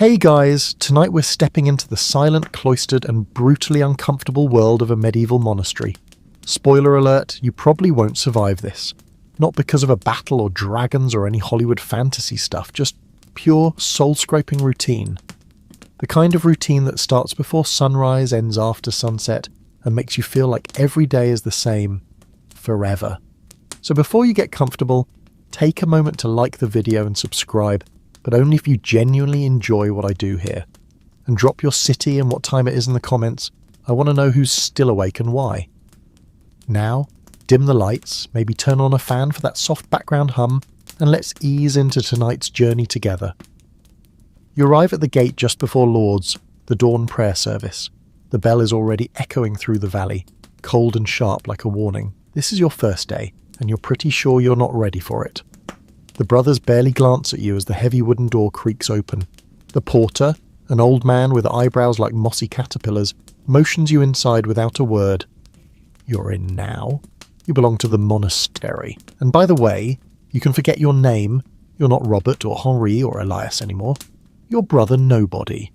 Hey guys, tonight we're stepping into the silent, cloistered and brutally uncomfortable world of a medieval monastery. Spoiler alert, you probably won't survive this. Not because of a battle or dragons or any Hollywood fantasy stuff, just pure soul-scraping routine. The kind of routine that starts before sunrise, ends after sunset, and makes you feel like every day is the same, forever. So before you get comfortable, take a moment to like the video and subscribe, but only if you genuinely enjoy what I do here. And drop your city and what time it is in the comments. I want to know who's still awake and why. Now, dim the lights, maybe turn on a fan for that soft background hum, and let's ease into tonight's journey together. You arrive at the gate just before Lord's, the dawn prayer service. The bell is already echoing through the valley, cold and sharp like a warning. This is your first day, and you're pretty sure you're not ready for it. The brothers barely glance at you as the heavy wooden door creaks open. The porter, an old man with eyebrows like mossy caterpillars, motions you inside without a word. You're in now. You belong to the monastery. And by the way, you can forget your name. You're not Robert or Henri or Elias anymore. You're Brother Nobody.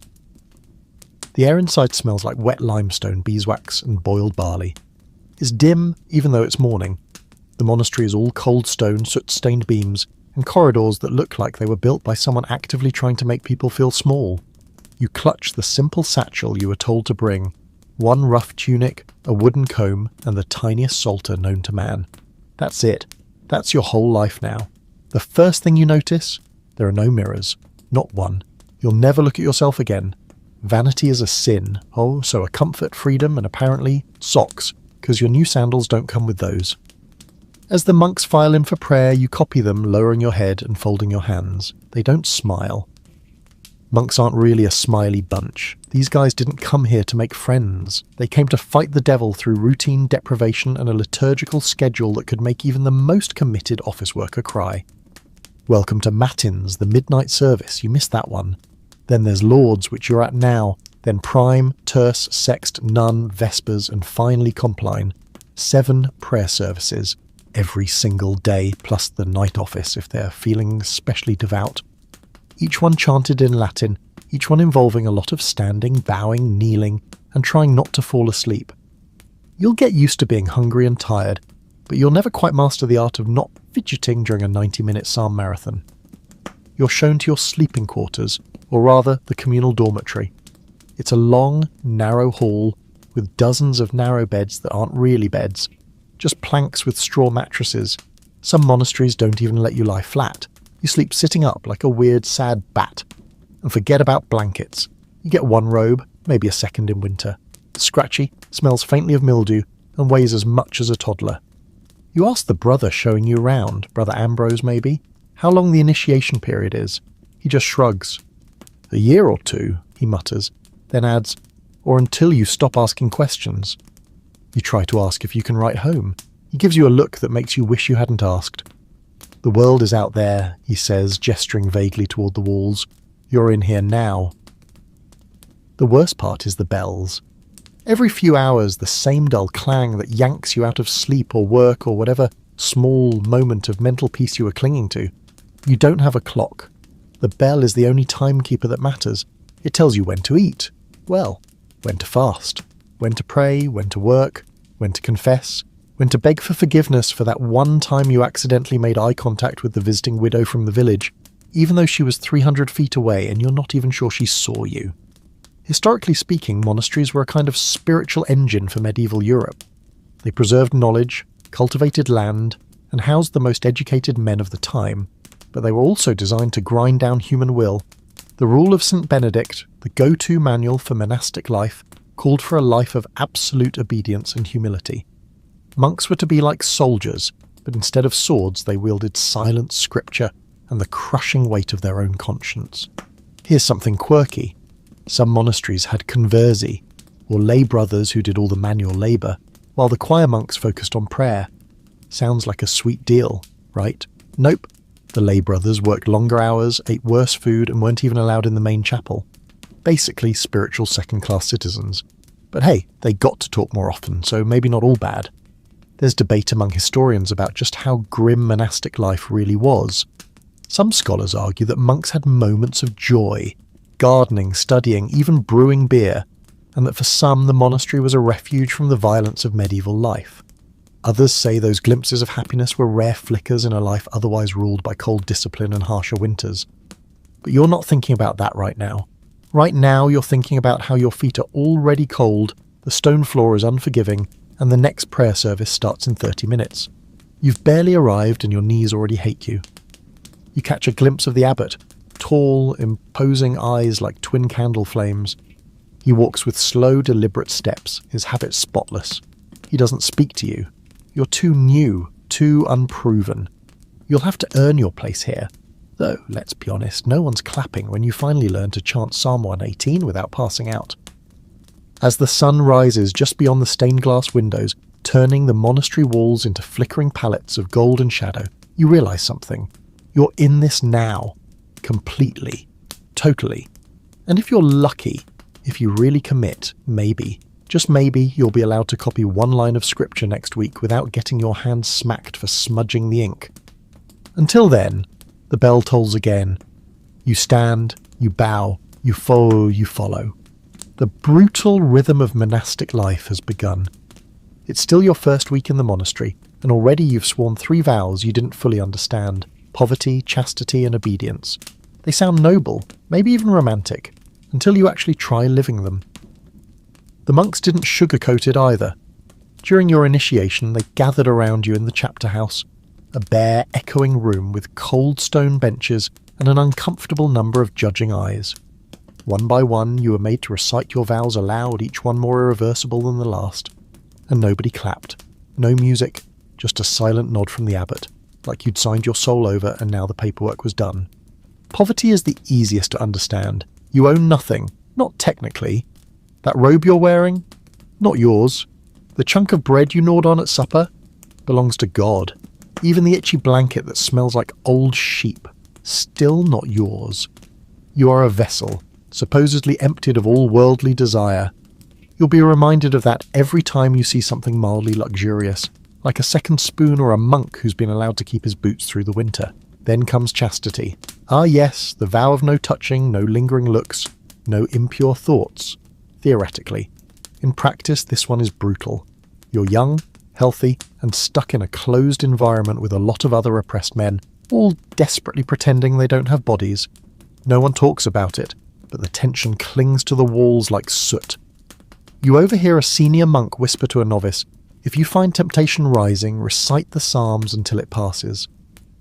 The air inside smells like wet limestone, beeswax and boiled barley. It's dim, even though it's morning. The monastery is all cold stone, soot-stained beams, and corridors that look like they were built by someone actively trying to make people feel small. You clutch the simple satchel you were told to bring, one rough tunic, a wooden comb, and the tiniest psalter known to man. That's it. That's your whole life now. The first thing you notice? There are no mirrors. Not one. You'll never look at yourself again. Vanity is a sin. Oh, so a comfort, freedom, and apparently socks, because your new sandals don't come with those. As the monks file in for prayer, you copy them, lowering your head and folding your hands. They don't smile. Monks aren't really a smiley bunch. These guys didn't come here to make friends. They came to fight the devil through routine deprivation and a liturgical schedule that could make even the most committed office worker cry. Welcome to Matins, the midnight service. You missed that one. Then there's Lord's, which you're at now. Then Prime, Terce, Sext, Nun, Vespers, and finally Compline. 7 prayer services. Every single day, plus the night office if they're feeling especially devout. Each one chanted in Latin, each one involving a lot of standing, bowing, kneeling, and trying not to fall asleep. You'll get used to being hungry and tired, but you'll never quite master the art of not fidgeting during a 90-minute psalm marathon. You're shown to your sleeping quarters, or rather the communal dormitory. It's a long, narrow hall with dozens of narrow beds that aren't really beds. Just planks with straw mattresses. Some monasteries don't even let you lie flat. You sleep sitting up like a weird, sad bat. And forget about blankets. You get one robe, maybe a second in winter. It's scratchy, smells faintly of mildew, and weighs as much as a toddler. You ask the brother showing you round, Brother Ambrose maybe, how long the initiation period is. He just shrugs. "A year or 2, he mutters, then adds, "or until you stop asking questions." You try to ask if you can write home. He gives you a look that makes you wish you hadn't asked. "The world is out there," he says, gesturing vaguely toward the walls. "You're in here now." The worst part is the bells. Every few hours, the same dull clang that yanks you out of sleep or work or whatever small moment of mental peace you were clinging to. You don't have a clock. The bell is the only timekeeper that matters. It tells you when to eat. Well, when to fast. When to pray, when to work, when to confess, when to beg for forgiveness for that one time you accidentally made eye contact with the visiting widow from the village, even though she was 300 feet away and you're not even sure she saw you. Historically speaking, monasteries were a kind of spiritual engine for medieval Europe. They preserved knowledge, cultivated land, and housed the most educated men of the time, but they were also designed to grind down human will. The Rule of St. Benedict, the go-to manual for monastic life, called for a life of absolute obedience and humility. Monks were to be like soldiers, but instead of swords they wielded silent scripture and the crushing weight of their own conscience. Here's something quirky. Some monasteries had conversi, or lay brothers who did all the manual labour, while the choir monks focused on prayer. Sounds like a sweet deal, right? Nope. The lay brothers worked longer hours, ate worse food, and weren't even allowed in the main chapel. Basically spiritual second-class citizens. But hey, they got to talk more often, so maybe not all bad. There's debate among historians about just how grim monastic life really was. Some scholars argue that monks had moments of joy, gardening, studying, even brewing beer, and that for some the monastery was a refuge from the violence of medieval life. Others say those glimpses of happiness were rare flickers in a life otherwise ruled by cold discipline and harsher winters. But you're not thinking about that right now. Right now you're thinking about how your feet are already cold, the stone floor is unforgiving, and the next prayer service starts in 30 minutes. You've barely arrived and your knees already hate you. You catch a glimpse of the abbot, tall, imposing eyes like twin candle flames. He walks with slow, deliberate steps, his habit spotless. He doesn't speak to you. You're too new, too unproven. You'll have to earn your place here. Though, let's be honest, no one's clapping when you finally learn to chant Psalm 118 without passing out. As the sun rises just beyond the stained glass windows, turning the monastery walls into flickering palettes of golden shadow, you realise something. You're in this now. Completely. Totally. And if you're lucky, if you really commit, maybe, just maybe, you'll be allowed to copy one line of scripture next week without getting your hand smacked for smudging the ink. Until then, the bell tolls again. You stand, you bow, you follow. The brutal rhythm of monastic life has begun. It's still your first week in the monastery, and already you've sworn 3 vows you didn't fully understand: poverty, chastity, and obedience. They sound noble, maybe even romantic, until you actually try living them. The monks didn't sugarcoat it either. During your initiation, they gathered around you in the chapter house, a bare, echoing room with cold stone benches and an uncomfortable number of judging eyes. One by one, you were made to recite your vows aloud, each one more irreversible than the last. And nobody clapped. No music, just a silent nod from the abbot, like you'd signed your soul over and now the paperwork was done. Poverty is the easiest to understand. You own nothing, not technically. That robe you're wearing? Not yours. The chunk of bread you gnawed on at supper? Belongs to God. Even the itchy blanket that smells like old sheep? Still not yours. You are a vessel, supposedly emptied of all worldly desire. You'll be reminded of that every time you see something mildly luxurious, like a second spoon or a monk who's been allowed to keep his boots through the winter. Then comes chastity. Ah yes, the vow of no touching, no lingering looks, no impure thoughts. Theoretically. In practice, this one is brutal. You're young, healthy, and stuck in a closed environment with a lot of other oppressed men, all desperately pretending they don't have bodies. No one talks about it, but the tension clings to the walls like soot. You overhear a senior monk whisper to a novice, "If you find temptation rising, recite the Psalms until it passes."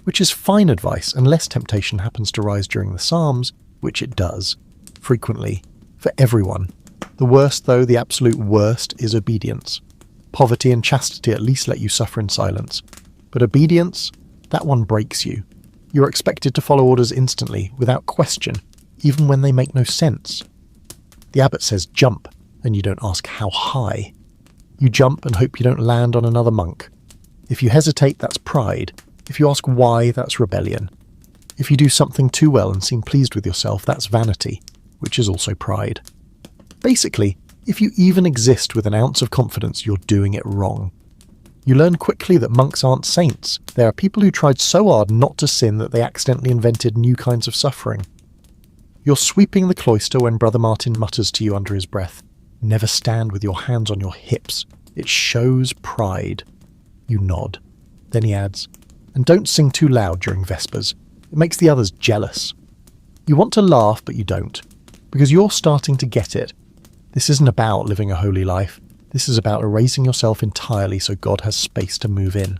Which is fine advice unless temptation happens to rise during the Psalms, which it does. Frequently. For everyone. The worst, though, the absolute worst, is obedience. Poverty and chastity at least let you suffer in silence. But obedience, that one breaks you. You're expected to follow orders instantly, without question, even when they make no sense. The abbot says jump, and you don't ask how high. You jump and hope you don't land on another monk. If you hesitate, that's pride. If you ask why, that's rebellion. If you do something too well and seem pleased with yourself, that's vanity, which is also pride. Basically, if you even exist with an ounce of confidence, you're doing it wrong. You learn quickly that monks aren't saints. They are people who tried so hard not to sin that they accidentally invented new kinds of suffering. You're sweeping the cloister when Brother Martin mutters to you under his breath, "Never stand with your hands on your hips. It shows pride." You nod. Then he adds, "And don't sing too loud during Vespers. It makes the others jealous." You want to laugh, but you don't, because you're starting to get it. This isn't about living a holy life. This is about erasing yourself entirely so God has space to move in.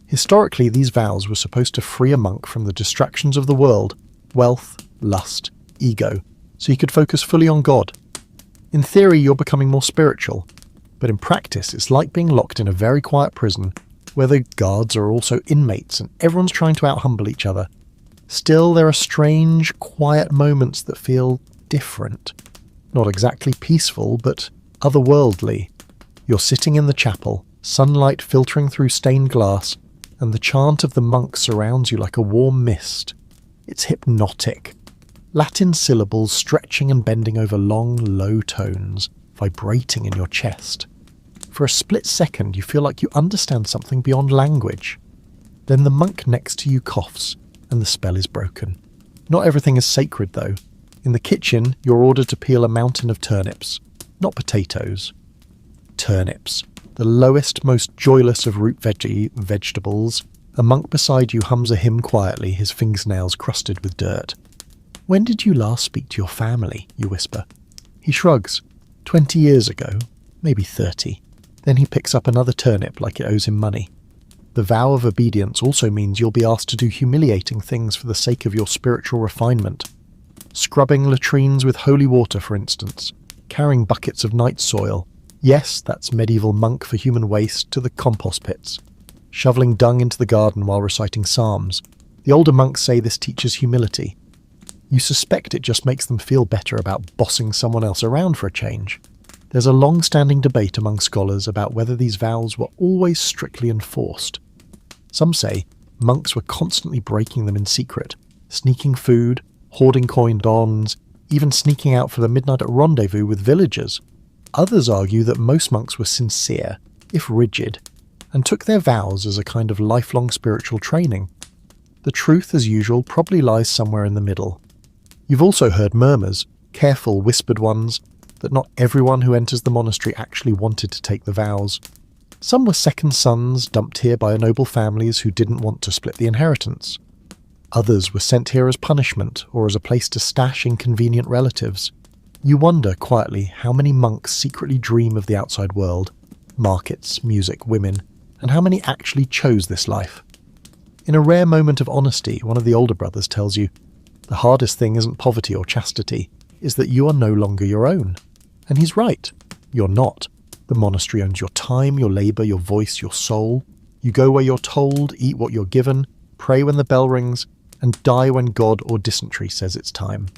Historically, these vows were supposed to free a monk from the distractions of the world, wealth, lust, ego, so he could focus fully on God. In theory, you're becoming more spiritual, but in practice, it's like being locked in a very quiet prison where the guards are also inmates and everyone's trying to out-humble each other. Still, there are strange, quiet moments that feel different. Not exactly peaceful, but otherworldly. You're sitting in the chapel, sunlight filtering through stained glass, and the chant of the monk surrounds you like a warm mist. It's hypnotic. Latin syllables stretching and bending over long, low tones, vibrating in your chest. For a split second, you feel like you understand something beyond language. Then the monk next to you coughs, and the spell is broken. Not everything is sacred, though. In the kitchen, you're ordered to peel a mountain of turnips, not potatoes. Turnips, the lowest, most joyless of root vegetables. A monk beside you hums a hymn quietly, his fingernails crusted with dirt. "When did you last speak to your family?" you whisper. He shrugs. 20 years ago, maybe 30. Then he picks up another turnip like it owes him money. The vow of obedience also means you'll be asked to do humiliating things for the sake of your spiritual refinement. Scrubbing latrines with holy water, for instance. Carrying buckets of night soil. Yes, that's medieval monk for human waste to the compost pits. Shoveling dung into the garden while reciting psalms. The older monks say this teaches humility. You suspect it just makes them feel better about bossing someone else around for a change. There's a long-standing debate among scholars about whether these vows were always strictly enforced. Some say monks were constantly breaking them in secret, sneaking food, hoarding coin dons, even sneaking out for the midnight rendezvous with villagers. Others argue that most monks were sincere, if rigid, and took their vows as a kind of lifelong spiritual training. The truth, as usual, probably lies somewhere in the middle. You've also heard murmurs, careful whispered ones, that not everyone who enters the monastery actually wanted to take the vows. Some were second sons dumped here by noble families who didn't want to split the inheritance. Others were sent here as punishment or as a place to stash inconvenient relatives. You wonder quietly how many monks secretly dream of the outside world, markets, music, women, and how many actually chose this life. In a rare moment of honesty, one of the older brothers tells you, the hardest thing isn't poverty or chastity, is that you are no longer your own. And he's right. You're not. The monastery owns your time, your labour, your voice, your soul. You go where you're told, eat what you're given, pray when the bell rings, and die when God or dysentery says it's time.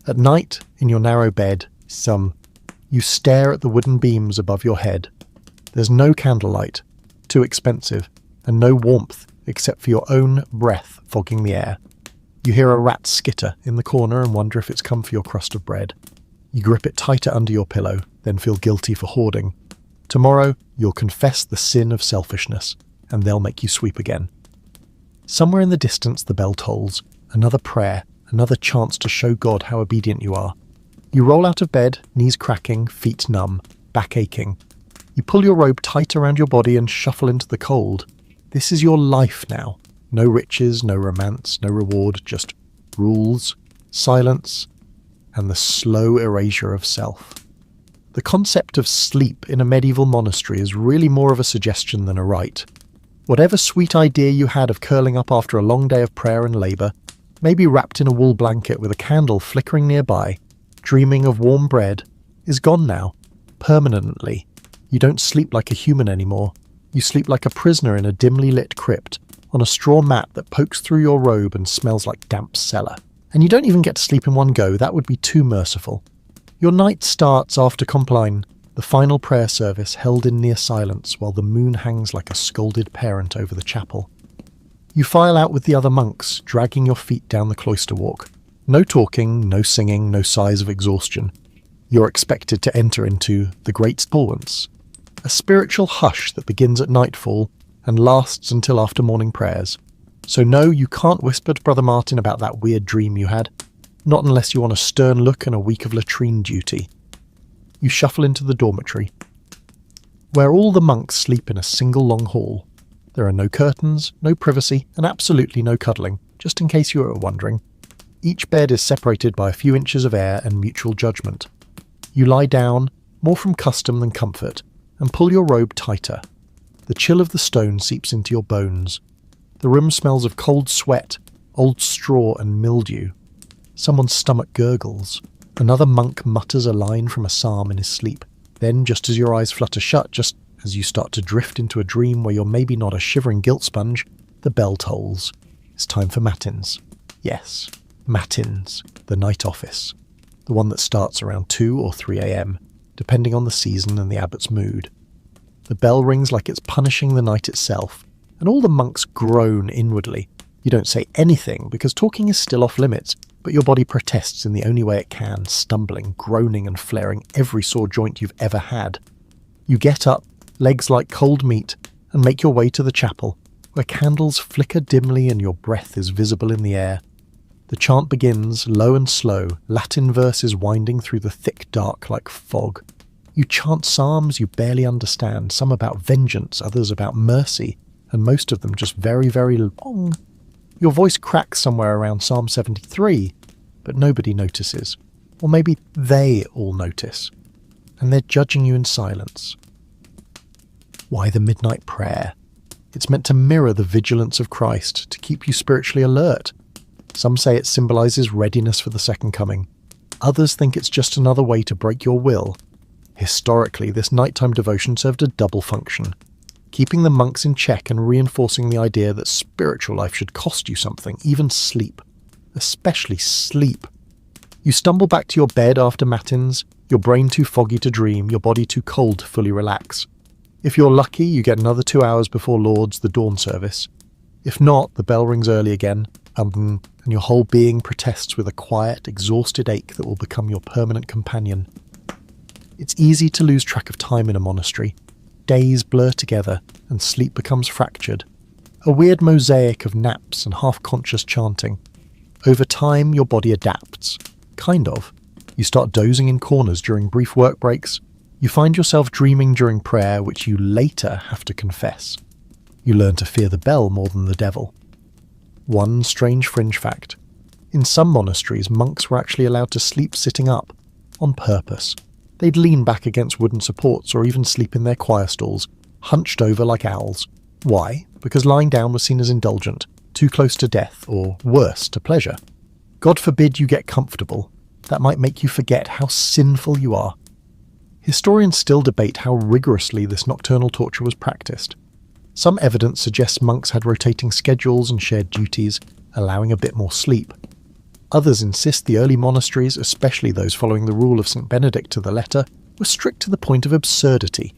At night, in your narrow bed, you stare at the wooden beams above your head. There's no candlelight, too expensive, and no warmth except for your own breath fogging the air. You hear a rat skitter in the corner and wonder if it's come for your crust of bread. You grip it tighter under your pillow, then feel guilty for hoarding. Tomorrow, you'll confess the sin of selfishness, and they'll make you sweep again. Somewhere in the distance the bell tolls, another prayer, another chance to show God how obedient you are. You roll out of bed, knees cracking, feet numb, back aching. You pull your robe tight around your body and shuffle into the cold. This is your life now. No riches, no romance, no reward, just rules, silence, and the slow erasure of self. The concept of sleep in a medieval monastery is really more of a suggestion than a rite. Whatever sweet idea you had of curling up after a long day of prayer and labour, maybe wrapped in a wool blanket with a candle flickering nearby, dreaming of warm bread, is gone now, permanently. You don't sleep like a human anymore. You sleep like a prisoner in a dimly lit crypt, on a straw mat that pokes through your robe and smells like damp cellar. And you don't even get to sleep in one go, that would be too merciful. Your night starts after Compline, the final prayer service held in near silence while the moon hangs like a scolded parent over the chapel. You file out with the other monks, dragging your feet down the cloister walk. No talking, no singing, no sighs of exhaustion. You're expected to enter into the great silence, a spiritual hush that begins at nightfall and lasts until after morning prayers. So no, you can't whisper to Brother Martin about that weird dream you had. Not unless you want a stern look and a week of latrine duty. You shuffle into the dormitory, where all the monks sleep in a single long hall. There are no curtains, no privacy, and absolutely no cuddling, just in case you were wondering. Each bed is separated by a few inches of air and mutual judgment. You lie down, more from custom than comfort, and pull your robe tighter. The chill of the stone seeps into your bones. The room smells of cold sweat, old straw and mildew. Someone's stomach gurgles. Another monk mutters a line from a psalm in his sleep. Then, just as your eyes flutter shut, just as you start to drift into a dream where you're maybe not a shivering guilt sponge, the bell tolls. It's time for matins. Yes, matins, the night office. The one that starts around 2 or 3 a.m., depending on the season and the abbot's mood. The bell rings like it's punishing the night itself, and all the monks groan inwardly. You don't say anything because talking is still off limits, but your body protests in the only way it can, stumbling, groaning and flaring every sore joint you've ever had. You get up, legs like cold meat, and make your way to the chapel, where candles flicker dimly and your breath is visible in the air. The chant begins, low and slow, Latin verses winding through the thick dark like fog. You chant psalms you barely understand, some about vengeance, others about mercy, and most of them just very, very long. Your voice cracks somewhere around Psalm 73, but nobody notices. Or maybe they all notice, and they're judging you in silence. Why the midnight prayer? It's meant to mirror the vigilance of Christ, to keep you spiritually alert. Some say it symbolises readiness for the second coming. Others think it's just another way to break your will. Historically, this nighttime devotion served a double function, keeping the monks in check and reinforcing the idea that spiritual life should cost you something, even sleep. Especially sleep. You stumble back to your bed after matins, your brain too foggy to dream, your body too cold to fully relax. If you're lucky, you get another 2 hours before Lord's, the dawn service. If not, the bell rings early again, and your whole being protests with a quiet, exhausted ache that will become your permanent companion. It's easy to lose track of time in a monastery. Days blur together, and sleep becomes fractured. A weird mosaic of naps and half-conscious chanting. Over time, your body adapts. Kind of. You start dozing in corners during brief work breaks. You find yourself dreaming during prayer, which you later have to confess. You learn to fear the bell more than the devil. One strange fringe fact. In some monasteries, monks were actually allowed to sleep sitting up, on purpose. They'd lean back against wooden supports or even sleep in their choir stalls, hunched over like owls. Why? Because lying down was seen as indulgent, too close to death, or worse, to pleasure. God forbid you get comfortable. That might make you forget how sinful you are. Historians still debate how rigorously this nocturnal torture was practiced. Some evidence suggests monks had rotating schedules and shared duties, allowing a bit more sleep. Others insist the early monasteries, especially those following the rule of St. Benedict to the letter, were strict to the point of absurdity.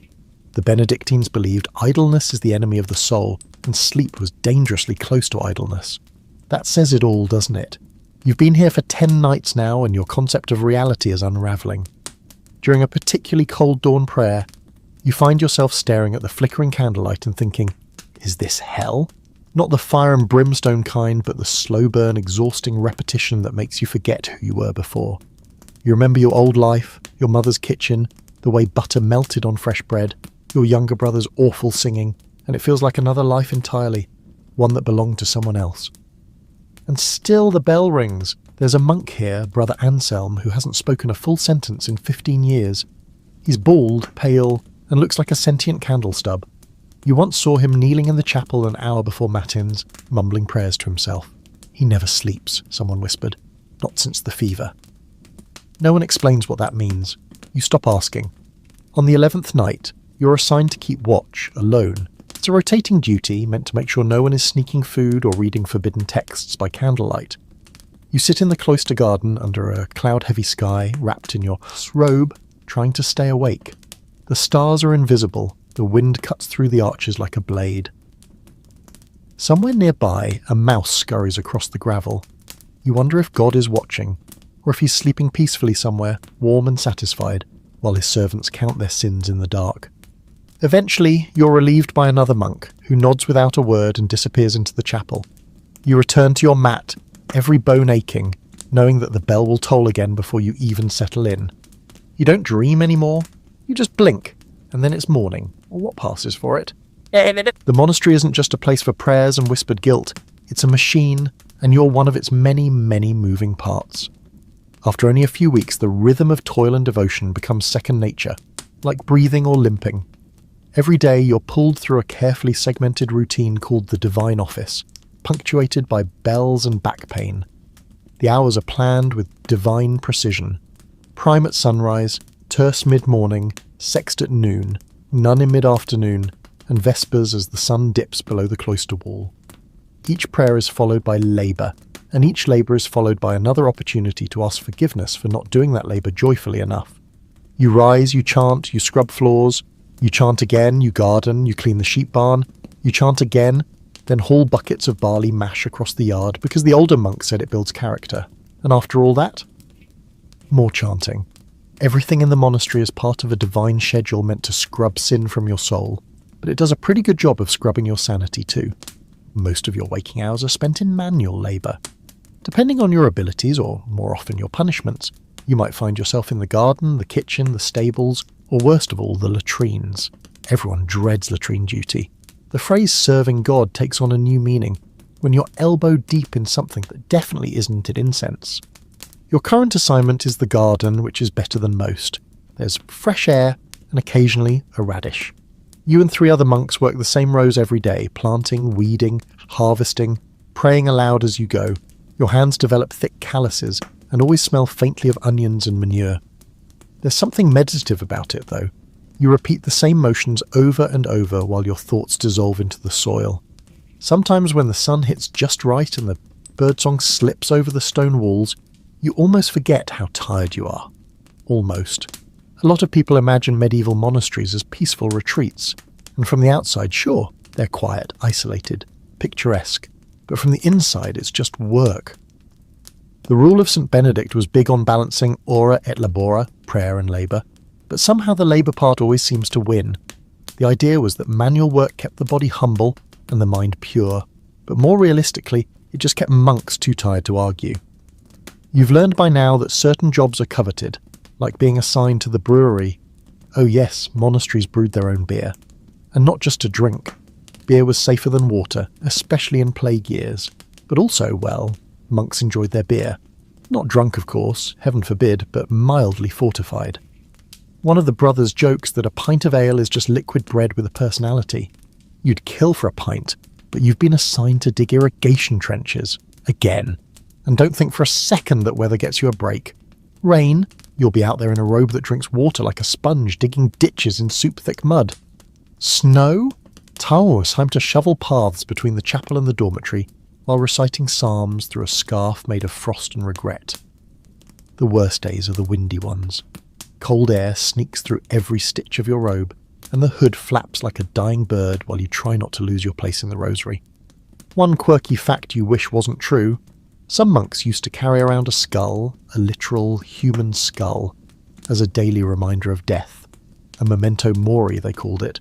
The Benedictines believed idleness is the enemy of the soul, and sleep was dangerously close to idleness. That says it all, doesn't it? You've been here for 10 nights now, and your concept of reality is unravelling. During a particularly cold dawn prayer, you find yourself staring at the flickering candlelight and thinking, is this hell? Not the fire and brimstone kind, but the slow burn, exhausting repetition that makes you forget who you were before. You remember your old life, your mother's kitchen, the way butter melted on fresh bread, your younger brother's awful singing, and it feels like another life entirely, one that belonged to someone else. And still the bell rings. There's a monk here, Brother Anselm, who hasn't spoken a full sentence in 15 years. He's bald, pale, and looks like a sentient candle stub. You once saw him kneeling in the chapel an hour before matins, mumbling prayers to himself. He never sleeps, someone whispered. Not since the fever. No one explains what that means. You stop asking. On the 11th night, you're assigned to keep watch, alone. It's a rotating duty meant to make sure no one is sneaking food or reading forbidden texts by candlelight. You sit in the cloister garden under a cloud-heavy sky, wrapped in your robe, trying to stay awake. The stars are invisible. The wind cuts through the arches like a blade. Somewhere nearby, a mouse scurries across the gravel. You wonder if God is watching, or if he's sleeping peacefully somewhere, warm and satisfied, while his servants count their sins in the dark. Eventually, you're relieved by another monk, who nods without a word and disappears into the chapel. You return to your mat, every bone aching, knowing that the bell will toll again before you even settle in. You don't dream anymore, you just blink, and then it's morning, or what passes for it. The monastery isn't just a place for prayers and whispered guilt, it's a machine, and you're one of its many, many moving parts. After only a few weeks, the rhythm of toil and devotion becomes second nature, like breathing or limping. Every day you're pulled through a carefully segmented routine called the Divine Office, punctuated by bells and back pain. The hours are planned with divine precision. Prime at sunrise, terce mid-morning, sext at noon, none in mid-afternoon, and vespers as the sun dips below the cloister wall. Each prayer is followed by labour, and each labour is followed by another opportunity to ask forgiveness for not doing that labour joyfully enough. You rise, you chant, you scrub floors, you chant again, you garden, you clean the sheep barn, you chant again, then haul buckets of barley mash across the yard because the older monk said it builds character. And after all that, more chanting. Everything in the monastery is part of a divine schedule meant to scrub sin from your soul, but it does a pretty good job of scrubbing your sanity too. Most of your waking hours are spent in manual labour. Depending on your abilities, or more often your punishments, you might find yourself in the garden, the kitchen, the stables, or worst of all, the latrines. Everyone dreads latrine duty. The phrase serving God takes on a new meaning when you're elbow deep in something that definitely isn't an incense. Your current assignment is the garden, which is better than most. There's fresh air and occasionally a radish. You and 3 other monks work the same rows every day, planting, weeding, harvesting, praying aloud as you go. Your hands develop thick calluses and always smell faintly of onions and manure. There's something meditative about it, though. You repeat the same motions over and over while your thoughts dissolve into the soil. Sometimes when the sun hits just right and the birdsong slips over the stone walls, you almost forget how tired you are. Almost. A lot of people imagine medieval monasteries as peaceful retreats, and from the outside, sure, they're quiet, isolated, picturesque, but from the inside it's just work. The rule of St. Benedict was big on balancing ora et labora, prayer and labour, but somehow the labour part always seems to win. The idea was that manual work kept the body humble and the mind pure, but more realistically, it just kept monks too tired to argue. You've learned by now that certain jobs are coveted, like being assigned to the brewery. Oh yes, monasteries brewed their own beer. And not just to drink. Beer was safer than water, especially in plague years. But also, well, monks enjoyed their beer. Not drunk, of course, heaven forbid, but mildly fortified. One of the brothers jokes that a pint of ale is just liquid bread with a personality. You'd kill for a pint, but you've been assigned to dig irrigation trenches. Again. And don't think for a second that weather gets you a break. Rain, you'll be out there in a robe that drinks water like a sponge, digging ditches in soup-thick mud. Snow? It's time to shovel paths between the chapel and the dormitory while reciting psalms through a scarf made of frost and regret. The worst days are the windy ones. Cold air sneaks through every stitch of your robe, and the hood flaps like a dying bird while you try not to lose your place in the rosary. One quirky fact you wish wasn't true: some monks used to carry around a skull, a literal human skull, as a daily reminder of death. A memento mori, they called it.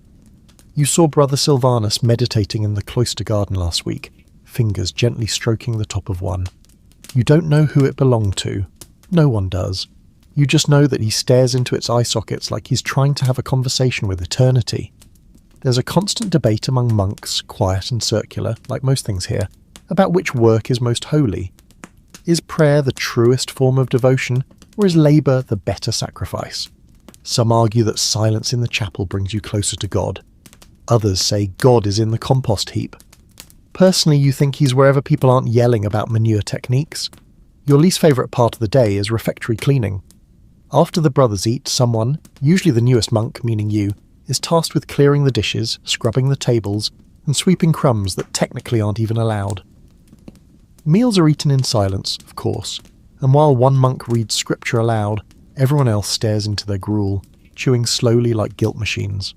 You saw Brother Silvanus meditating in the cloister garden last week, fingers gently stroking the top of one. You don't know who it belonged to. No one does. You just know that he stares into its eye sockets like he's trying to have a conversation with eternity. There's a constant debate among monks, quiet and circular, like most things here, about which work is most holy. Is prayer the truest form of devotion, or is labour the better sacrifice? Some argue that silence in the chapel brings you closer to God. Others say God is in the compost heap. Personally, you think he's wherever people aren't yelling about manure techniques. Your least favourite part of the day is refectory cleaning. After the brothers eat, someone, usually the newest monk, meaning you, is tasked with clearing the dishes, scrubbing the tables, and sweeping crumbs that technically aren't even allowed. Meals are eaten in silence, of course, and while one monk reads scripture aloud, everyone else stares into their gruel, chewing slowly like guilt machines.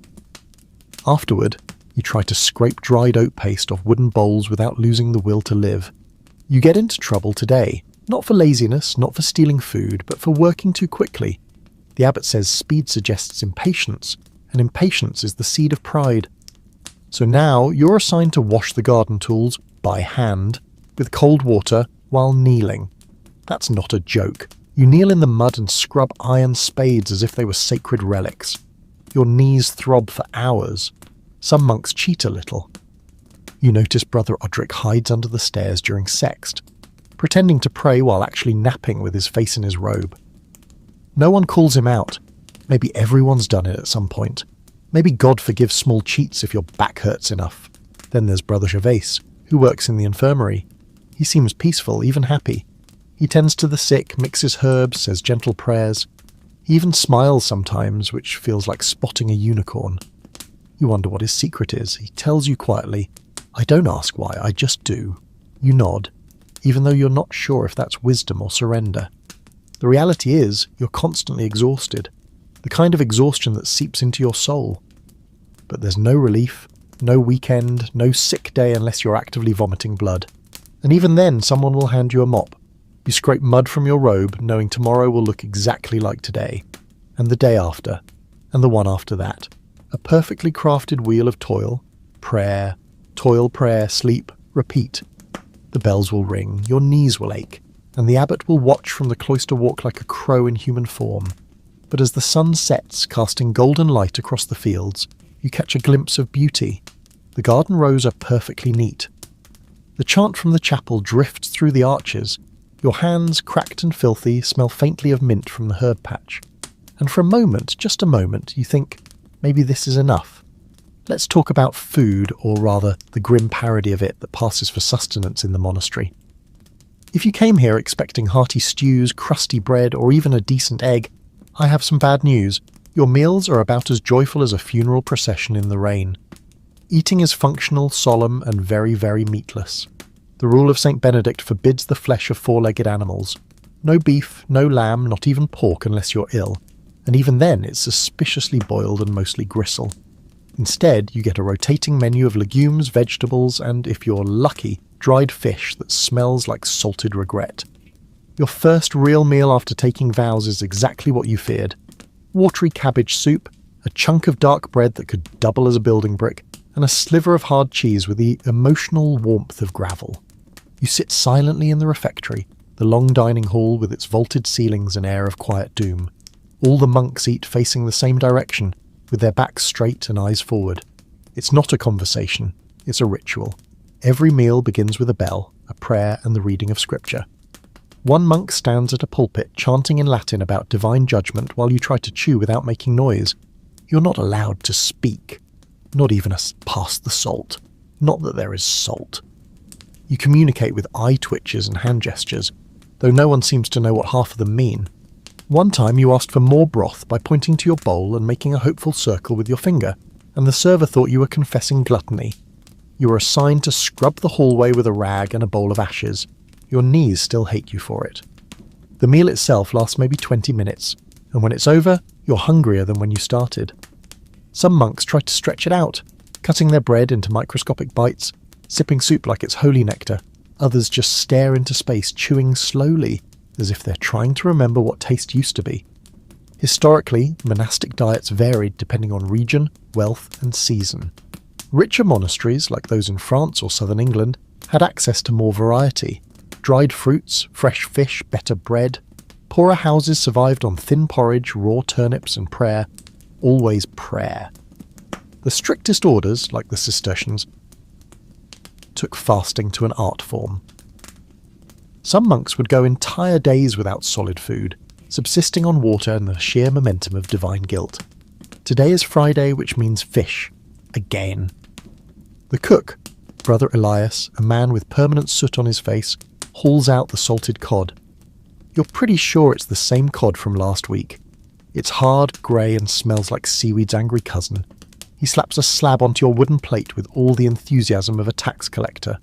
Afterward, you try to scrape dried oat paste off wooden bowls without losing the will to live. You get into trouble today, not for laziness, not for stealing food, but for working too quickly. The abbot says speed suggests impatience, and impatience is the seed of pride. So now you're assigned to wash the garden tools, by hand, with cold water, while kneeling. That's not a joke. You kneel in the mud and scrub iron spades as if they were sacred relics. Your knees throb for hours. Some monks cheat a little. You notice Brother Odric hides under the stairs during sext, pretending to pray while actually napping with his face in his robe. No one calls him out. Maybe everyone's done it at some point. Maybe God forgives small cheats if your back hurts enough. Then there's Brother Gervais, who works in the infirmary. He seems peaceful, even happy. He tends to the sick, mixes herbs, says gentle prayers. He even smiles sometimes, which feels like spotting a unicorn. You wonder what his secret is. He tells you quietly, "I don't ask why, I just do." You nod, even though you're not sure if that's wisdom or surrender. The reality is, you're constantly exhausted. The kind of exhaustion that seeps into your soul. But there's no relief, no weekend, no sick day unless you're actively vomiting blood. And even then, someone will hand you a mop. You scrape mud from your robe, knowing tomorrow will look exactly like today, and the day after, and the one after that. A perfectly crafted wheel of toil, prayer, sleep, repeat. The bells will ring, your knees will ache, and the abbot will watch from the cloister walk like a crow in human form. But as the sun sets, casting golden light across the fields, you catch a glimpse of beauty. The garden rows are perfectly neat. The chant from the chapel drifts through the arches. Your hands, cracked and filthy, smell faintly of mint from the herb patch. And for a moment, just a moment, you think, maybe this is enough. Let's talk about food, or rather, the grim parody of it that passes for sustenance in the monastery. If you came here expecting hearty stews, crusty bread, or even a decent egg, I have some bad news. Your meals are about as joyful as a funeral procession in the rain. Eating is functional, solemn, and very, very meatless. The rule of St. Benedict forbids the flesh of four-legged animals. No beef, no lamb, not even pork unless you're ill. And even then, it's suspiciously boiled and mostly gristle. Instead, you get a rotating menu of legumes, vegetables, and, if you're lucky, dried fish that smells like salted regret. Your first real meal after taking vows is exactly what you feared. Watery cabbage soup, a chunk of dark bread that could double as a building brick, and a sliver of hard cheese with the emotional warmth of gravel. You sit silently in the refectory, the long dining hall with its vaulted ceilings and air of quiet doom. All the monks eat facing the same direction, with their backs straight and eyes forward. It's not a conversation, it's a ritual. Every meal begins with a bell, a prayer, and the reading of scripture. One monk stands at a pulpit chanting in Latin about divine judgment while you try to chew without making noise. You're not allowed to speak, not even past the salt. Not that there is salt. You communicate with eye twitches and hand gestures, though no one seems to know what half of them mean. One time you asked for more broth by pointing to your bowl and making a hopeful circle with your finger, and the server thought you were confessing gluttony. You were assigned to scrub the hallway with a rag and a bowl of ashes. Your knees still hate you for it. The meal itself lasts maybe 20 minutes, and when it's over, you're hungrier than when you started. Some monks try to stretch it out, cutting their bread into microscopic bites, sipping soup like it's holy nectar. Others just stare into space, chewing slowly, as if they're trying to remember what taste used to be. Historically, monastic diets varied depending on region, wealth, and season. Richer monasteries, like those in France or southern England, had access to more variety. Dried fruits, fresh fish, better bread. Poorer houses survived on thin porridge, raw turnips, and prayer. Always prayer. The strictest orders, like the Cistercians, took fasting to an art form. Some monks would go entire days without solid food, subsisting on water and the sheer momentum of divine guilt. Today is Friday, which means fish. Again. The cook, Brother Elias, a man with permanent soot on his face, hauls out the salted cod. You're pretty sure it's the same cod from last week. It's hard, grey, and smells like seaweed's angry cousin. He slaps a slab onto your wooden plate with all the enthusiasm of a tax collector.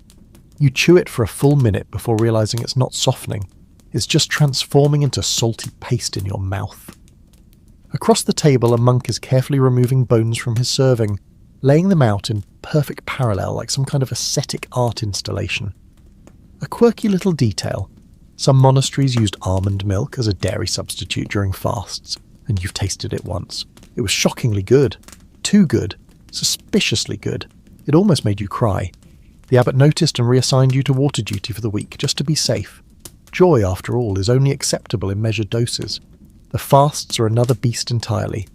You chew it for a full minute before realising it's not softening. It's just transforming into salty paste in your mouth. Across the table, a monk is carefully removing bones from his serving, laying them out in perfect parallel like some kind of ascetic art installation. A quirky little detail. Some monasteries used almond milk as a dairy substitute during fasts, and you've tasted it once. It was shockingly good. Too good. Suspiciously good. It almost made you cry. The abbot noticed and reassigned you to water duty for the week, just to be safe. Joy, after all, is only acceptable in measured doses. The fasts are another beast entirely.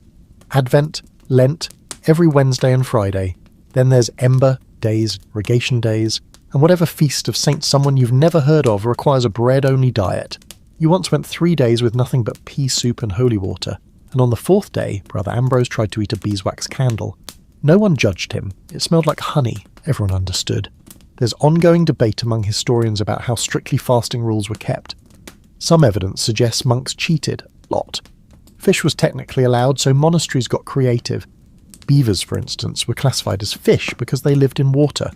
Advent, Lent, every Wednesday and Friday. Then there's Ember days, Rogation days, and whatever feast of Saint someone you've never heard of requires a bread-only diet. You once went 3 days with nothing but pea soup and holy water, and on the 4th day, Brother Ambrose tried to eat a beeswax candle. No one judged him. It smelled like honey. Everyone understood. There's ongoing debate among historians about how strictly fasting rules were kept. Some evidence suggests monks cheated a lot. Fish was technically allowed, so monasteries got creative. Beavers, for instance, were classified as fish because they lived in water.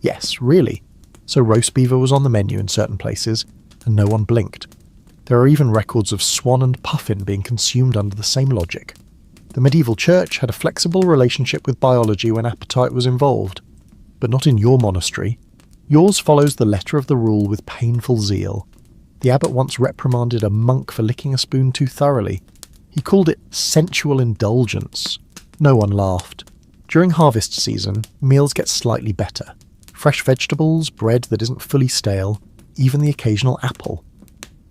Yes, really. So roast beaver was on the menu in certain places, and no one blinked. There are even records of swan and puffin being consumed under the same logic. The medieval church had a flexible relationship with biology when appetite was involved. But not in your monastery. Yours follows the letter of the rule with painful zeal. The abbot once reprimanded a monk for licking a spoon too thoroughly. He called it sensual indulgence. No one laughed. During harvest season, meals get slightly better. Fresh vegetables, bread that isn't fully stale, even the occasional apple.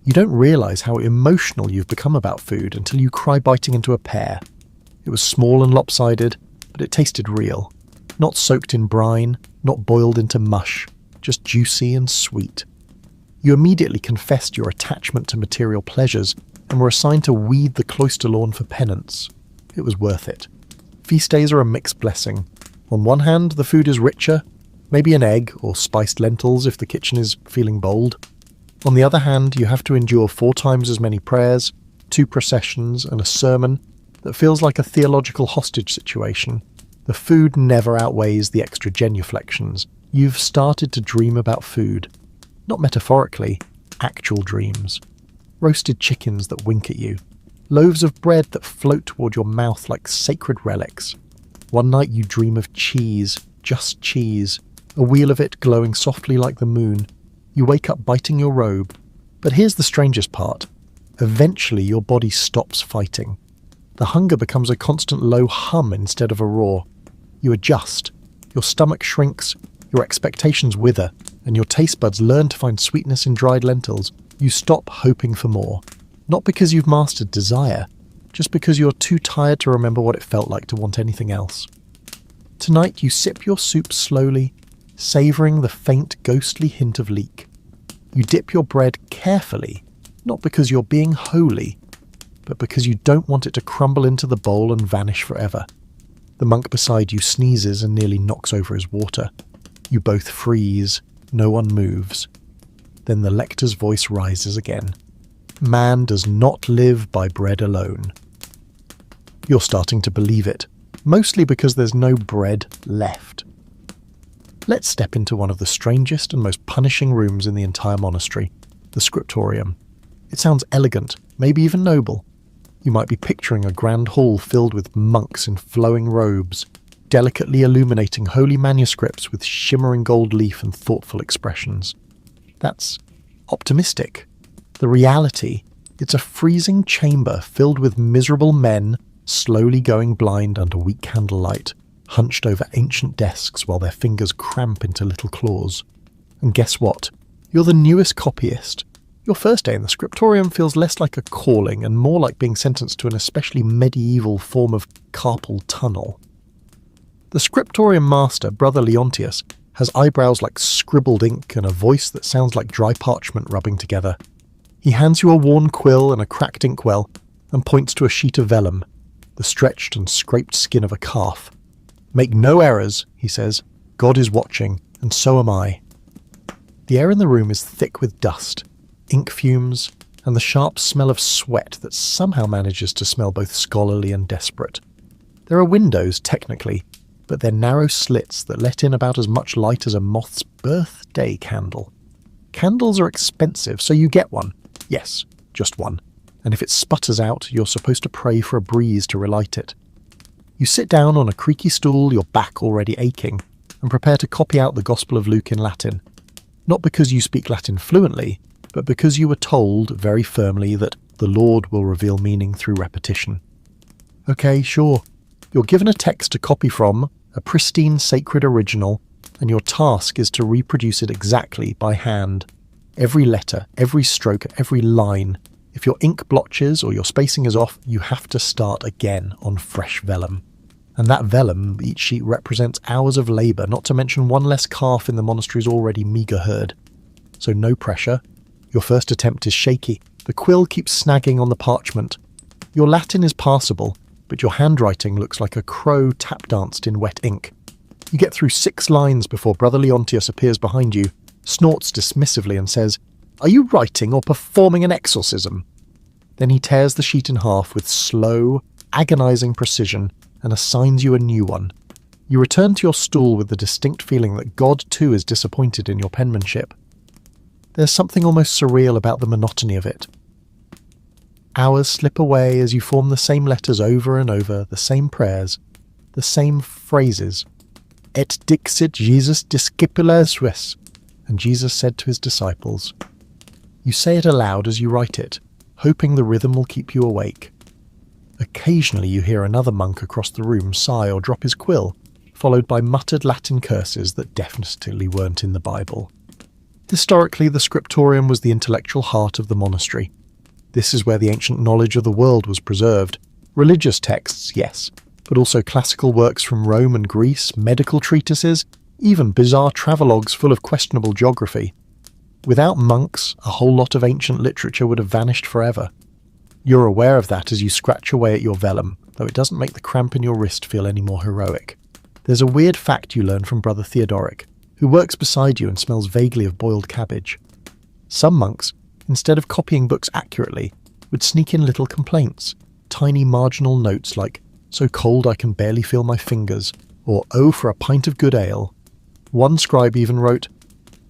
You don't realise how emotional you've become about food until you cry biting into a pear. It was small and lopsided, but it tasted real. Not soaked in brine, not boiled into mush, just juicy and sweet. You immediately confessed your attachment to material pleasures and were assigned to weed the cloister lawn for penance. It was worth it. Feast days are a mixed blessing. On one hand, the food is richer, maybe an egg or spiced lentils if the kitchen is feeling bold. On the other hand, you have to endure 4 times as many prayers, 2 processions, and a sermon that feels like a theological hostage situation. The food never outweighs the extra genuflections. You've started to dream about food. Not metaphorically, actual dreams. Roasted chickens that wink at you. Loaves of bread that float toward your mouth like sacred relics. One night you dream of cheese, just cheese, a wheel of it glowing softly like the moon. You wake up biting your robe. But here's the strangest part. Eventually your body stops fighting. The hunger becomes a constant low hum instead of a roar. You adjust. Your stomach shrinks, your expectations wither, and your taste buds learn to find sweetness in dried lentils. You stop hoping for more. Not because you've mastered desire, just because you're too tired to remember what it felt like to want anything else. Tonight you sip your soup slowly, savouring the faint ghostly hint of leek. You dip your bread carefully, not because you're being holy, but because you don't want it to crumble into the bowl and vanish forever. The monk beside you sneezes and nearly knocks over his water. You both freeze, no one moves. Then the lector's voice rises again. Man does not live by bread alone. You're starting to believe it, mostly because there's no bread left. Let's step into one of the strangest and most punishing rooms in the entire monastery, the scriptorium. It sounds elegant, maybe even noble. You might be picturing a grand hall filled with monks in flowing robes, delicately illuminating holy manuscripts with shimmering gold leaf and thoughtful expressions. That's optimistic. The reality, it's a freezing chamber filled with miserable men slowly going blind under weak candlelight, hunched over ancient desks while their fingers cramp into little claws. And guess what? You're the newest copyist. Your first day in the scriptorium feels less like a calling and more like being sentenced to an especially medieval form of carpal tunnel. The scriptorium master, Brother Leontius, has eyebrows like scribbled ink and a voice that sounds like dry parchment rubbing together. He hands you a worn quill and a cracked inkwell and points to a sheet of vellum, the stretched and scraped skin of a calf. "Make no errors," he says. "God is watching, and so am I." The air in the room is thick with dust, ink fumes, and the sharp smell of sweat that somehow manages to smell both scholarly and desperate. There are windows, technically, but they're narrow slits that let in about as much light as a moth's birthday candle. Candles are expensive, so you get one. Yes, just one. And if it sputters out, you're supposed to pray for a breeze to relight it. You sit down on a creaky stool, your back already aching, and prepare to copy out the Gospel of Luke in Latin. Not because you speak Latin fluently, but because you were told very firmly that the Lord will reveal meaning through repetition. Okay, sure. You're given a text to copy from, a pristine sacred original, and your task is to reproduce it exactly by hand. Every letter, every stroke, every line. If your ink blotches or your spacing is off, you have to start again on fresh vellum. And that vellum, each sheet represents hours of labour, not to mention one less calf in the monastery's already meagre herd. So no pressure. Your first attempt is shaky. The quill keeps snagging on the parchment. Your Latin is passable, but your handwriting looks like a crow tap-danced in wet ink. You get through 6 lines before Brother Leontius appears behind you, snorts dismissively and says, "Are you writing or performing an exorcism?" Then he tears the sheet in half with slow, agonizing precision and assigns you a new one. You return to your stool with the distinct feeling that God too is disappointed in your penmanship. There's something almost surreal about the monotony of it. Hours slip away as you form the same letters over and over, the same prayers, the same phrases. Et dixit Jesus discipula suis, and Jesus said to his disciples. You say it aloud as you write it, hoping the rhythm will keep you awake. Occasionally you hear another monk across the room sigh or drop his quill, followed by muttered Latin curses that definitely weren't in the Bible. Historically, the scriptorium was the intellectual heart of the monastery. This is where the ancient knowledge of the world was preserved. Religious texts, yes, but also classical works from Rome and Greece, medical treatises, even bizarre travelogues full of questionable geography. Without monks, a whole lot of ancient literature would have vanished forever. You're aware of that as you scratch away at your vellum, though it doesn't make the cramp in your wrist feel any more heroic. There's a weird fact you learn from Brother Theodoric, who works beside you and smells vaguely of boiled cabbage. Some monks, instead of copying books accurately, would sneak in little complaints, tiny marginal notes like, "So cold I can barely feel my fingers," or "Oh, for a pint of good ale." One scribe even wrote,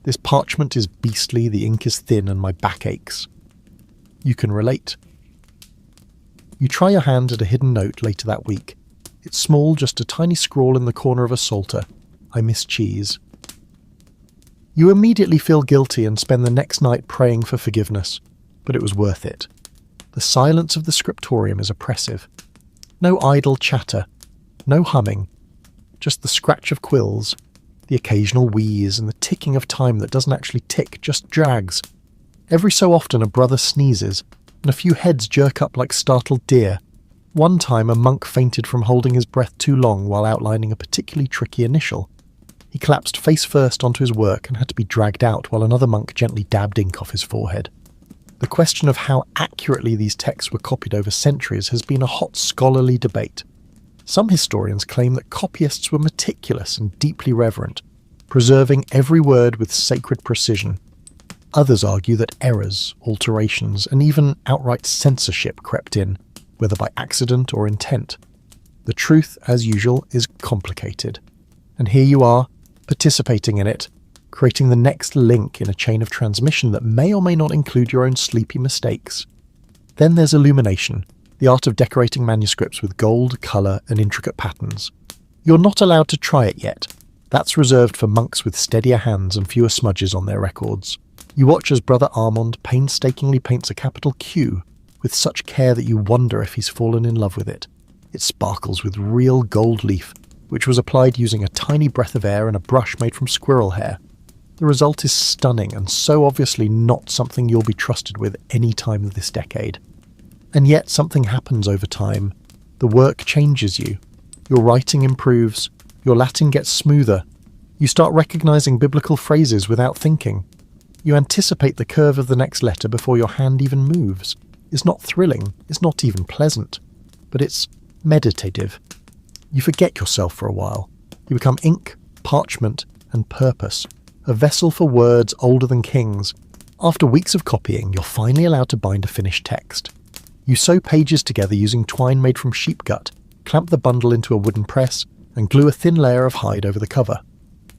"This parchment is beastly, the ink is thin, and my back aches." You can relate. You try your hand at a hidden note later that week. It's small, just a tiny scrawl in the corner of a psalter. "I miss cheese." You immediately feel guilty and spend the next night praying for forgiveness, but it was worth it. The silence of the scriptorium is oppressive. No idle chatter, no humming, just the scratch of quills, the occasional wheeze, and the ticking of time that doesn't actually tick, just drags. Every so often a brother sneezes, and a few heads jerk up like startled deer. One time a monk fainted from holding his breath too long while outlining a particularly tricky initial. He collapsed face first onto his work and had to be dragged out while another monk gently dabbed ink off his forehead. The question of how accurately these texts were copied over centuries has been a hot scholarly debate. Some historians claim that copyists were meticulous and deeply reverent, preserving every word with sacred precision. Others argue that errors, alterations, and even outright censorship crept in, whether by accident or intent. The truth, as usual, is complicated. And here you are, participating in it, creating the next link in a chain of transmission that may or may not include your own sleepy mistakes. Then there's illumination, the art of decorating manuscripts with gold, colour, and intricate patterns. You're not allowed to try it yet. That's reserved for monks with steadier hands and fewer smudges on their records. You watch as Brother Armand painstakingly paints a capital Q with such care that you wonder if he's fallen in love with it. It sparkles with real gold leaf, which was applied using a tiny breath of air and a brush made from squirrel hair. The result is stunning and so obviously not something you'll be trusted with any time this decade. And yet something happens over time. The work changes you. Your writing improves. Your Latin gets smoother. You start recognizing biblical phrases without thinking. You anticipate the curve of the next letter before your hand even moves. It's not thrilling. It's not even pleasant. But it's meditative. You forget yourself for a while. You become ink, parchment, and purpose, a vessel for words older than kings. After weeks of copying, you're finally allowed to bind a finished text. You sew pages together using twine made from sheep gut, clamp the bundle into a wooden press, and glue a thin layer of hide over the cover.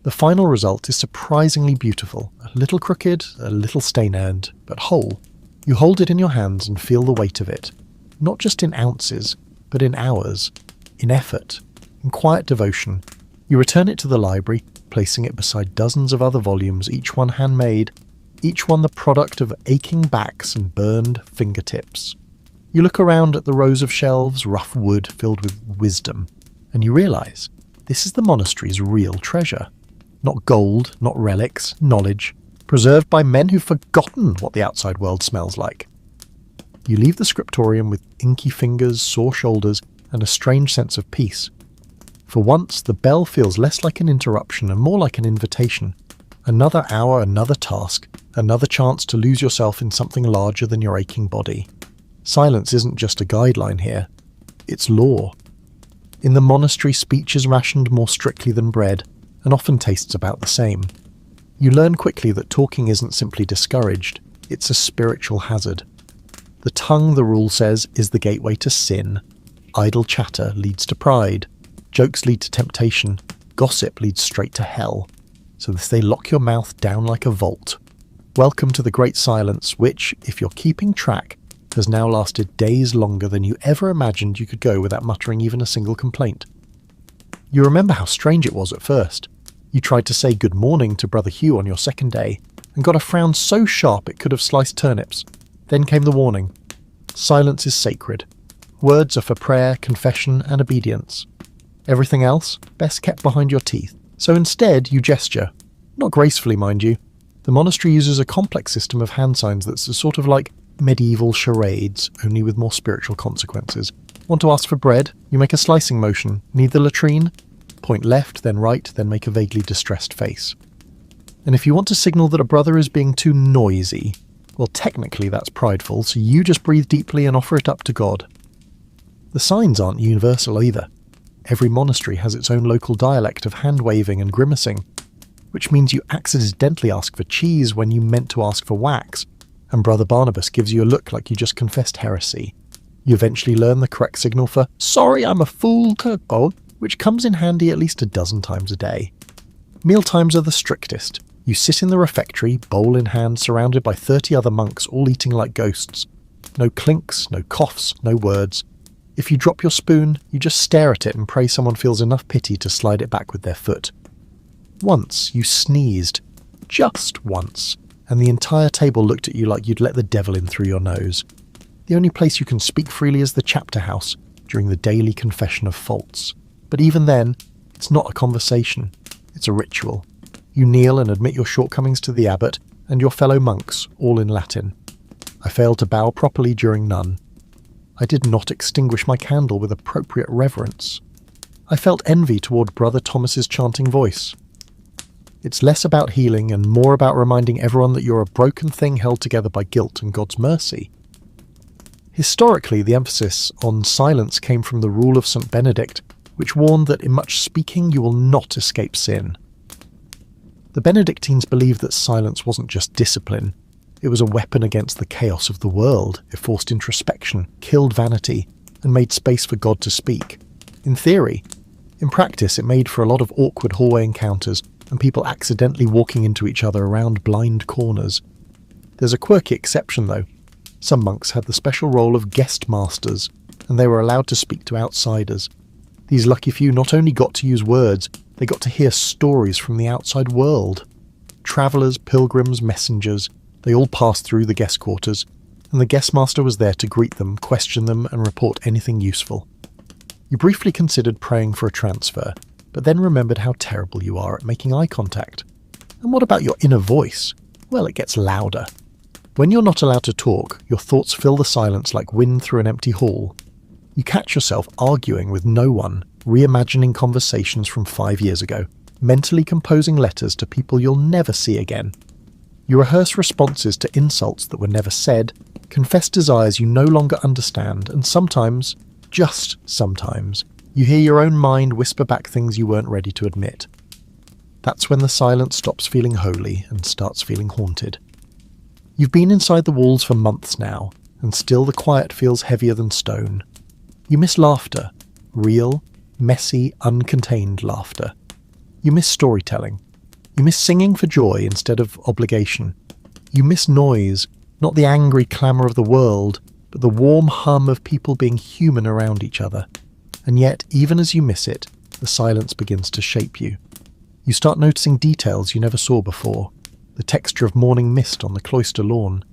The final result is surprisingly beautiful, a little crooked, a little stain-earned, but whole. You hold it in your hands and feel the weight of it, not just in ounces, but in hours, in effort, in quiet devotion. You return it to the library, placing it beside dozens of other volumes, each one handmade, each one the product of aching backs and burned fingertips. You look around at the rows of shelves, rough wood filled with wisdom, and you realize this is the monastery's real treasure. Not gold, not relics, knowledge, preserved by men who've forgotten what the outside world smells like. You leave the scriptorium with inky fingers, sore shoulders, and a strange sense of peace. For once, the bell feels less like an interruption and more like an invitation. Another hour, another task, another chance to lose yourself in something larger than your aching body. Silence isn't just a guideline here. It's law. In the monastery, speech is rationed more strictly than bread, and often tastes about the same. You learn quickly that talking isn't simply discouraged, it's a spiritual hazard. The tongue, the rule says, is the gateway to sin. Idle chatter leads to pride. Jokes lead to temptation. Gossip leads straight to hell. So they lock your mouth down like a vault. Welcome to the great silence, which, if you're keeping track, has now lasted days longer than you ever imagined you could go without muttering even a single complaint. You remember how strange it was at first. You tried to say good morning to Brother Hugh on your second day, and got a frown so sharp it could have sliced turnips. Then came the warning. Silence is sacred. Words are for prayer, confession, and obedience. Everything else, best kept behind your teeth. So instead, you gesture. Not gracefully, mind you. The monastery uses a complex system of hand signs that's sort of like medieval charades, only with more spiritual consequences. Want to ask for bread? You make a slicing motion. Need the latrine? Point left, then right, then make a vaguely distressed face. And if you want to signal that a brother is being too noisy, well, technically that's prideful, so you just breathe deeply and offer it up to God. The signs aren't universal either. Every monastery has its own local dialect of hand-waving and grimacing, which means you accidentally ask for cheese when you meant to ask for wax, and Brother Barnabas gives you a look like you just confessed heresy. You eventually learn the correct signal for "Sorry, I'm a fool, Kirko," which comes in handy at least a dozen times a day. Mealtimes are the strictest. You sit in the refectory, bowl in hand, surrounded by 30 other monks all eating like ghosts. No clinks, no coughs, no words. If you drop your spoon, you just stare at it and pray someone feels enough pity to slide it back with their foot. Once you sneezed. Just once. And the entire table looked at you like you'd let the devil in through your nose. The only place you can speak freely is the chapter house during the daily confession of faults. But even then, it's not a conversation. It's a ritual. You kneel and admit your shortcomings to the abbot and your fellow monks, all in Latin. I failed to bow properly during none. I did not extinguish my candle with appropriate reverence. I felt envy toward Brother Thomas's chanting voice. It's less about healing and more about reminding everyone that you're a broken thing held together by guilt and God's mercy. Historically, the emphasis on silence came from the rule of St. Benedict, which warned that in much speaking you will not escape sin. The Benedictines believed that silence wasn't just discipline. It was a weapon against the chaos of the world. It forced introspection, killed vanity, and made space for God to speak. In theory. In practice, it made for a lot of awkward hallway encounters and people accidentally walking into each other around blind corners. There's a quirky exception, though. Some monks had the special role of guest masters, and they were allowed to speak to outsiders. These lucky few not only got to use words, they got to hear stories from the outside world. Travellers, pilgrims, messengers, they all passed through the guest quarters, and the guest master was there to greet them, question them, and report anything useful. You briefly considered praying for a transfer, but then remembered how terrible you are at making eye contact. And what about your inner voice? Well, it gets louder. When you're not allowed to talk, your thoughts fill the silence like wind through an empty hall. You catch yourself arguing with no one, reimagining conversations from 5 years ago, mentally composing letters to people you'll never see again. You rehearse responses to insults that were never said, confess desires you no longer understand, and sometimes, just sometimes, you hear your own mind whisper back things you weren't ready to admit. That's when the silence stops feeling holy and starts feeling haunted. You've been inside the walls for months now, and still the quiet feels heavier than stone. You miss laughter, real, messy, uncontained laughter. You miss storytelling. You miss singing for joy instead of obligation. You miss noise, not the angry clamour of the world, but the warm hum of people being human around each other. And yet, even as you miss it, the silence begins to shape you. You start noticing details you never saw before. The texture of morning mist on the cloister lawn.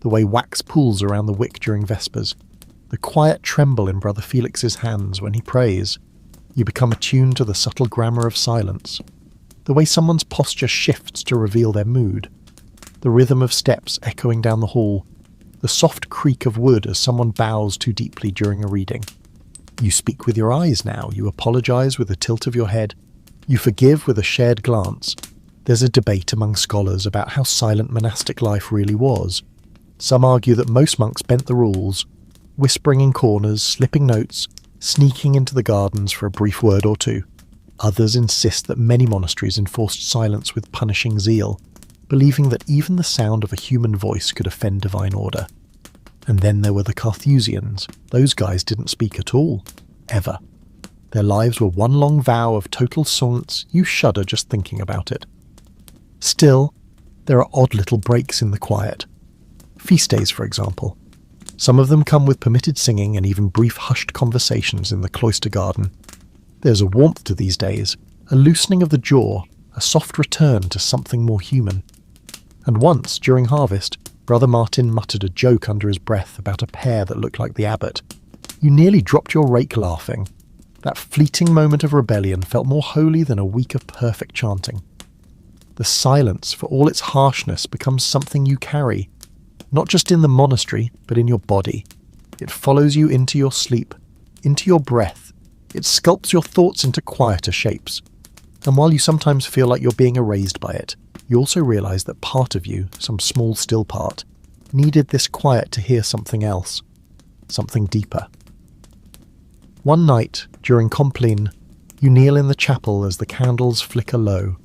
The way wax pools around the wick during Vespers. The quiet tremble in Brother Felix's hands when he prays. You become attuned to the subtle grammar of silence. The way someone's posture shifts to reveal their mood. The rhythm of steps echoing down the hall. The soft creak of wood as someone bows too deeply during a reading. You speak with your eyes now. You apologise with a tilt of your head. You forgive with a shared glance. There's a debate among scholars about how silent monastic life really was. Some argue that most monks bent the rules, whispering in corners, slipping notes, sneaking into the gardens for a brief word or two. Others insist that many monasteries enforced silence with punishing zeal, believing that even the sound of a human voice could offend divine order. And then there were the Carthusians. Those guys didn't speak at all. Ever. Their lives were one long vow of total silence. You shudder just thinking about it. Still, there are odd little breaks in the quiet. Feast days, for example. Some of them come with permitted singing and even brief hushed conversations in the cloister garden. There's a warmth to these days, a loosening of the jaw, a soft return to something more human. And once, during harvest, Brother Martin muttered a joke under his breath about a pear that looked like the abbot. You nearly dropped your rake laughing. That fleeting moment of rebellion felt more holy than a week of perfect chanting. The silence, for all its harshness, becomes something you carry, not just in the monastery, but in your body. It follows you into your sleep, into your breath. It sculpts your thoughts into quieter shapes. And while you sometimes feel like you're being erased by it, you also realize that part of you, some small still part, needed this quiet to hear something else, something deeper. One night, during Compline, you kneel in the chapel as the candles flicker low.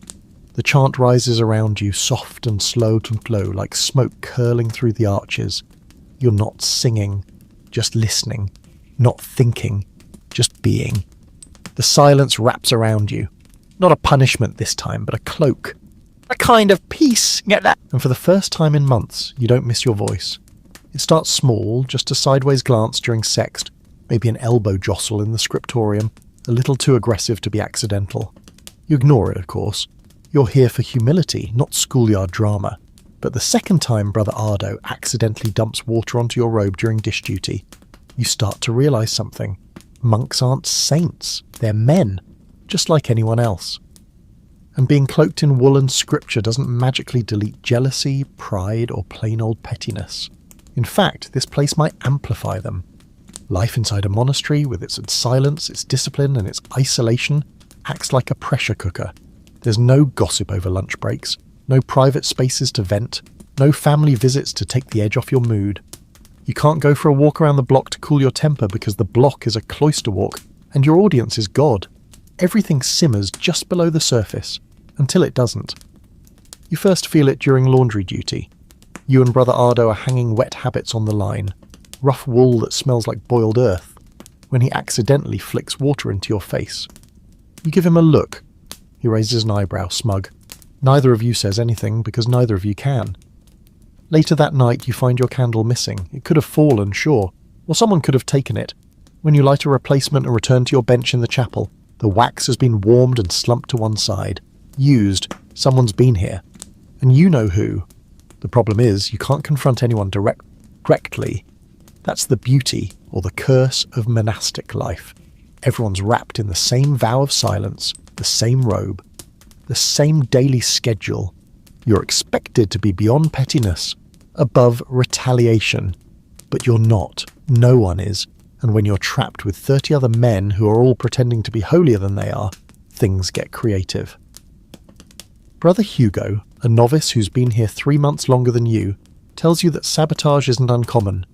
The chant rises around you, soft and slow to flow, like smoke curling through the arches. You're not singing, just listening, not thinking, just being. The silence wraps around you. Not a punishment this time, but a cloak. A kind of peace, get that? And for the first time in months, you don't miss your voice. It starts small, just a sideways glance during sext, maybe an elbow jostle in the scriptorium, a little too aggressive to be accidental. You ignore it, of course. You're here for humility, not schoolyard drama. But the second time Brother Ardo accidentally dumps water onto your robe during dish duty, you start to realise something. Monks aren't saints, they're men, just like anyone else. And being cloaked in woolen scripture doesn't magically delete jealousy, pride, or plain old pettiness. In fact, this place might amplify them. Life inside a monastery, with its silence, its discipline, and its isolation, acts like a pressure cooker. There's no gossip over lunch breaks, no private spaces to vent, no family visits to take the edge off your mood. You can't go for a walk around the block to cool your temper because the block is a cloister walk, and your audience is God. Everything simmers just below the surface, until it doesn't. You first feel it during laundry duty. You and Brother Ardo are hanging wet habits on the line, rough wool that smells like boiled earth, when he accidentally flicks water into your face. You give him a look. He raises an eyebrow, smug. Neither of you says anything because neither of you can. Later that night you find your candle missing. It could have fallen, sure, or someone could have taken it. When you light a replacement and return to your bench in the chapel, the wax has been warmed and slumped to one side. Used. Someone's been here. And you know who. The problem is, you can't confront anyone directly. That's the beauty, or the curse, of monastic life. Everyone's wrapped in the same vow of silence, the same robe, the same daily schedule. You're expected to be beyond pettiness, above retaliation. But you're not. No one is. And when you're trapped with 30 other men who are all pretending to be holier than they are, things get creative. Brother Hugo, a novice who's been here 3 months longer than you, tells you that sabotage isn't uncommon.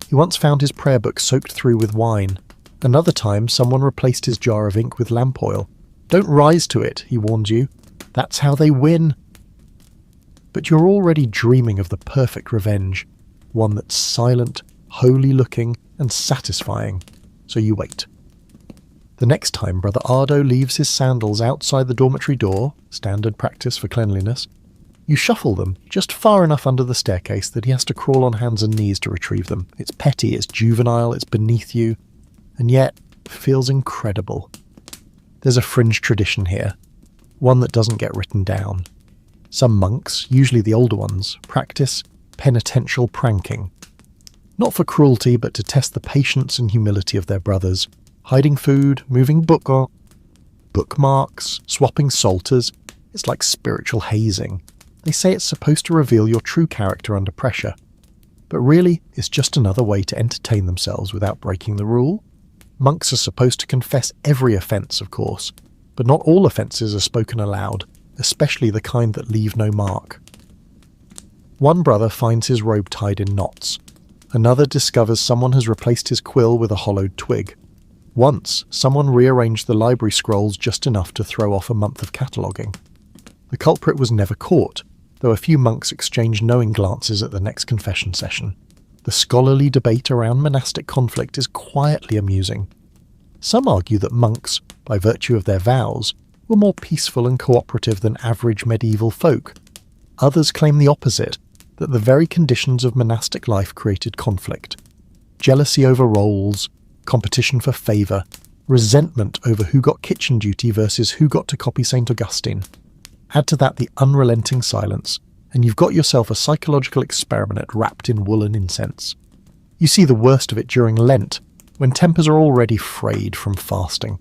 He once found his prayer book soaked through with wine. Another time, someone replaced his jar of ink with lamp oil. Don't rise to it, he warns you. That's how they win. But you're already dreaming of the perfect revenge, one that's silent, holy-looking, and satisfying, so you wait. The next time Brother Ardo leaves his sandals outside the dormitory door, standard practice for cleanliness, you shuffle them just far enough under the staircase that he has to crawl on hands and knees to retrieve them. It's petty, it's juvenile, it's beneath you, and yet feels incredible. There's a fringe tradition here, one that doesn't get written down. Some monks, usually the older ones, practice penitential pranking. Not for cruelty, but to test the patience and humility of their brothers. Hiding food, moving bookmarks, swapping psalters. It's like spiritual hazing. They say it's supposed to reveal your true character under pressure. But really, it's just another way to entertain themselves without breaking the rule. Monks are supposed to confess every offence, of course, but not all offences are spoken aloud, especially the kind that leave no mark. One brother finds his robe tied in knots. Another discovers someone has replaced his quill with a hollowed twig. Once, someone rearranged the library scrolls just enough to throw off a month of cataloguing. The culprit was never caught, though a few monks exchanged knowing glances at the next confession session. The scholarly debate around monastic conflict is quietly amusing. Some argue that monks, by virtue of their vows, were more peaceful and cooperative than average medieval folk. Others claim the opposite, that the very conditions of monastic life created conflict. Jealousy over roles, competition for favour, resentment over who got kitchen duty versus who got to copy St. Augustine. Add to that the unrelenting silence, and you've got yourself a psychological experiment wrapped in woolen incense. You see the worst of it during Lent, when tempers are already frayed from fasting.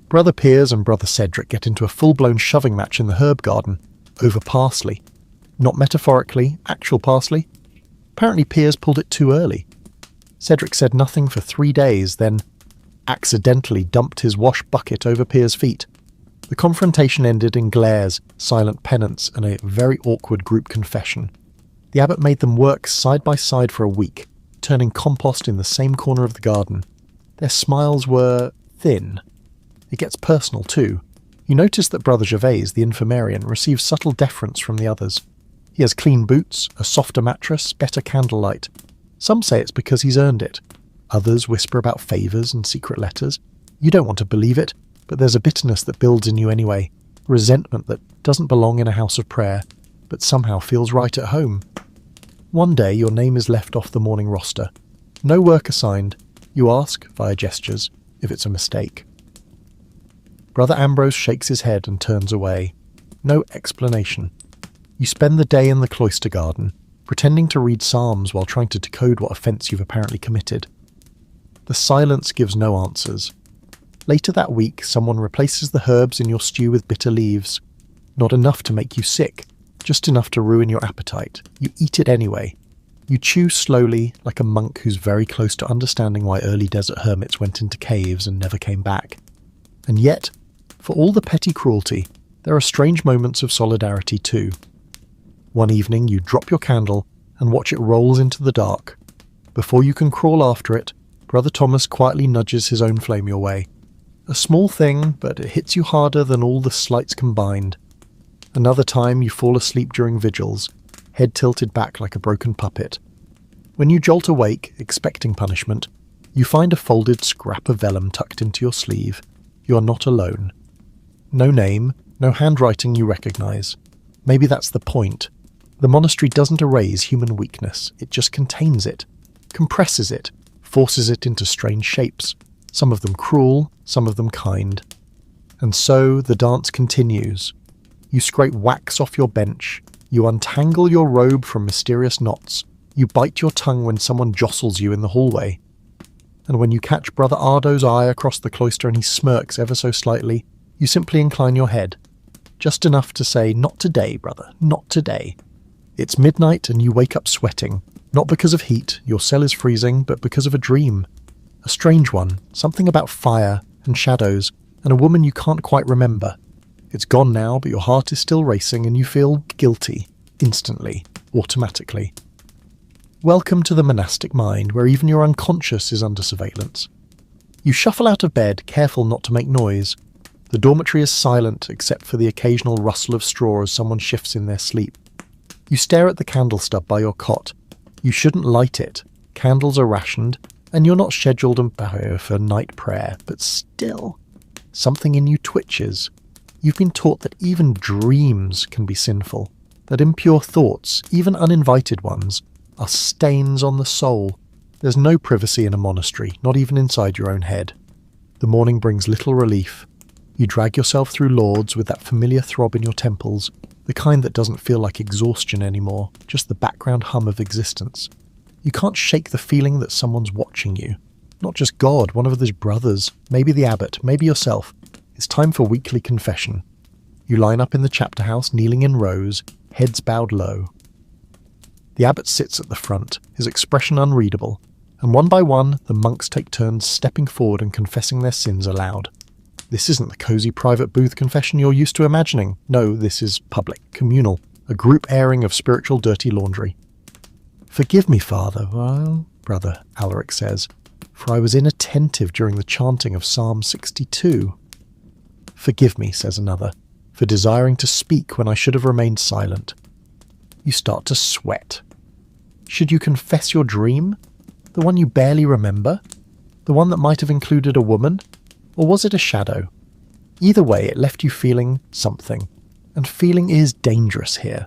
Brother Piers and Brother Cedric get into a full-blown shoving match in the herb garden, over parsley. Not metaphorically, actual parsley. Apparently Piers pulled it too early. Cedric said nothing for 3 days, then accidentally dumped his wash bucket over Piers' feet. The confrontation ended in glares, silent penance, and a very awkward group confession. The abbot made them work side by side for a week, turning compost in the same corner of the garden. Their smiles were thin. It gets personal too. You notice that Brother Gervais, the infirmarian, receives subtle deference from the others. He has clean boots, a softer mattress, better candlelight. Some say it's because he's earned it. Others whisper about favours and secret letters. You don't want to believe it, but there's a bitterness that builds in you anyway, resentment that doesn't belong in a house of prayer, but somehow feels right at home. One day your name is left off the morning roster. No work assigned. You ask, via gestures, if it's a mistake. Brother Ambrose shakes his head and turns away. No explanation. You spend the day in the cloister garden, pretending to read psalms while trying to decode what offence you've apparently committed. The silence gives no answers. Later that week, someone replaces the herbs in your stew with bitter leaves. Not enough to make you sick, just enough to ruin your appetite. You eat it anyway. You chew slowly, like a monk who's very close to understanding why early desert hermits went into caves and never came back. And yet, for all the petty cruelty, there are strange moments of solidarity too. One evening you drop your candle and watch it rolls into the dark. Before you can crawl after it, Brother Thomas quietly nudges his own flame your way. A small thing, but it hits you harder than all the slights combined. Another time you fall asleep during vigils, head tilted back like a broken puppet. When you jolt awake, expecting punishment, you find a folded scrap of vellum tucked into your sleeve. You are not alone. No name, no handwriting you recognise. Maybe that's the point. The monastery doesn't erase human weakness, it just contains it, compresses it, forces it into strange shapes, some of them cruel, some of them kind. And so the dance continues. You scrape wax off your bench, you untangle your robe from mysterious knots, you bite your tongue when someone jostles you in the hallway. And when you catch Brother Ardo's eye across the cloister and he smirks ever so slightly, you simply incline your head. Just enough to say, "Not today, brother, not today." It's midnight and you wake up sweating, not because of heat, your cell is freezing, but because of a dream. A strange one, something about fire and shadows, and a woman you can't quite remember. It's gone now, but your heart is still racing and you feel guilty, instantly, automatically. Welcome to the monastic mind, where even your unconscious is under surveillance. You shuffle out of bed, careful not to make noise. The dormitory is silent except for the occasional rustle of straw as someone shifts in their sleep. You stare at the candle stub by your cot. You shouldn't light it. Candles are rationed, and you're not scheduled for night prayer, but still, something in you twitches. You've been taught that even dreams can be sinful, that impure thoughts, even uninvited ones, are stains on the soul. There's no privacy in a monastery, not even inside your own head. The morning brings little relief. You drag yourself through Lord's with that familiar throb in your temples, the kind that doesn't feel like exhaustion anymore, just the background hum of existence. You can't shake the feeling that someone's watching you. Not just God, one of his brothers, maybe the abbot, maybe yourself. It's time for weekly confession. You line up in the chapter house, kneeling in rows, heads bowed low. The abbot sits at the front, his expression unreadable, and one by one the monks take turns stepping forward and confessing their sins aloud. This isn't the cosy private booth confession you're used to imagining. No, this is public, communal, a group airing of spiritual dirty laundry. "Forgive me, Father." "Well, brother," Alaric says, "for I was inattentive during the chanting of Psalm 62. "Forgive me," says another, "for desiring to speak when I should have remained silent." You start to sweat. Should you confess your dream? The one you barely remember? The one that might have included a woman? Or was it a shadow? Either way, it left you feeling something. And feeling is dangerous here.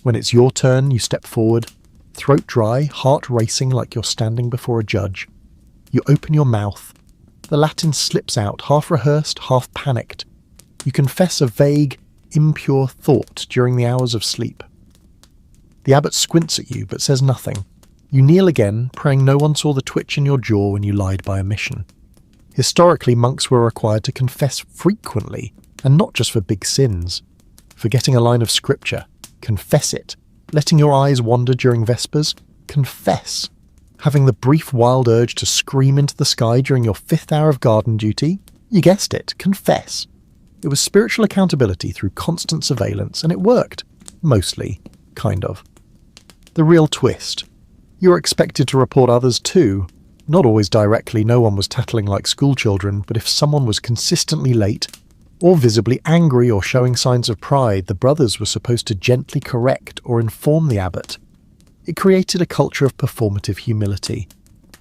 When it's your turn, you step forward, throat dry, heart racing like you're standing before a judge. You open your mouth. The Latin slips out, half rehearsed, half panicked. You confess a vague, impure thought during the hours of sleep. The abbot squints at you, but says nothing. You kneel again, praying no one saw the twitch in your jaw when you lied by omission. Historically, monks were required to confess frequently, and not just for big sins. Forgetting a line of scripture, confess it. Letting your eyes wander during Vespers, confess. Having the brief wild urge to scream into the sky during your 5th hour of garden duty, you guessed it, confess. It was spiritual accountability through constant surveillance, and it worked. Mostly. Kind of. The real twist. You were expected to report others too. Not always directly, no one was tattling like schoolchildren, but if someone was consistently late, or visibly angry or showing signs of pride, the brothers were supposed to gently correct or inform the abbot. It created a culture of performative humility,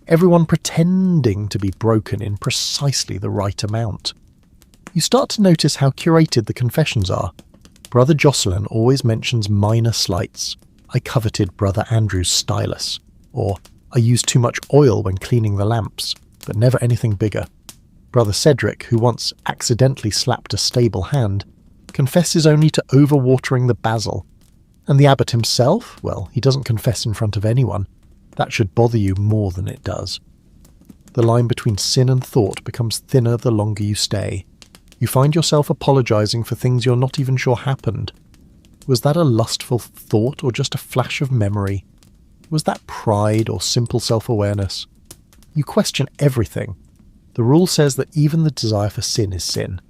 everyone pretending to be broken in precisely the right amount. You start to notice how curated the confessions are. Brother Jocelyn always mentions minor slights. I coveted Brother Andrew's stylus, or I used too much oil when cleaning the lamps, but never anything bigger. Brother Cedric, who once accidentally slapped a stable hand, confesses only to overwatering the basil. And the abbot himself, well, he doesn't confess in front of anyone. That should bother you more than it does. The line between sin and thought becomes thinner the longer you stay. You find yourself apologizing for things you're not even sure happened. Was that a lustful thought or just a flash of memory? Was that pride or simple self-awareness? You question everything. The rule says that even the desire for sin is sin.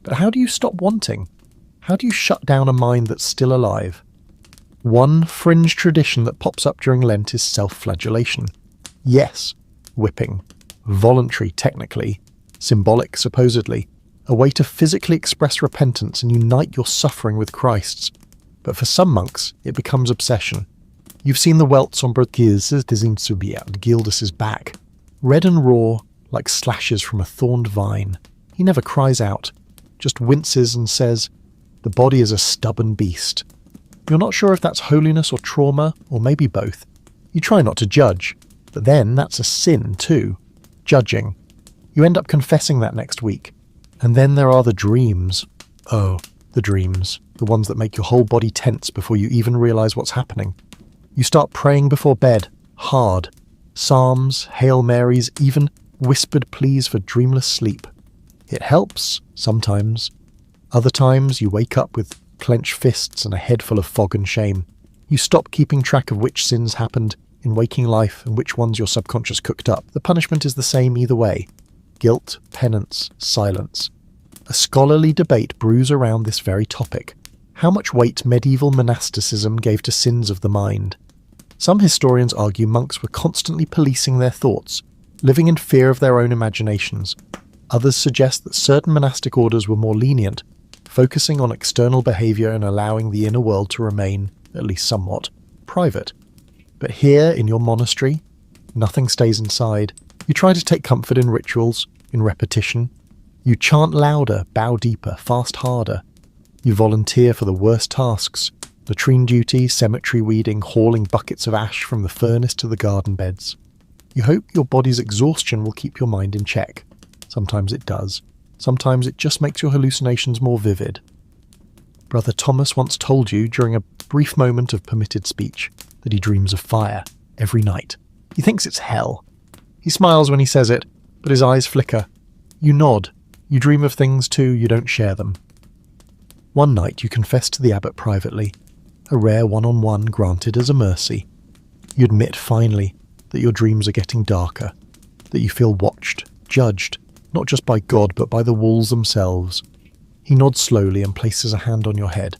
But how do you stop wanting? How do you shut down a mind that's still alive? One fringe tradition that pops up during Lent is self-flagellation. Yes, whipping. Voluntary, technically. Symbolic, supposedly. A way to physically express repentance and unite your suffering with Christ's. But for some monks, it becomes obsession. You've seen the welts on Gildas's back. Red and raw, like slashes from a thorned vine. He never cries out, just winces and says, "The body is a stubborn beast." You're not sure if that's holiness or trauma, or maybe both. You try not to judge, but then that's a sin too. Judging. You end up confessing that next week. And then there are the dreams. Oh, the dreams. The ones that make your whole body tense before you even realise what's happening. You start praying before bed, hard. Psalms, Hail Marys, even whispered pleas for dreamless sleep. It helps, sometimes. Other times you wake up with clenched fists and a head full of fog and shame. You stop keeping track of which sins happened in waking life and which ones your subconscious cooked up. The punishment is the same either way. Guilt, penance, silence. A scholarly debate brews around this very topic. How much weight medieval monasticism gave to sins of the mind. Some historians argue monks were constantly policing their thoughts, living in fear of their own imaginations. Others suggest that certain monastic orders were more lenient, focusing on external behaviour and allowing the inner world to remain, at least somewhat, private. But here, in your monastery, nothing stays inside. You try to take comfort in rituals, in repetition. You chant louder, bow deeper, fast harder. You volunteer for the worst tasks, latrine duty, cemetery weeding, hauling buckets of ash from the furnace to the garden beds. You hope your body's exhaustion will keep your mind in check. Sometimes it does. Sometimes it just makes your hallucinations more vivid. Brother Thomas once told you during a brief moment of permitted speech that he dreams of fire every night. He thinks it's hell. He smiles when he says it, but his eyes flicker. You nod. You dream of things too, you don't share them. One night you confess to the abbot privately, a rare one-on-one granted as a mercy. You admit finally that your dreams are getting darker, that you feel watched, judged, not just by God but by the walls themselves. He nods slowly and places a hand on your head.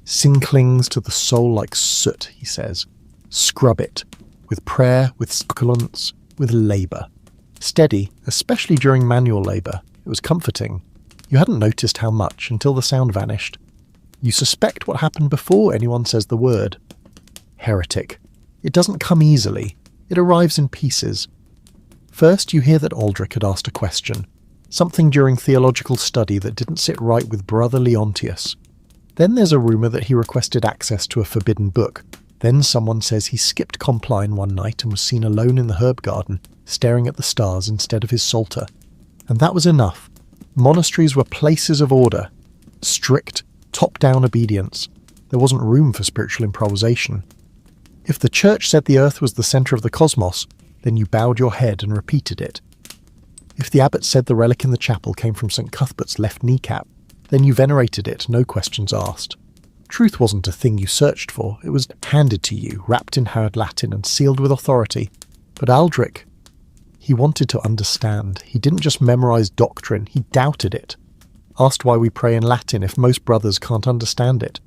Sin clings to the soul like soot, he says. Scrub it, with prayer, with succulence, with labour. Steady, especially during manual labour. It was comforting. You hadn't noticed how much until the sound vanished. You suspect what happened before anyone says the word. Heretic. It doesn't come easily. It arrives in pieces. First, you hear that Aldrich had asked a question. Something during theological study that didn't sit right with Brother Leontius. Then there's a rumour that he requested access to a forbidden book. Then someone says he skipped Compline one night and was seen alone in the herb garden, staring at the stars instead of his psalter. And that was enough. Monasteries were places of order. Strict, top-down obedience. There wasn't room for spiritual improvisation. If the church said the earth was the centre of the cosmos, then you bowed your head and repeated it. If the abbot said the relic in the chapel came from St. Cuthbert's left kneecap, then you venerated it, no questions asked. Truth wasn't a thing you searched for, it was handed to you, wrapped in hard Latin and sealed with authority. But Aldrich, he wanted to understand. He didn't just memorise doctrine, he doubted it. Asked why we pray in Latin if most brothers can't understand it.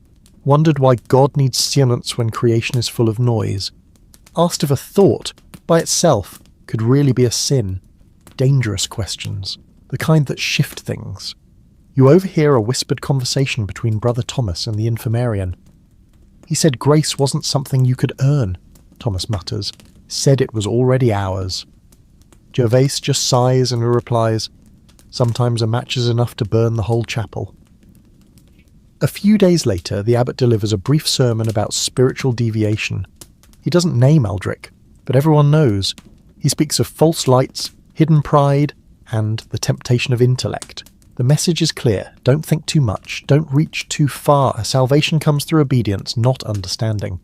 Wondered why God needs silence when creation is full of noise. Asked if a thought, by itself, could really be a sin. Dangerous questions, the kind that shift things. You overhear a whispered conversation between Brother Thomas and the infirmarian. He said grace wasn't something you could earn, Thomas mutters. Said it was already ours. Gervais just sighs and replies, sometimes a match is enough to burn the whole chapel. A few days later, the abbot delivers a brief sermon about spiritual deviation. He doesn't name Aldrich, but everyone knows. He speaks of false lights, hidden pride, and the temptation of intellect. The message is clear. Don't think too much. Don't reach too far. Salvation comes through obedience, not understanding.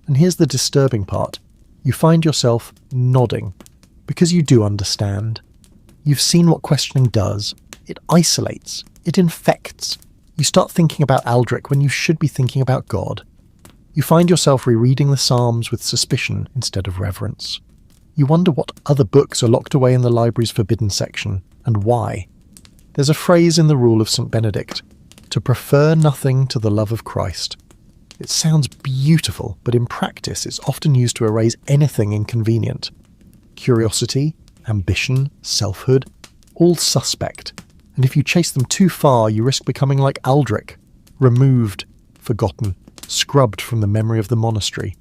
And here's the disturbing part. You find yourself nodding, because you do understand. You've seen what questioning does. It isolates. It infects. You start thinking about Aldrich when you should be thinking about God. You find yourself rereading the Psalms with suspicion instead of reverence. You wonder what other books are locked away in the library's forbidden section, and why. There's a phrase in the Rule of St. Benedict, to prefer nothing to the love of Christ. It sounds beautiful, but in practice it's often used to erase anything inconvenient. Curiosity, ambition, selfhood, all suspect. And if you chase them too far, you risk becoming like Aldrich, removed, forgotten, scrubbed from the memory of the monastery.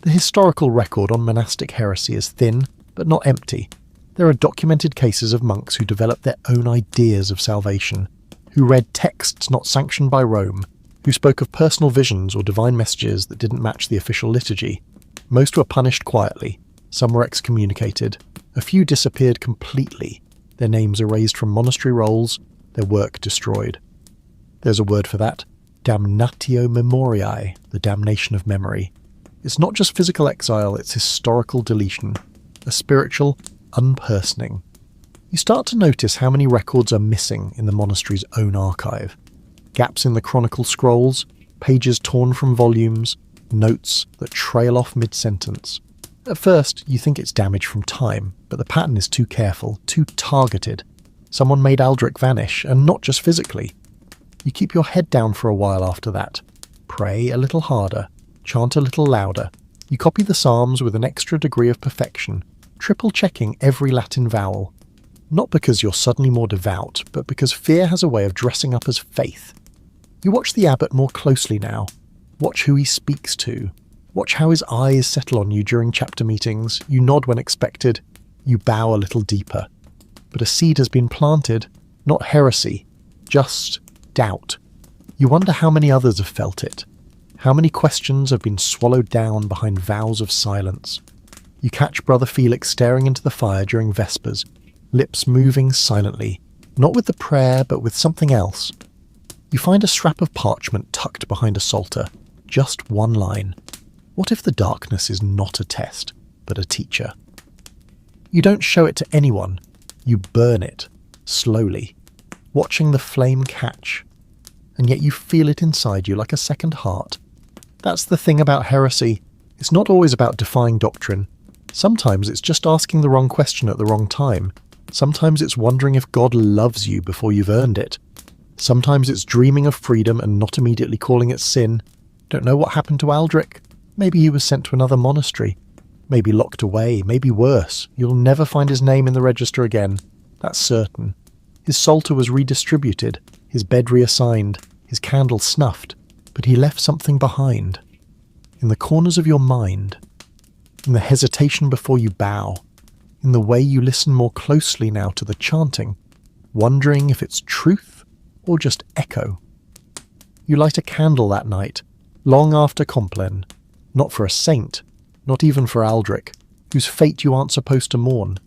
The historical record on monastic heresy is thin, but not empty. There are documented cases of monks who developed their own ideas of salvation, who read texts not sanctioned by Rome, who spoke of personal visions or divine messages that didn't match the official liturgy. Most were punished quietly, some were excommunicated, a few disappeared completely, their names erased from monastery rolls, their work destroyed. There's a word for that, damnatio memoriae, the damnation of memory. It's not just physical exile, it's historical deletion, a spiritual unpersoning. You start to notice how many records are missing in the monastery's own archive. Gaps in the chronicle scrolls, pages torn from volumes, notes that trail off mid-sentence. At first, you think it's damage from time, but the pattern is too careful, too targeted. Someone made Aldrich vanish, and not just physically. You keep your head down for a while after that. Pray a little harder, chant a little louder. You copy the Psalms with an extra degree of perfection, triple-checking every Latin vowel. Not because you're suddenly more devout, but because fear has a way of dressing up as faith. You watch the abbot more closely now. Watch who he speaks to. Watch how his eyes settle on you during chapter meetings. You nod when expected. You bow a little deeper. But a seed has been planted, not heresy, just doubt. You wonder how many others have felt it. How many questions have been swallowed down behind vows of silence. You catch Brother Felix staring into the fire during Vespers, lips moving silently, not with the prayer but with something else. You find a scrap of parchment tucked behind a psalter, just one line. What if the darkness is not a test, but a teacher? You don't show it to anyone, you burn it, slowly, watching the flame catch, and yet you feel it inside you like a second heart. That's the thing about heresy, it's not always about defying doctrine. Sometimes it's just asking the wrong question at the wrong time. Sometimes it's wondering if God loves you before you've earned it. Sometimes it's dreaming of freedom and not immediately calling it sin. Don't know what happened to Aldrich? Maybe he was sent to another monastery. Maybe locked away, maybe worse. You'll never find his name in the register again. That's certain. His psalter was redistributed, his bed reassigned, his candle snuffed, but he left something behind. In the corners of your mind, in the hesitation before you bow, in the way you listen more closely now to the chanting, wondering if it's truth or just echo. You light a candle that night, long after Compline, not for a saint, not even for Aldrich, whose fate you aren't supposed to mourn.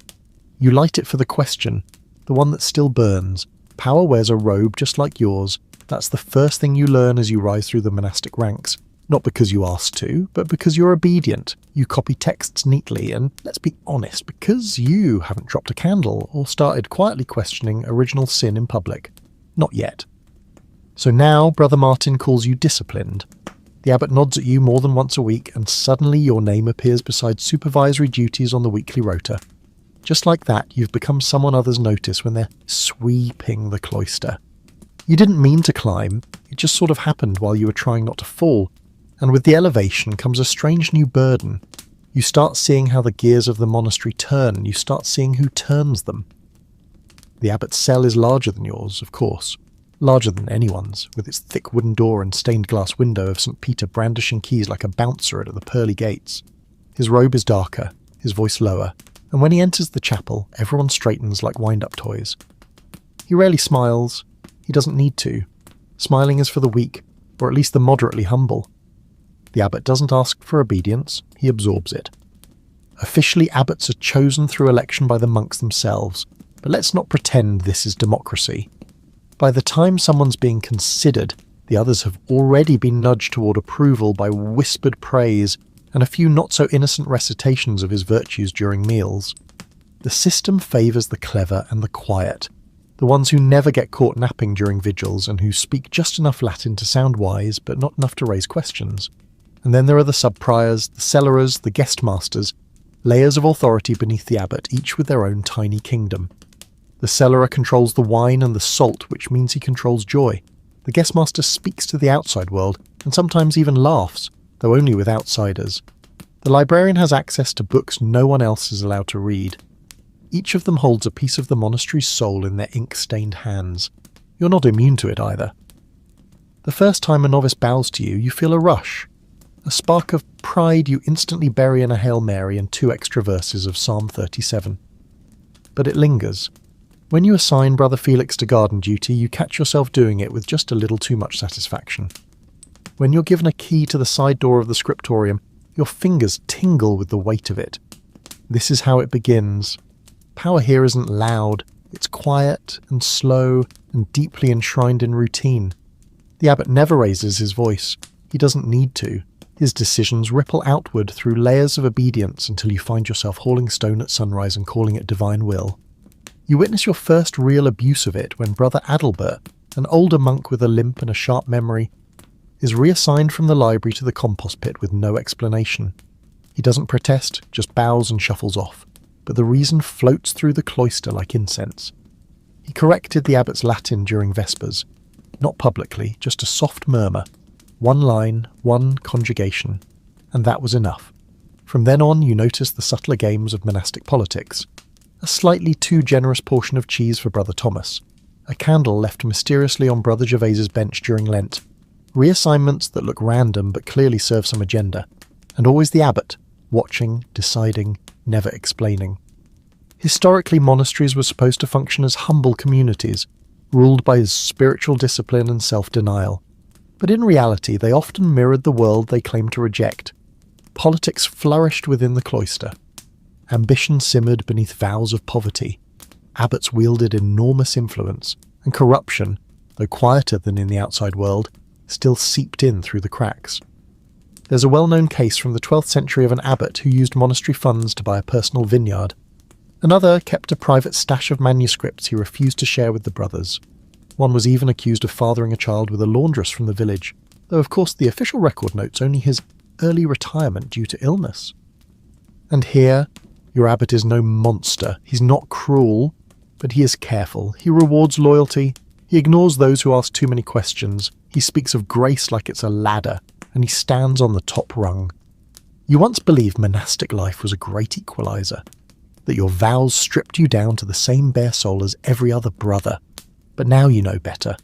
You light it for the question, the one that still burns. Power wears a robe just like yours. That's the first thing you learn as you rise through the monastic ranks. Not because you asked to, but because you're obedient. You copy texts neatly, and let's be honest, because you haven't dropped a candle or started quietly questioning original sin in public. Not yet. So now Brother Martin calls you disciplined. The abbot nods at you more than once a week, and suddenly your name appears beside supervisory duties on the weekly rota. Just like that, you've become someone others notice when they're sweeping the cloister. You didn't mean to climb, it just sort of happened while you were trying not to fall, and with the elevation comes a strange new burden. You start seeing how the gears of the monastery turn, you start seeing who turns them. The abbot's cell is larger than yours, of course. Larger than anyone's, with its thick wooden door and stained glass window of St. Peter brandishing keys like a bouncer at the pearly gates. His robe is darker, his voice lower, and when he enters the chapel, everyone straightens like wind-up toys. He rarely smiles. He doesn't need to. Smiling is for the weak, or at least the moderately humble. The abbot doesn't ask for obedience, he absorbs it. Officially, abbots are chosen through election by the monks themselves, but let's not pretend this is democracy. By the time someone's being considered, the others have already been nudged toward approval by whispered praise and a few not-so-innocent recitations of his virtues during meals. The system favours the clever and the quiet, the ones who never get caught napping during vigils and who speak just enough Latin to sound wise but not enough to raise questions. And then there are the sub-priors, the cellarers, the guest masters, layers of authority beneath the abbot, each with their own tiny kingdom. The cellarer controls the wine and the salt, which means he controls joy. The guestmaster speaks to the outside world, and sometimes even laughs, though only with outsiders. The librarian has access to books no one else is allowed to read. Each of them holds a piece of the monastery's soul in their ink-stained hands. You're not immune to it either. The first time a novice bows to you, you feel a rush. A spark of pride you instantly bury in a Hail Mary and 2 extra verses of Psalm 37. But it lingers. When you assign Brother Felix to garden duty, you catch yourself doing it with just a little too much satisfaction. When you're given a key to the side door of the scriptorium, your fingers tingle with the weight of it. This is how it begins. Power here isn't loud, it's quiet and slow and deeply enshrined in routine. The abbot never raises his voice. He doesn't need to. His decisions ripple outward through layers of obedience until you find yourself hauling stone at sunrise and calling it divine will. You witness your first real abuse of it when Brother Adalbert, an older monk with a limp and a sharp memory, is reassigned from the library to the compost pit with no explanation. He doesn't protest, just bows and shuffles off, but the reason floats through the cloister like incense. He corrected the abbot's Latin during Vespers, not publicly, just a soft murmur, 1 line, 1 conjugation, and that was enough. From then on you notice the subtler games of monastic politics. A slightly too generous portion of cheese for Brother Thomas, a candle left mysteriously on Brother Gervais's bench during Lent, reassignments that look random but clearly serve some agenda, and always the abbot, watching, deciding, never explaining. Historically, monasteries were supposed to function as humble communities, ruled by spiritual discipline and self-denial. But in reality, they often mirrored the world they claimed to reject. Politics flourished within the cloister. Ambition simmered beneath vows of poverty. Abbots wielded enormous influence, and corruption, though quieter than in the outside world, still seeped in through the cracks. There's a well-known case from the 12th century of an abbot who used monastery funds to buy a personal vineyard. Another kept a private stash of manuscripts he refused to share with the brothers. One was even accused of fathering a child with a laundress from the village, though of course the official record notes only his early retirement due to illness. And here, your abbot is no monster. He's not cruel, but he is careful. He rewards loyalty. He ignores those who ask too many questions. He speaks of grace like it's a ladder, and he stands on the top rung. You once believed monastic life was a great equalizer, that your vows stripped you down to the same bare soul as every other brother. But now you know better.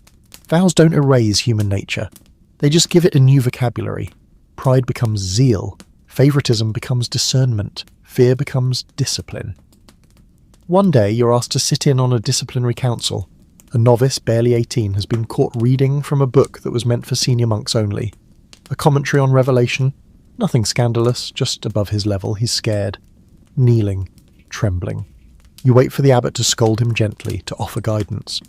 Vows don't erase human nature. They just give it a new vocabulary. Pride becomes zeal. Favoritism becomes discernment. Fear becomes discipline. One day you're asked to sit in on a disciplinary council. A novice, barely 18, has been caught reading from a book that was meant for senior monks only. A commentary on Revelation. Nothing scandalous, just above his level. He's scared. Kneeling. Trembling. You wait for the abbot to scold him gently, to offer guidance.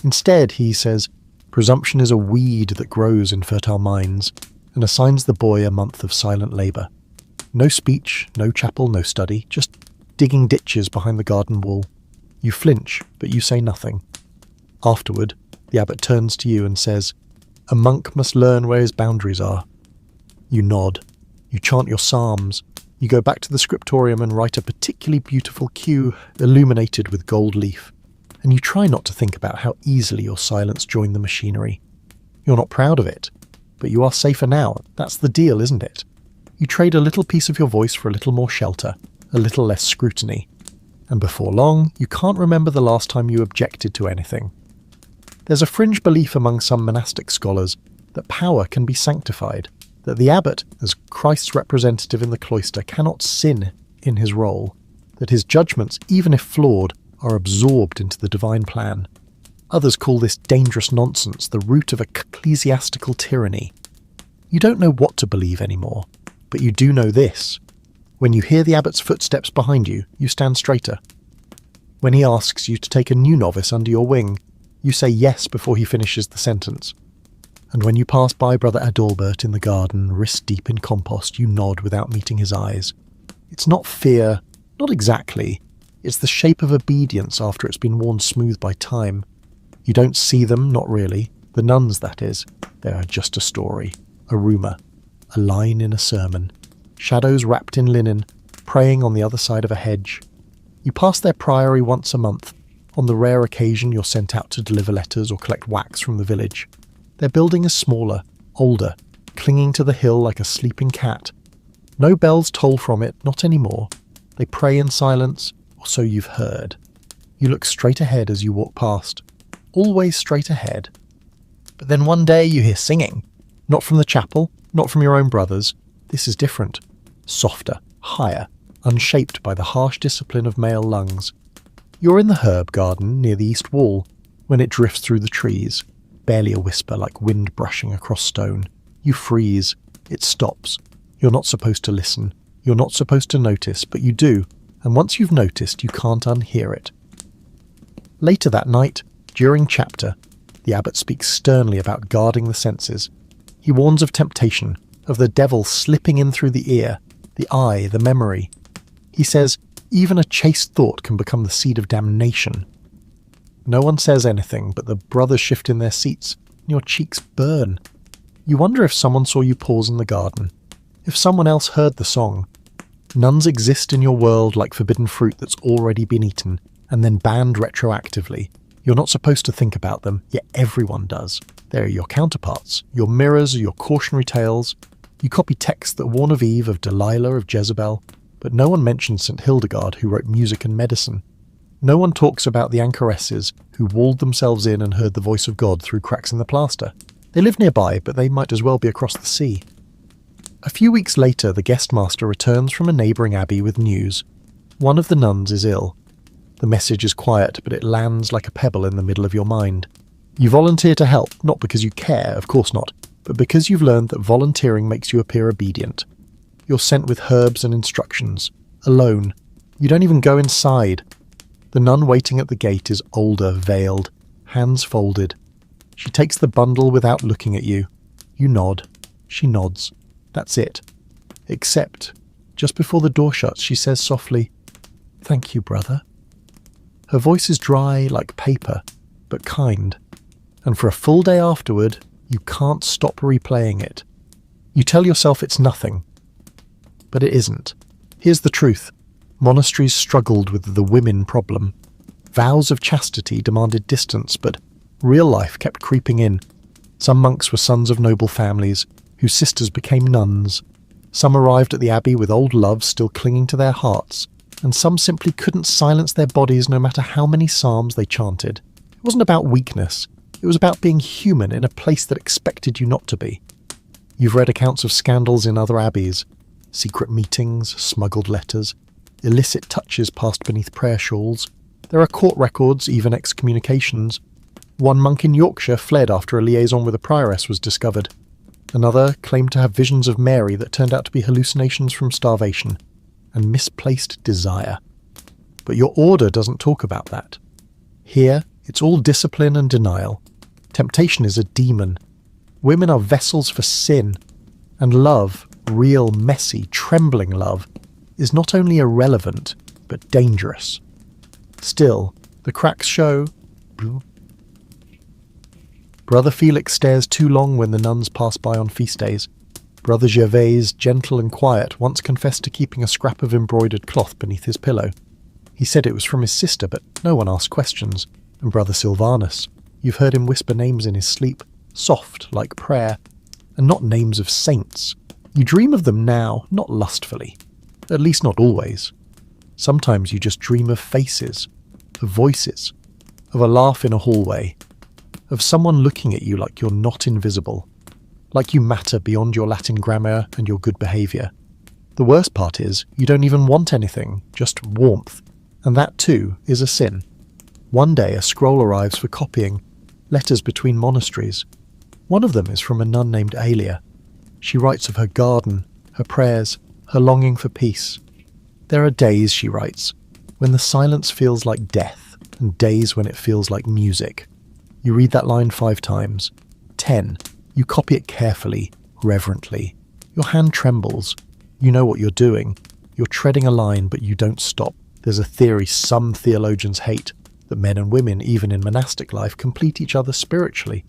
Instead, he says, presumption is a weed that grows in fertile minds. and assigns the boy a month of silent labour. No speech, no chapel, no study, just digging ditches behind the garden wall. You flinch, but you say nothing. Afterward, the abbot turns to you and says, "A monk must learn where his boundaries are." You nod. You chant your psalms. You go back to the scriptorium and write a particularly beautiful cue illuminated with gold leaf. And you try not to think about how easily your silence joined the machinery. You're not proud of it, but you are safer now. That's the deal, isn't it? You trade a little piece of your voice for a little more shelter, a little less scrutiny. And before long, you can't remember the last time you objected to anything. There's a fringe belief among some monastic scholars that power can be sanctified, that the abbot, as Christ's representative in the cloister, cannot sin in his role, that his judgments, even if flawed, are absorbed into the divine plan. Others call this dangerous nonsense, the root of ecclesiastical tyranny. You don't know what to believe anymore, but you do know this. When you hear the abbot's footsteps behind you, you stand straighter. When he asks you to take a new novice under your wing, you say yes before he finishes the sentence. And when you pass by Brother Adalbert in the garden, wrist deep in compost, you nod without meeting his eyes. It's not fear, not exactly. It's the shape of obedience after it's been worn smooth by time. You don't see them, not really. The nuns, that is. They are just a story, a rumour, a line in a sermon. Shadows wrapped in linen, praying on the other side of a hedge. You pass their priory once a month. On the rare occasion you're sent out to deliver letters or collect wax from the village. Their building is smaller, older, clinging to the hill like a sleeping cat. No bells toll from it, not anymore. They pray in silence, or so you've heard. You look straight ahead as you walk past. Always straight ahead. But then one day you hear singing. Not from the chapel, not from your own brothers. This is different. Softer, higher, unshaped by the harsh discipline of male lungs. You're in the herb garden near the east wall, when it drifts through the trees, barely a whisper like wind brushing across stone. You freeze. It stops. You're not supposed to listen. You're not supposed to notice, but you do, and once you've noticed, you can't unhear it. Later that night, during chapter, the abbot speaks sternly about guarding the senses. He warns of temptation, of the devil slipping in through the ear, the eye, the memory. He says, even a chaste thought can become the seed of damnation. No one says anything, but the brothers shift in their seats, and your cheeks burn. You wonder if someone saw you pause in the garden, if someone else heard the song. Nuns exist in your world like forbidden fruit that's already been eaten, and then banned retroactively. You're not supposed to think about them, yet everyone does. They're your counterparts, your mirrors, your cautionary tales. You copy texts that warn of Eve, of Delilah, of Jezebel, but no one mentions St. Hildegard, who wrote music and medicine. No one talks about the anchoresses who walled themselves in and heard the voice of God through cracks in the plaster. They live nearby, but they might as well be across the sea. A few weeks later, the guest master returns from a neighbouring abbey with news. One of the nuns is ill. The message is quiet, but it lands like a pebble in the middle of your mind. You volunteer to help, not because you care, of course not, but because you've learned that volunteering makes you appear obedient. You're sent with herbs and instructions, alone. You don't even go inside. The nun waiting at the gate is older, veiled, hands folded. She takes the bundle without looking at you. You nod. She nods. That's it. Except, just before the door shuts, she says softly, "Thank you, brother." Her voice is dry like paper, but kind. And for a full day afterward, you can't stop replaying it. You tell yourself it's nothing. But it isn't. Here's the truth. Monasteries struggled with the women problem. Vows of chastity demanded distance, but real life kept creeping in. Some monks were sons of noble families, whose sisters became nuns. Some arrived at the abbey with old loves still clinging to their hearts, and some simply couldn't silence their bodies no matter how many psalms they chanted. It wasn't about weakness. It was about being human in a place that expected you not to be. You've read accounts of scandals in other abbeys. Secret meetings, smuggled letters, illicit touches passed beneath prayer shawls. There are court records, even excommunications. One monk in Yorkshire fled after a liaison with a prioress was discovered. Another claimed to have visions of Mary that turned out to be hallucinations from starvation and misplaced desire. But your order doesn't talk about that. Here, it's all discipline and denial. Temptation is a demon. Women are vessels for sin. And love, real, messy, trembling love, is not only irrelevant, but dangerous. Still, the cracks show. Brother Felix stares too long when the nuns pass by on feast days. Brother Gervais, gentle and quiet, once confessed to keeping a scrap of embroidered cloth beneath his pillow. He said it was from his sister, but no one asked questions. And Brother Silvanus, you've heard him whisper names in his sleep, soft like prayer, and not names of saints. You dream of them now, not lustfully. At least not always. Sometimes you just dream of faces, of voices, of a laugh in a hallway, of someone looking at you like you're not invisible, like you matter beyond your Latin grammar and your good behaviour. The worst part is, you don't even want anything, just warmth, and that too is a sin. One day a scroll arrives for copying, letters between monasteries. One of them is from a nun named Alia. She writes of her garden, her prayers, her longing for peace. There are days, she writes, when the silence feels like death, and days when it feels like music. You read that line 5 times. 10. You copy it carefully, reverently. Your hand trembles. You know what you're doing. You're treading a line, but you don't stop. There's a theory some theologians hate, that men and women, even in monastic life, complete each other spiritually.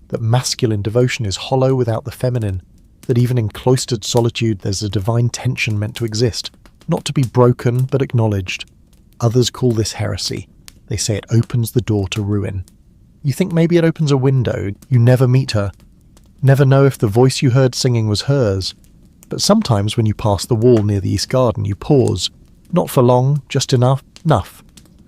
That masculine devotion is hollow without the feminine. That even in cloistered solitude there's a divine tension meant to exist, not to be broken but acknowledged. Others call this heresy. They say it opens the door to ruin. You think maybe it opens a window. You never meet her. Never know if the voice you heard singing was hers. But sometimes when you pass the wall near the East Garden, you pause. Not for long, just enough.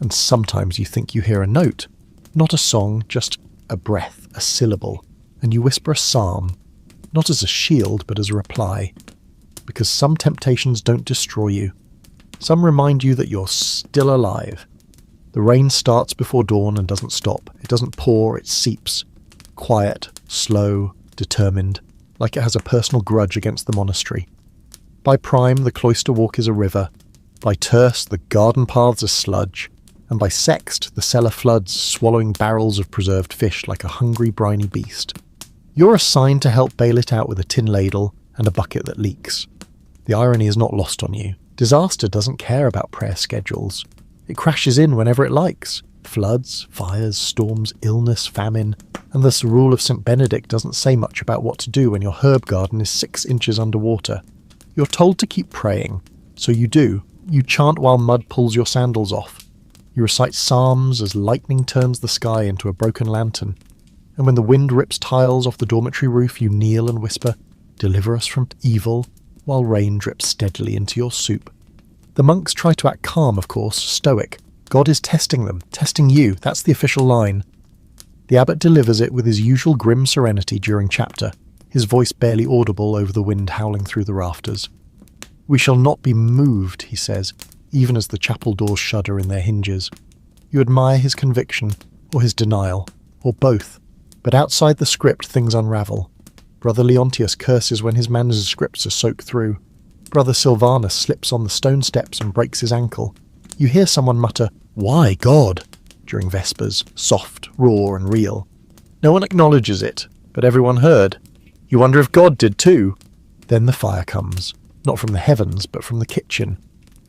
And sometimes you think you hear a note. Not a song, just a breath, a syllable. And you whisper a psalm. Not as a shield, but as a reply. Because some temptations don't destroy you. Some remind you that you're still alive. The rain starts before dawn and doesn't stop. It doesn't pour, it seeps. Quiet, slow, determined, like it has a personal grudge against the monastery. By prime, the cloister walk is a river. By terce, the garden paths are sludge. And by sext, the cellar floods, swallowing barrels of preserved fish like a hungry, briny beast. You're assigned to help bail it out with a tin ladle and a bucket that leaks. The irony is not lost on you. Disaster doesn't care about prayer schedules. It crashes in whenever it likes. Floods, fires, storms, illness, famine. And thus the rule of St. Benedict doesn't say much about what to do when your herb garden is 6 inches underwater. You're told to keep praying, so you do. You chant while mud pulls your sandals off. You recite psalms as lightning turns the sky into a broken lantern. And when the wind rips tiles off the dormitory roof, you kneel and whisper, "Deliver us from evil," while rain drips steadily into your soup. The monks try to act calm, of course, stoic. God is testing them, testing you, that's the official line. The abbot delivers it with his usual grim serenity during chapter, his voice barely audible over the wind howling through the rafters. "We shall not be moved," he says, even as the chapel doors shudder in their hinges. You admire his conviction, or his denial, or both. But outside the script things unravel. Brother Leontius curses when his manuscripts are soaked through. Brother Silvanus slips on the stone steps and breaks his ankle. You hear someone mutter, "Why, God?" during Vespers, soft, raw and real. No one acknowledges it, but everyone heard. You wonder if God did too. Then the fire comes, not from the heavens, but from the kitchen.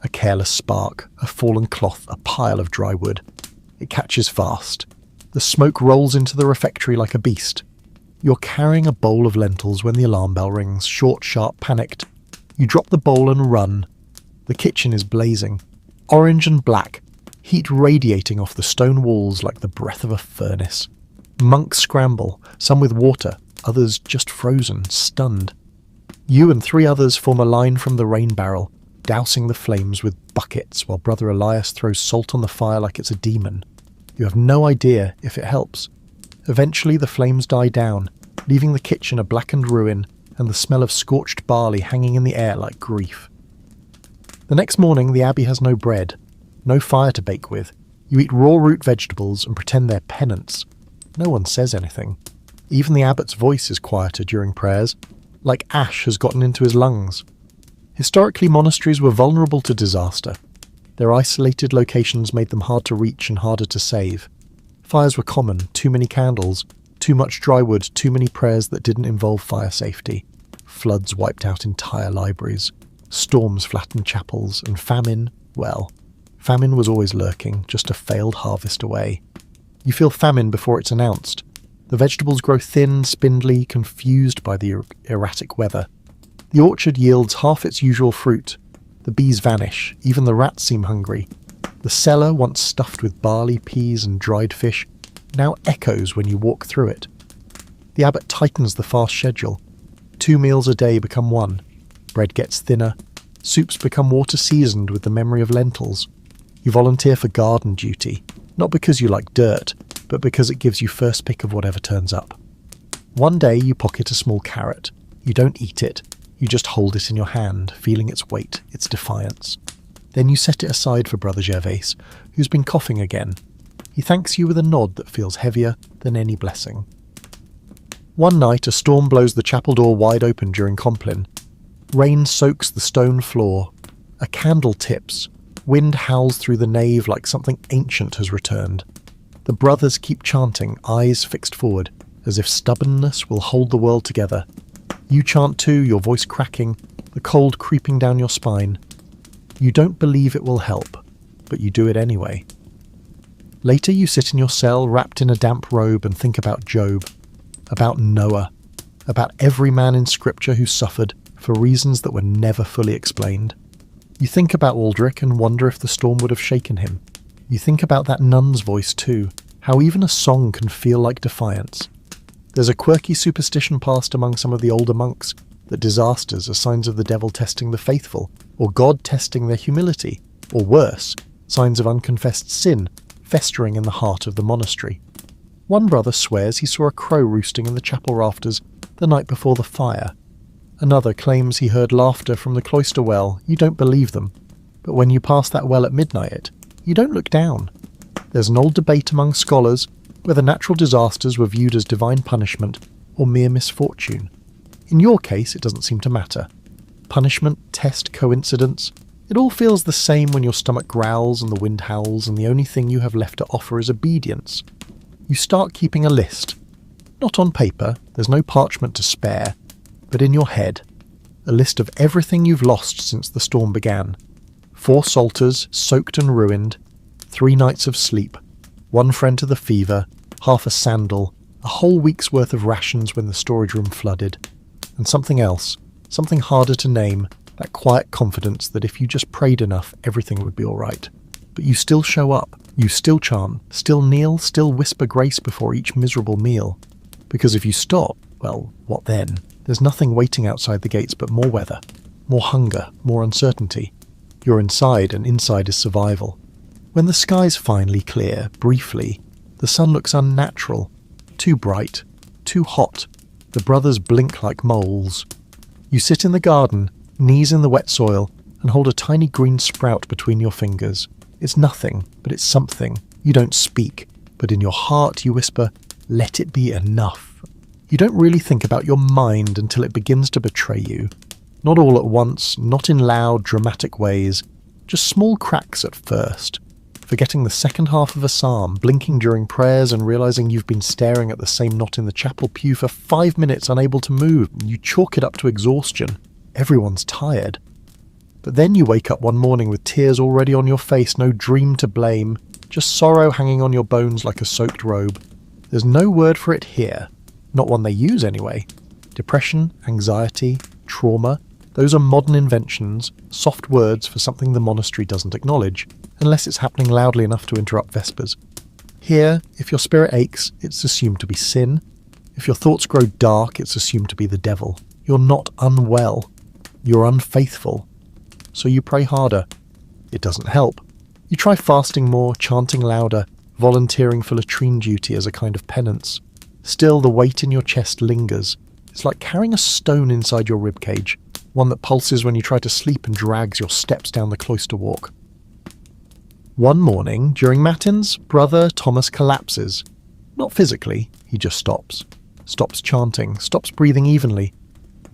A careless spark, a fallen cloth, a pile of dry wood. It catches fast. The smoke rolls into the refectory like a beast. You're carrying a bowl of lentils when the alarm bell rings, short, sharp, panicked. You drop the bowl and run. The kitchen is blazing. Orange and black, heat radiating off the stone walls like the breath of a furnace. Monks scramble, some with water, others just frozen, stunned. You and 3 others form a line from the rain barrel, dousing the flames with buckets while Brother Elias throws salt on the fire like it's a demon. You have no idea if it helps. Eventually the flames die down, leaving the kitchen a blackened ruin and the smell of scorched barley hanging in the air like grief. The next morning the abbey has no bread, no fire to bake with. You eat raw root vegetables and pretend they're penance. No one says anything. Even the abbot's voice is quieter during prayers, like ash has gotten into his lungs. Historically, monasteries were vulnerable to disaster. Their isolated locations made them hard to reach and harder to save. Fires were common, too many candles, too much dry wood, too many prayers that didn't involve fire safety. Floods wiped out entire libraries. Storms flattened chapels, and famine, well, famine was always lurking, just a failed harvest away. You feel famine before it's announced. The vegetables grow thin, spindly, confused by the erratic weather. The orchard yields half its usual fruit. The bees vanish, even the rats seem hungry. The cellar, once stuffed with barley, peas and dried fish, now echoes when you walk through it. The abbot tightens the fast schedule. 2 meals a day become 1. Bread gets thinner. Soups become water-seasoned with the memory of lentils. You volunteer for garden duty, not because you like dirt, but because it gives you first pick of whatever turns up. One day you pocket a small carrot. You don't eat it. You just hold it in your hand, feeling its weight, its defiance. Then you set it aside for Brother Gervais, who's been coughing again. He thanks you with a nod that feels heavier than any blessing. One night a storm blows the chapel door wide open during Compline. Rain soaks the stone floor. A candle tips. Wind howls through the nave like something ancient has returned. The brothers keep chanting, eyes fixed forward, as if stubbornness will hold the world together. You chant too, your voice cracking, the cold creeping down your spine. You don't believe it will help, but you do it anyway. Later you sit in your cell wrapped in a damp robe and think about Job, about Noah, about every man in Scripture who suffered for reasons that were never fully explained. You think about Aldrich and wonder if the storm would have shaken him. You think about that nun's voice too, how even a song can feel like defiance. There's a quirky superstition passed among some of the older monks that disasters are signs of the devil testing the faithful, or God testing their humility, or worse, signs of unconfessed sin festering in the heart of the monastery. One brother swears he saw a crow roosting in the chapel rafters the night before the fire. Another claims he heard laughter from the cloister well. You don't believe them, but when you pass that well at midnight, you don't look down. There's an old debate among scholars whether natural disasters were viewed as divine punishment or mere misfortune. In your case, it doesn't seem to matter. Punishment, test, coincidence, it all feels the same when your stomach growls and the wind howls and the only thing you have left to offer is obedience. You start keeping a list. Not on paper, there's no parchment to spare, but in your head. A list of everything you've lost since the storm began. 4 psalters, soaked and ruined, 3 nights of sleep, 1 friend to the fever, half a sandal, a whole week's worth of rations when the storage room flooded, and something else, something harder to name, that quiet confidence that if you just prayed enough, everything would be all right. But you still show up, you still chant, still kneel, still whisper grace before each miserable meal. Because if you stop, well, what then? There's nothing waiting outside the gates but more weather, more hunger, more uncertainty. You're inside, and inside is survival. When the skies finally clear, briefly, the sun looks unnatural, too bright, too hot. The brothers blink like moles. You sit in the garden, knees in the wet soil, and hold a tiny green sprout between your fingers. It's nothing, but it's something. You don't speak, but in your heart you whisper, "Let it be enough." You don't really think about your mind until it begins to betray you. Not all at once, not in loud, dramatic ways, just small cracks at first. Forgetting the second half of a psalm, blinking during prayers and realizing you've been staring at the same knot in the chapel pew for 5 minutes unable to move. You chalk it up to exhaustion. Everyone's tired. But then you wake up one morning with tears already on your face, no dream to blame, just sorrow hanging on your bones like a soaked robe. There's no word for it here. Not one they use anyway. Depression, anxiety, trauma, those are modern inventions, soft words for something the monastery doesn't acknowledge, unless it's happening loudly enough to interrupt Vespers. Here, if your spirit aches, it's assumed to be sin. If your thoughts grow dark, it's assumed to be the devil. You're not unwell. You're unfaithful. So you pray harder. It doesn't help. You try fasting more, chanting louder, volunteering for latrine duty as a kind of penance. Still, the weight in your chest lingers. It's like carrying a stone inside your ribcage, one that pulses when you try to sleep and drags your steps down the cloister walk. One morning, during matins, Brother Thomas collapses. Not physically, he just stops. Stops chanting, stops breathing evenly.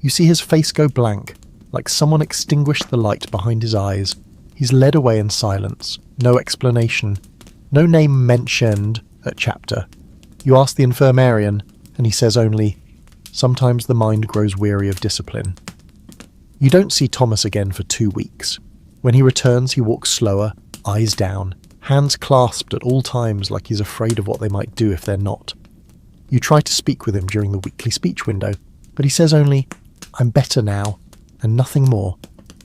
You see his face go blank, like someone extinguished the light behind his eyes. He's led away in silence. No explanation. No name mentioned at chapter. You ask the infirmarian, and he says only, Sometimes the mind grows weary of discipline. You don't see Thomas again for 2 weeks. When he returns, he walks slower, eyes down, hands clasped at all times like he's afraid of what they might do if they're not. You try to speak with him during the weekly speech window, but he says only, "I'm better now," and nothing more.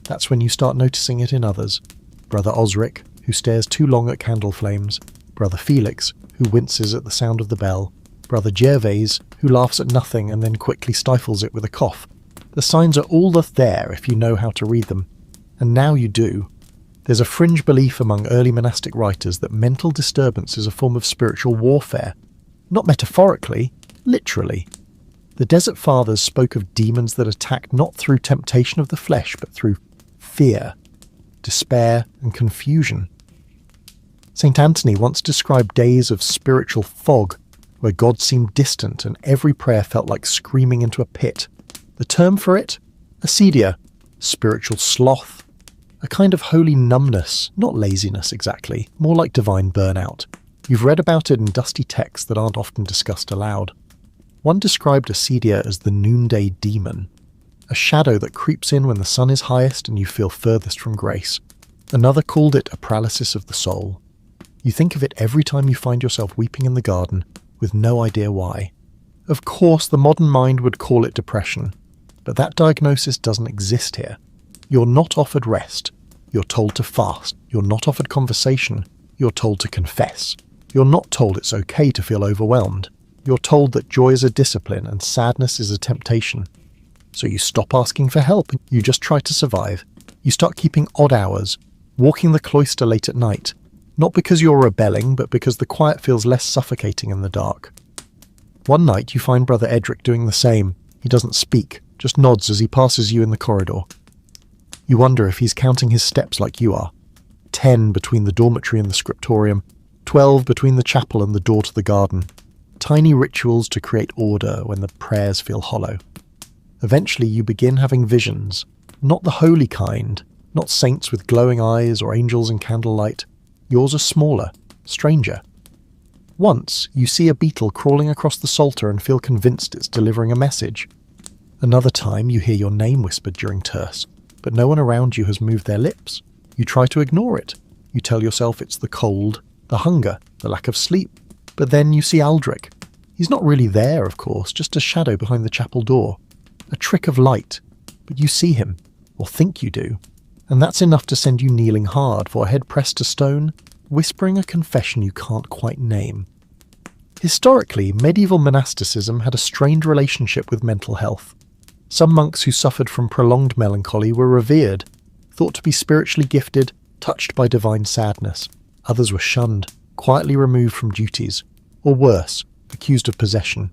That's when you start noticing it in others. Brother Osric, who stares too long at candle flames, Brother Felix, who winces at the sound of the bell, Brother Gervase, who laughs at nothing and then quickly stifles it with a cough. The signs are all there if you know how to read them. And now you do. There's a fringe belief among early monastic writers that mental disturbance is a form of spiritual warfare. Not metaphorically, literally. The Desert Fathers spoke of demons that attack not through temptation of the flesh, but through fear, despair, and confusion. St. Anthony once described days of spiritual fog, where God seemed distant and every prayer felt like screaming into a pit. The term for it? Acedia, spiritual sloth. A kind of holy numbness, not laziness exactly, more like divine burnout. You've read about it in dusty texts that aren't often discussed aloud. One described acedia as the noonday demon, a shadow that creeps in when the sun is highest and you feel furthest from grace. Another called it a paralysis of the soul. You think of it every time you find yourself weeping in the garden, with no idea why. Of course, the modern mind would call it depression, but that diagnosis doesn't exist here. You're not offered rest. You're told to fast. You're not offered conversation. You're told to confess. You're not told it's okay to feel overwhelmed. You're told that joy is a discipline and sadness is a temptation. So you stop asking for help and you just try to survive. You start keeping odd hours, walking the cloister late at night, not because you're rebelling, but because the quiet feels less suffocating in the dark. One night you find Brother Edric doing the same. He doesn't speak, just nods as he passes you in the corridor. You wonder if he's counting his steps like you are. 10 between the dormitory and the scriptorium, 12 between the chapel and the door to the garden. Tiny rituals to create order when the prayers feel hollow. Eventually you begin having visions, not the holy kind, not saints with glowing eyes or angels in candlelight. Yours are smaller, stranger. Once you see a beetle crawling across the psalter and feel convinced it's delivering a message. Another time you hear your name whispered during terce, but no one around you has moved their lips. You try to ignore it. You tell yourself it's the cold, the hunger, the lack of sleep. But then you see Aldrich. He's not really there, of course, just a shadow behind the chapel door. A trick of light. But you see him, or think you do. And that's enough to send you kneeling hard, forehead pressed to stone, whispering a confession you can't quite name. Historically, medieval monasticism had a strained relationship with mental health. Some monks who suffered from prolonged melancholy were revered, thought to be spiritually gifted, touched by divine sadness. Others were shunned, quietly removed from duties, or worse, accused of possession.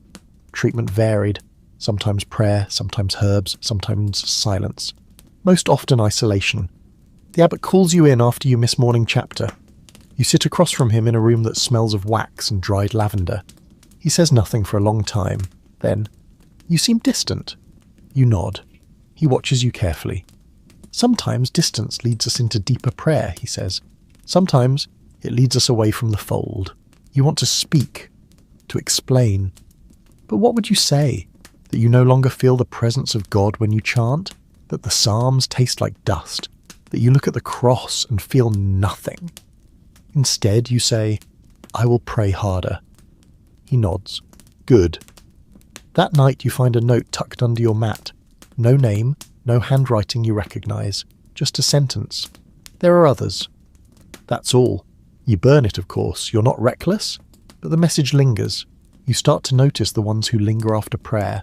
Treatment varied, sometimes prayer, sometimes herbs, sometimes silence. Most often isolation. The abbot calls you in after you miss morning chapter. You sit across from him in a room that smells of wax and dried lavender. He says nothing for a long time. Then, "You seem distant." You nod. He watches you carefully. "Sometimes distance leads us into deeper prayer," he says. "Sometimes it leads us away from the fold. You want to speak, to explain. But what would you say? That you no longer feel the presence of God when you chant? That the psalms taste like dust? That you look at the cross and feel nothing? Instead, you say, 'I will pray harder.'" He nods. "Good." That night you find a note tucked under your mat. No name, no handwriting you recognize, just a sentence. There are others. That's all. You burn it, of course. You're not reckless, but the message lingers. You start to notice the ones who linger after prayer,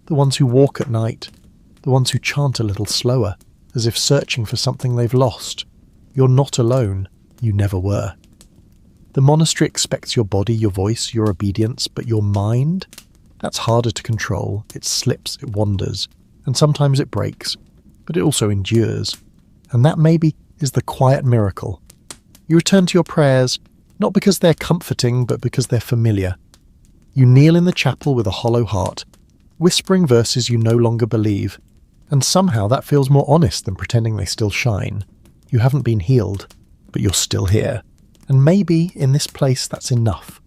the ones who walk at night, the ones who chant a little slower, as if searching for something they've lost. You're not alone. You never were. The monastery expects your body, your voice, your obedience, but your mind? That's harder to control. It slips, it wanders, and sometimes it breaks, but it also endures. And that maybe is the quiet miracle. You return to your prayers, not because they're comforting, but because they're familiar. You kneel in the chapel with a hollow heart, whispering verses you no longer believe, and somehow that feels more honest than pretending they still shine. You haven't been healed, but you're still here. And maybe in this place that's enough.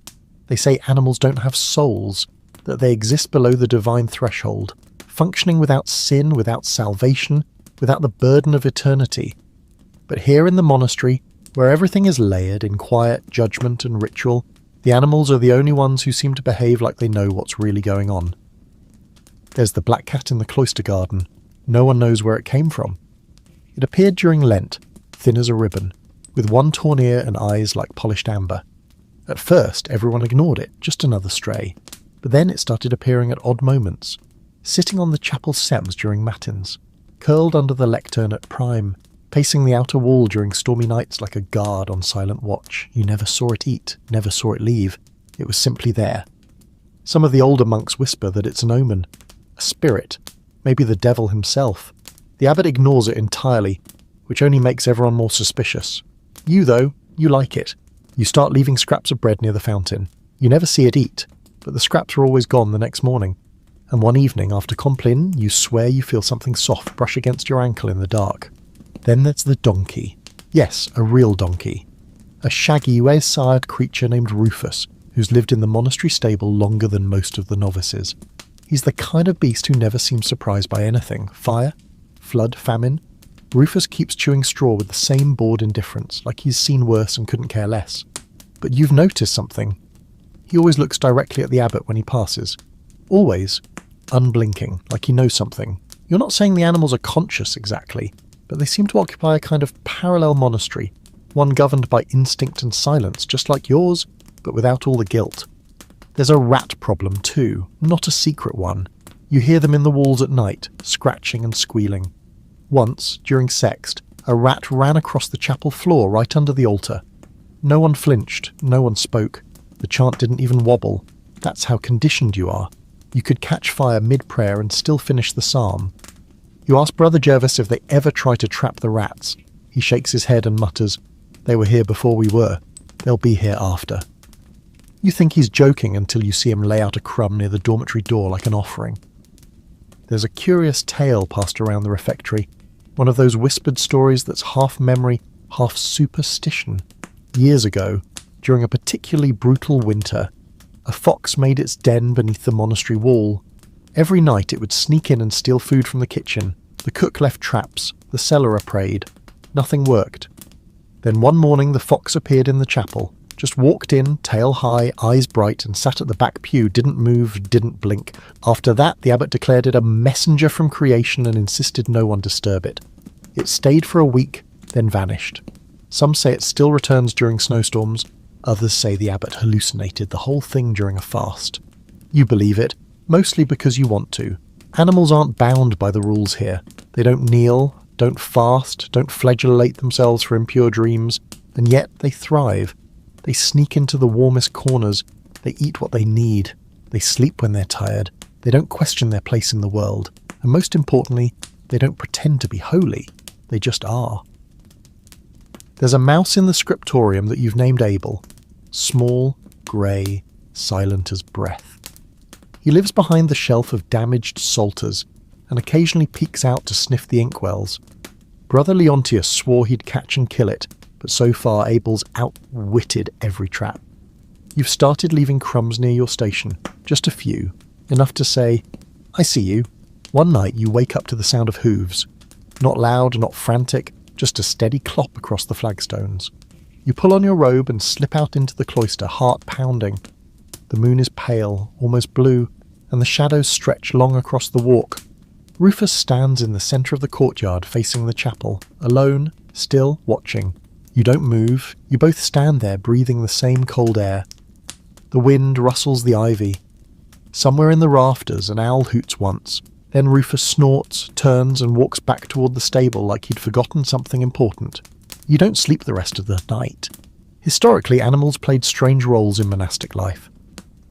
They say animals don't have souls, that they exist below the divine threshold, functioning without sin, without salvation, without the burden of eternity. But here in the monastery, where everything is layered in quiet judgment and ritual, the animals are the only ones who seem to behave like they know what's really going on. There's the black cat in the cloister garden. No one knows where it came from. It appeared during Lent, thin as a ribbon, with one torn ear and eyes like polished amber. At first, everyone ignored it, just another stray. But then it started appearing at odd moments, sitting on the chapel steps during matins, curled under the lectern at prime, pacing the outer wall during stormy nights like a guard on silent watch. You never saw it eat, never saw it leave. It was simply there. Some of the older monks whisper that it's an omen, a spirit, maybe the devil himself. The abbot ignores it entirely, which only makes everyone more suspicious. You, though, you like it. You start leaving scraps of bread near the fountain. You never see it eat, but the scraps are always gone the next morning. And one evening, after Compline, you swear you feel something soft brush against your ankle in the dark. Then there's the donkey. Yes, a real donkey. A shaggy, well-sired creature named Rufus, who's lived in the monastery stable longer than most of the novices. He's the kind of beast who never seems surprised by anything. Fire, flood, famine. Rufus keeps chewing straw with the same bored indifference, like he's seen worse and couldn't care less. But you've noticed something. He always looks directly at the abbot when he passes. Always. Unblinking, like he knows something. You're not saying the animals are conscious exactly, but they seem to occupy a kind of parallel monastery, one governed by instinct and silence, just like yours, but without all the guilt. There's a rat problem too, not a secret one. You hear them in the walls at night, scratching and squealing. Once, during sext, a rat ran across the chapel floor right under the altar. No one flinched, no one spoke. The chant didn't even wobble. That's how conditioned you are. You could catch fire mid-prayer and still finish the psalm. You ask Brother Jervis if they ever try to trap the rats. He shakes his head and mutters, "They were here before we were. They'll be here after." You think he's joking until you see him lay out a crumb near the dormitory door like an offering. There's a curious tale passed around the refectory, one of those whispered stories that's half memory, half superstition. Years ago, during a particularly brutal winter, a fox made its den beneath the monastery wall. Every night it would sneak in and steal food from the kitchen. The cook left traps, the cellarer prayed. Nothing worked. Then one morning the fox appeared in the chapel, just walked in, tail high, eyes bright, and sat at the back pew, didn't move, didn't blink. After that, the abbot declared it a messenger from creation and insisted no one disturb it. It stayed for a week, then vanished. Some say it still returns during snowstorms. Others say the abbot hallucinated the whole thing during a fast. You believe it, mostly because you want to. Animals aren't bound by the rules here. They don't kneel, don't fast, don't flagellate themselves for impure dreams, and yet they thrive. They sneak into the warmest corners. They eat what they need. They sleep when they're tired. They don't question their place in the world. And most importantly, they don't pretend to be holy. They just are. There's a mouse in the scriptorium that you've named Abel. Small, grey, silent as breath. He lives behind the shelf of damaged psalters and occasionally peeks out to sniff the inkwells. Brother Leontius swore he'd catch and kill it, but so far Abel's outwitted every trap. You've started leaving crumbs near your station, just a few, enough to say, "I see you." One night you wake up to the sound of hooves. Not loud, not frantic, just a steady clop across the flagstones. You pull on your robe and slip out into the cloister, heart pounding. The moon is pale, almost blue, and the shadows stretch long across the walk. Rufus stands in the centre of the courtyard facing the chapel, alone, still, watching. You don't move, you both stand there breathing the same cold air. The wind rustles the ivy. Somewhere in the rafters an owl hoots once. Then Rufus snorts, turns and walks back toward the stable like he'd forgotten something important. You don't sleep the rest of the night. Historically, animals played strange roles in monastic life.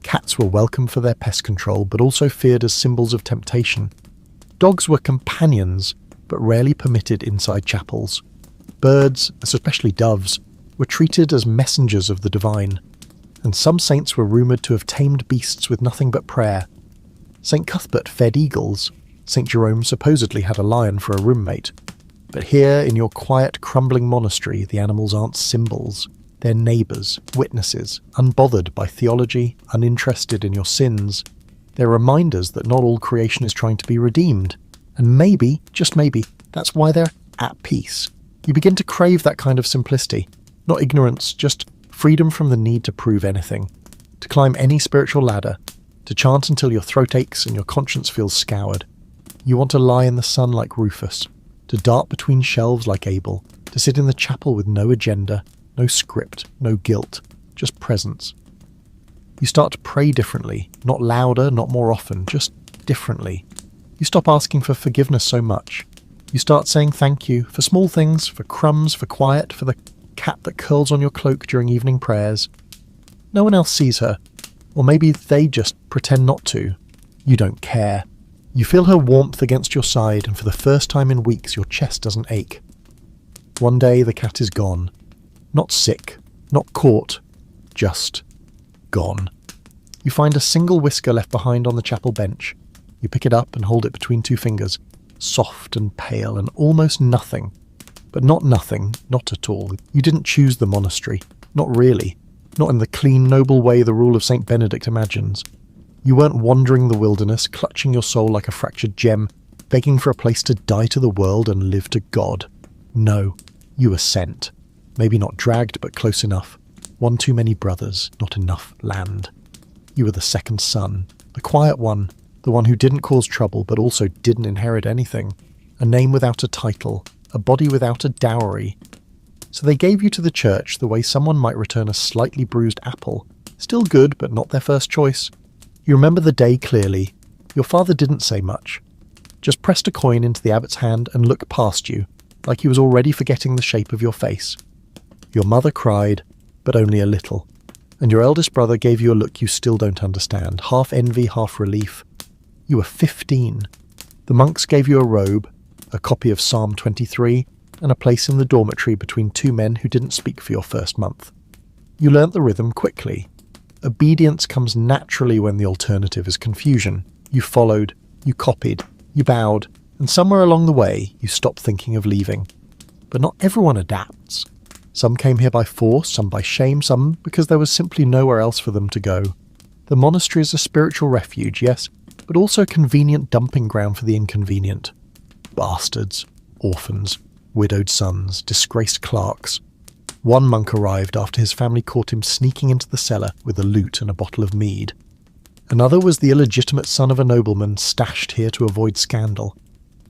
Cats were welcome for their pest control, but also feared as symbols of temptation. Dogs were companions, but rarely permitted inside chapels. Birds, especially doves, were treated as messengers of the divine, and some saints were rumoured to have tamed beasts with nothing but prayer. St. Cuthbert fed eagles. St. Jerome supposedly had a lion for a roommate. But here, in your quiet, crumbling monastery, the animals aren't symbols. They're neighbours, witnesses, unbothered by theology, uninterested in your sins. They're reminders that not all creation is trying to be redeemed. And maybe, just maybe, that's why they're at peace. You begin to crave that kind of simplicity. Not ignorance, just freedom from the need to prove anything. To climb any spiritual ladder. To chant until your throat aches and your conscience feels scoured. You want to lie in the sun like Rufus. To dart between shelves like Abel. To sit in the chapel with no agenda, no script, no guilt, just presence. You start to pray differently, not louder, not more often, just differently. You stop asking for forgiveness so much. You start saying thank you for small things, for crumbs, for quiet, for the cat that curls on your cloak during evening prayers. No one else sees her, or maybe they just pretend not to. You don't care. You feel her warmth against your side, and for the first time in weeks your chest doesn't ache. One day the cat is gone. Not sick, not caught, just gone. You find a single whisker left behind on the chapel bench. You pick it up and hold it between two fingers, soft and pale and almost nothing. But not nothing, not at all. You didn't choose the monastery. Not really. Not in the clean, noble way the rule of St. Benedict imagines. You weren't wandering the wilderness, clutching your soul like a fractured gem, begging for a place to die to the world and live to God. No, you were sent. Maybe not dragged, but close enough. One too many brothers, not enough land. You were the second son, the quiet one, the one who didn't cause trouble but also didn't inherit anything. A name without a title, a body without a dowry. So they gave you to the church the way someone might return a slightly bruised apple. Still good, but not their first choice. You remember the day clearly. Your father didn't say much. Just pressed a coin into the abbot's hand and looked past you, like he was already forgetting the shape of your face. Your mother cried, but only a little. And your eldest brother gave you a look you still don't understand, half envy, half relief. You were 15. The monks gave you a robe, a copy of Psalm 23, and a place in the dormitory between two men who didn't speak for your first month. You learnt the rhythm quickly. Obedience comes naturally when the alternative is confusion. You followed, you copied, you bowed, and somewhere along the way you stopped thinking of leaving. But not everyone adapts. Some came here by force, some by shame, some because there was simply nowhere else for them to go. The monastery is a spiritual refuge, yes, but also a convenient dumping ground for the inconvenient. Bastards, orphans, widowed sons, disgraced clerks. One monk arrived after his family caught him sneaking into the cellar with a lute and a bottle of mead. Another was the illegitimate son of a nobleman stashed here to avoid scandal.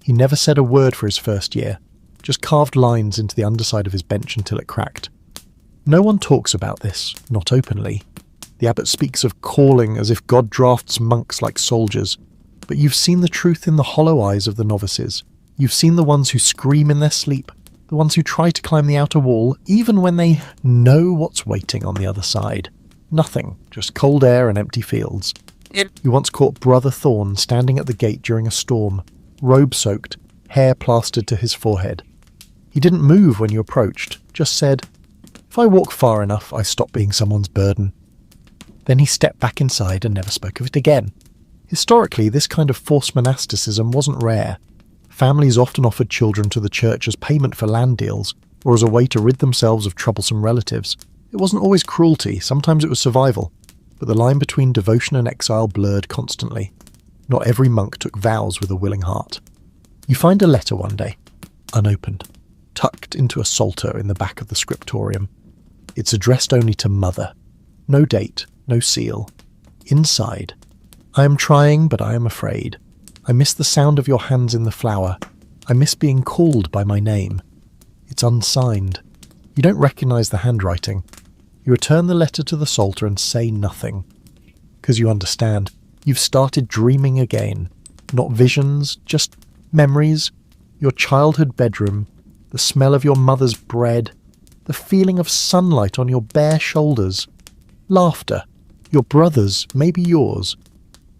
He never said a word for his first year, just carved lines into the underside of his bench until it cracked. No one talks about this, not openly. The abbot speaks of calling as if God drafts monks like soldiers, but you've seen the truth in the hollow eyes of the novices. You've seen the ones who scream in their sleep, the ones who try to climb the outer wall, even when they know what's waiting on the other side. Nothing, just cold air and empty fields. You once caught Brother Thorn standing at the gate during a storm, robe-soaked, hair plastered to his forehead. He didn't move when you approached, just said, "If I walk far enough, I stop being someone's burden." Then he stepped back inside and never spoke of it again. Historically, this kind of forced monasticism wasn't rare. Families often offered children to the church as payment for land deals, or as a way to rid themselves of troublesome relatives. It wasn't always cruelty, sometimes it was survival, but the line between devotion and exile blurred constantly. Not every monk took vows with a willing heart. You find a letter one day, unopened, tucked into a psalter in the back of the scriptorium. It's addressed only to Mother. No date, no seal. Inside, "I am trying, but I am afraid. I miss the sound of your hands in the flour. I miss being called by my name." It's unsigned. You don't recognize the handwriting. You return the letter to the psalter and say nothing. Because you understand, you've started dreaming again. Not visions, just memories. Your childhood bedroom, the smell of your mother's bread, the feeling of sunlight on your bare shoulders. Laughter. Your brother's, maybe yours.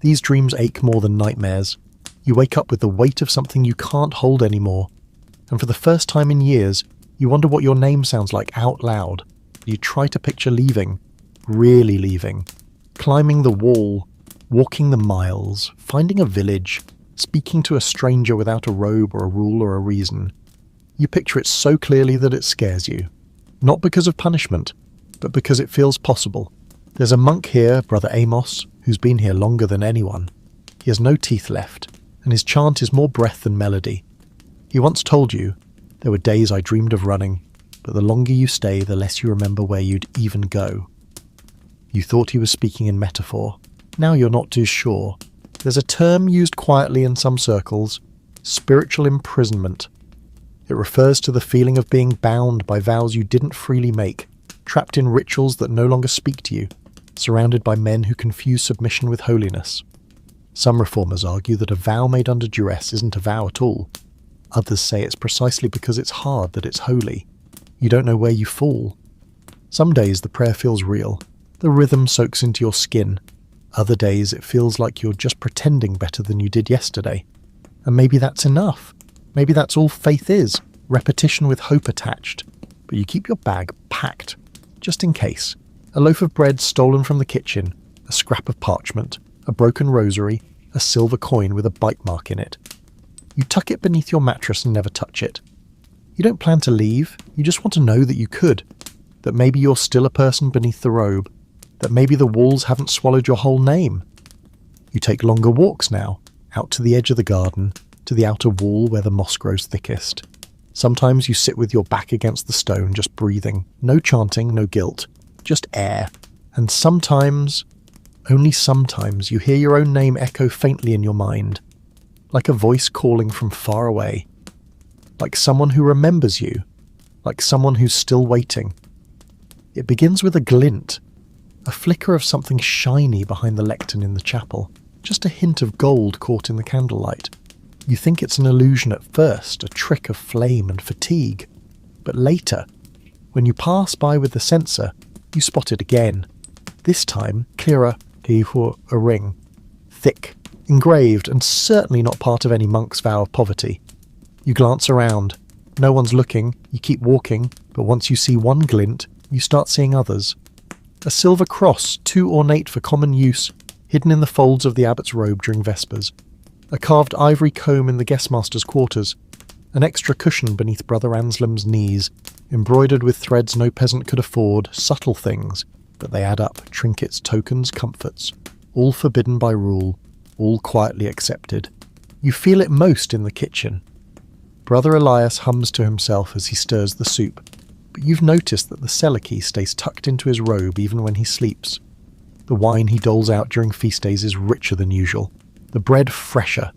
These dreams ache more than nightmares. You wake up with the weight of something you can't hold anymore. And for the first time in years, you wonder what your name sounds like out loud. You try to picture leaving. Really leaving. Climbing the wall. Walking the miles. Finding a village. Speaking to a stranger without a robe or a rule or a reason. You picture it so clearly that it scares you. Not because of punishment, but because it feels possible. There's a monk here, Brother Amos, who's been here longer than anyone. He has no teeth left, and his chant is more breath than melody. He once told you, "There were days I dreamed of running, but the longer you stay, the less you remember where you'd even go." You thought he was speaking in metaphor. Now you're not too sure. There's a term used quietly in some circles, spiritual imprisonment. It refers to the feeling of being bound by vows you didn't freely make, trapped in rituals that no longer speak to you, surrounded by men who confuse submission with holiness. Some reformers argue that a vow made under duress isn't a vow at all. Others say it's precisely because it's hard that it's holy. You don't know where you fall. Some days the prayer feels real. The rhythm soaks into your skin. Other days it feels like you're just pretending better than you did yesterday. And maybe that's enough. Maybe that's all faith is, repetition with hope attached. But you keep your bag packed, just in case. A loaf of bread stolen from the kitchen, a scrap of parchment, a broken rosary, a silver coin with a bite mark in it. You tuck it beneath your mattress and never touch it. You don't plan to leave, you just want to know that you could. That maybe you're still a person beneath the robe. That maybe the walls haven't swallowed your whole name. You take longer walks now, out to the edge of the garden, to the outer wall where the moss grows thickest. Sometimes you sit with your back against the stone, just breathing. No chanting, no guilt. Just air. And sometimes, only sometimes, you hear your own name echo faintly in your mind. Like a voice calling from far away. Like someone who remembers you. Like someone who's still waiting. It begins with a glint. A flicker of something shiny behind the lectern in the chapel. Just a hint of gold caught in the candlelight. You think it's an illusion at first, a trick of flame and fatigue. But later, when you pass by with the censer, you spot it again. This time, clearer, a ring. Thick, engraved, and certainly not part of any monk's vow of poverty. You glance around. No one's looking, you keep walking, but once you see one glint, you start seeing others. A silver cross, too ornate for common use, hidden in the folds of the abbot's robe during Vespers. A carved ivory comb in the guestmaster's quarters. An extra cushion beneath Brother Anselm's knees, embroidered with threads no peasant could afford, subtle things, but they add up, trinkets, tokens, comforts. All forbidden by rule, all quietly accepted. You feel it most in the kitchen. Brother Elias hums to himself as he stirs the soup. But you've noticed that the cellar key stays tucked into his robe even when he sleeps. The wine he doles out during feast days is richer than usual, the bread fresher,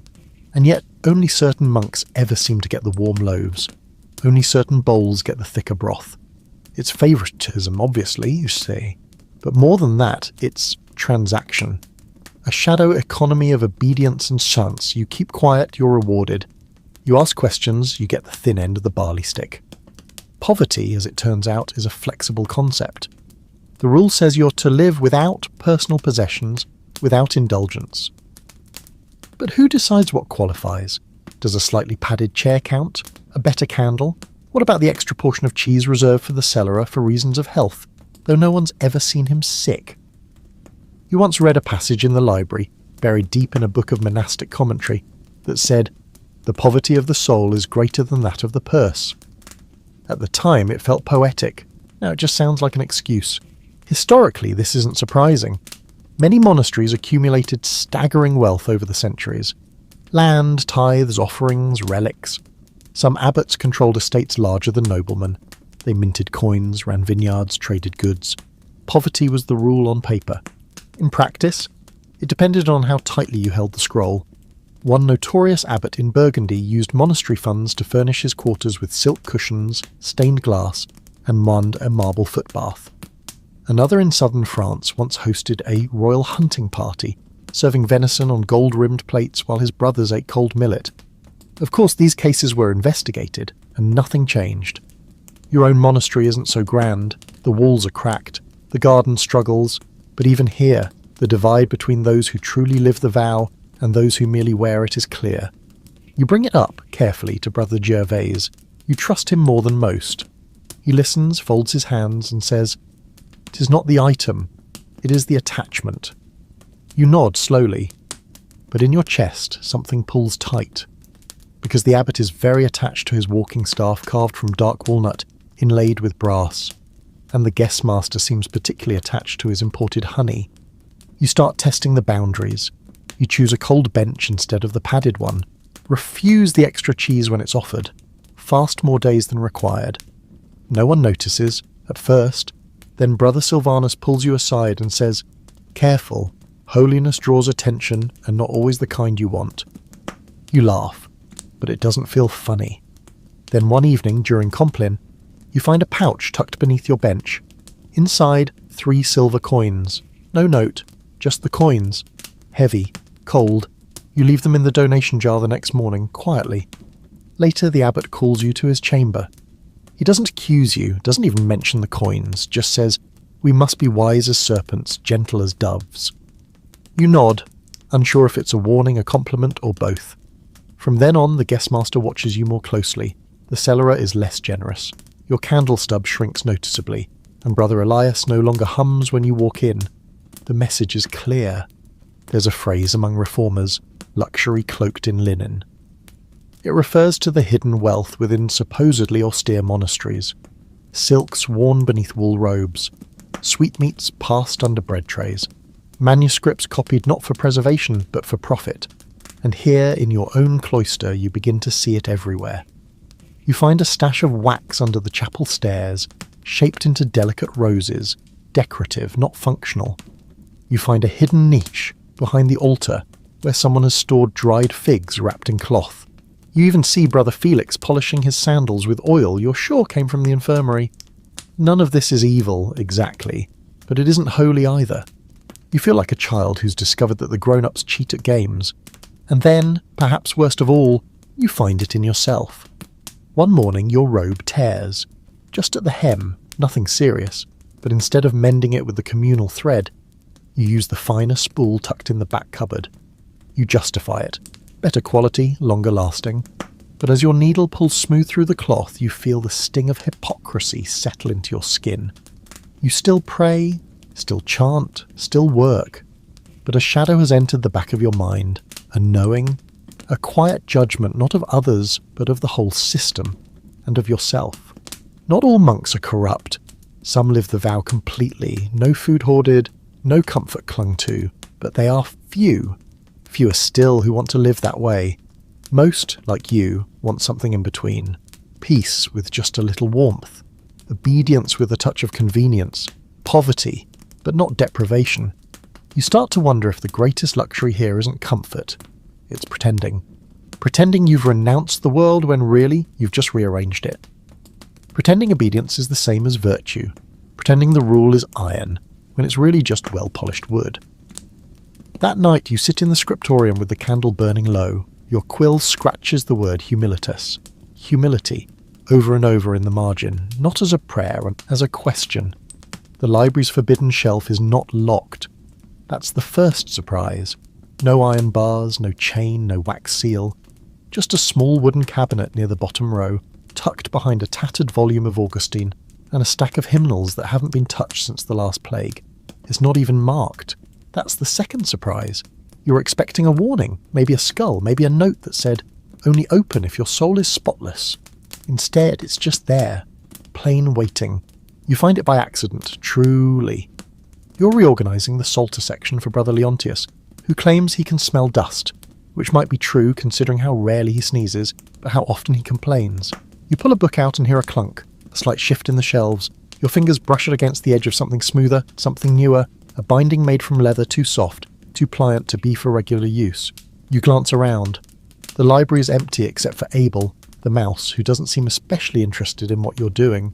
and yet only certain monks ever seem to get the warm loaves. Only certain bowls get the thicker broth. It's favouritism, obviously, you say, but more than that, it's transaction. A shadow economy of obedience and chance. You keep quiet, you're rewarded. You ask questions, you get the thin end of the barley stick. Poverty, as it turns out, is a flexible concept. The rule says you're to live without personal possessions, without indulgence. But who decides what qualifies? Does a slightly padded chair count? A better candle? What about the extra portion of cheese reserved for the cellarer for reasons of health, though no one's ever seen him sick? You once read a passage in the library, buried deep in a book of monastic commentary, that said, "The poverty of the soul is greater than that of the purse." At the time, it felt poetic. Now it just sounds like an excuse. Historically, this isn't surprising. Many monasteries accumulated staggering wealth over the centuries. Land, tithes, offerings, relics. Some abbots controlled estates larger than noblemen. They minted coins, ran vineyards, traded goods. Poverty was the rule on paper. In practice, it depended on how tightly you held the scroll. One notorious abbot in Burgundy used monastery funds to furnish his quarters with silk cushions, stained glass, and a marble footbath. Another in southern France once hosted a royal hunting party, serving venison on gold-rimmed plates while his brothers ate cold millet. Of course, these cases were investigated, and nothing changed. Your own monastery isn't so grand, the walls are cracked, the garden struggles, but even here, the divide between those who truly live the vow and those who merely wear it is clear. You bring it up, carefully, to Brother Gervais. You trust him more than most. He listens, folds his hands, and says, "'Tis not the item, it is the attachment." You nod slowly, but in your chest something pulls tight, because the abbot is very attached to his walking staff carved from dark walnut, inlaid with brass, and the guest master seems particularly attached to his imported honey. You start testing the boundaries. You choose a cold bench instead of the padded one. Refuse the extra cheese when it's offered. Fast more days than required. No one notices, at first. Then Brother Silvanus pulls you aside and says, "Careful, holiness draws attention and not always the kind you want." You laugh, but it doesn't feel funny. Then one evening during Compline, you find a pouch tucked beneath your bench. Inside, 3 silver coins. No note, just the coins. Heavy, cold. You leave them in the donation jar the next morning, quietly. Later, the abbot calls you to his chamber. He doesn't accuse you, doesn't even mention the coins, just says, "We must be wise as serpents, gentle as doves." You nod, unsure if it's a warning, a compliment, or both. From then on, the guestmaster watches you more closely. The cellarer is less generous. Your candle stub shrinks noticeably, and Brother Elias no longer hums when you walk in. The message is clear. There's a phrase among reformers, luxury cloaked in linen. It refers to the hidden wealth within supposedly austere monasteries. Silks worn beneath wool robes, sweetmeats passed under bread trays, manuscripts copied not for preservation but for profit. And here in your own cloister you begin to see it everywhere. You find a stash of wax under the chapel stairs, shaped into delicate roses, decorative, not functional. You find a hidden niche behind the altar where someone has stored dried figs wrapped in cloth. You even see Brother Felix polishing his sandals with oil you're sure came from the infirmary. None of this is evil, exactly, but it isn't holy either. You feel like a child who's discovered that the grown-ups cheat at games. And then, perhaps worst of all, you find it in yourself. One morning your robe tears. Just at the hem, nothing serious, but instead of mending it with the communal thread, you use the finer spool tucked in the back cupboard. You justify it. Better quality, longer lasting. But as your needle pulls smooth through the cloth, you feel the sting of hypocrisy settle into your skin. You still pray, still chant, still work. But a shadow has entered the back of your mind, a knowing, a quiet judgment not of others, but of the whole system, and of yourself. Not all monks are corrupt. Some live the vow completely, no food hoarded, no comfort clung to, but they are few. Fewer still who want to live that way. Most, like you, want something in between. Peace with just a little warmth. Obedience with a touch of convenience. Poverty, but not deprivation. You start to wonder if the greatest luxury here isn't comfort. It's pretending. Pretending you've renounced the world when really you've just rearranged it. Pretending obedience is the same as virtue. Pretending the rule is iron, when it's really just well-polished wood. That night you sit in the scriptorium with the candle burning low. Your quill scratches the word humilitas, humility, over and over in the margin, not as a prayer, as a question. The library's forbidden shelf is not locked. That's the first surprise. No iron bars, no chain, no wax seal. Just a small wooden cabinet near the bottom row, tucked behind a tattered volume of Augustine, and a stack of hymnals that haven't been touched since the last plague. It's not even marked. That's the second surprise. You're expecting a warning, maybe a skull, maybe a note that said, "Only open if your soul is spotless." Instead, it's just there, plain waiting. You find it by accident, truly. You're reorganizing the Psalter section for Brother Leontius, who claims he can smell dust, which might be true considering how rarely he sneezes, but how often he complains. You pull a book out and hear a clunk, a slight shift in the shelves. Your fingers brush it against the edge of something smoother, something newer, a binding made from leather too soft, too pliant to be for regular use. You glance around. The library is empty except for Abel, the mouse, who doesn't seem especially interested in what you're doing.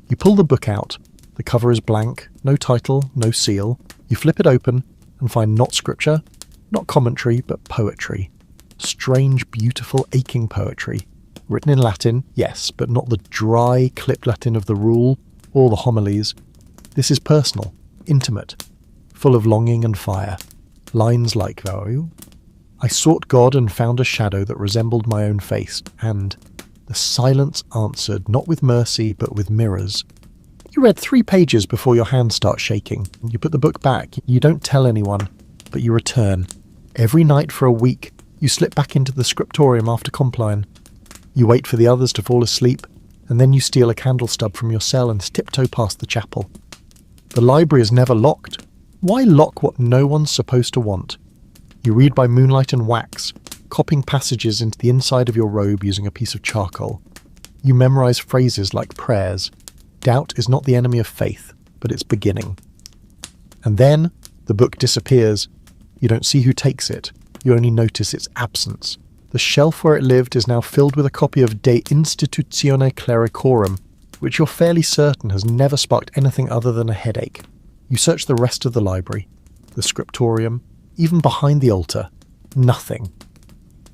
You pull the book out. The cover is blank, no title, no seal. You flip it open and find not scripture, not commentary, but poetry. Strange, beautiful, aching poetry. Written in Latin, yes, but not the dry, clipped Latin of the rule or the homilies. This is personal, intimate, full of longing and fire. Lines like, I sought God and found a shadow that resembled my own face, and the silence answered not with mercy but with mirrors. You read 3 pages before your hand starts shaking. You put the book back. You don't tell anyone, but you return. Every night for a week, you slip back into the scriptorium after Compline. You wait for the others to fall asleep, and then you steal a candle stub from your cell and tiptoe past the chapel. The library is never locked. Why lock what no one's supposed to want? You read by moonlight and wax, copying passages into the inside of your robe using a piece of charcoal. You memorize phrases like prayers. Doubt is not the enemy of faith, but its beginning. And then the book disappears. You don't see who takes it. You only notice its absence. The shelf where it lived is now filled with a copy of De Institutione Clericorum, which you're fairly certain has never sparked anything other than a headache. You search the rest of the library, the scriptorium, even behind the altar. Nothing.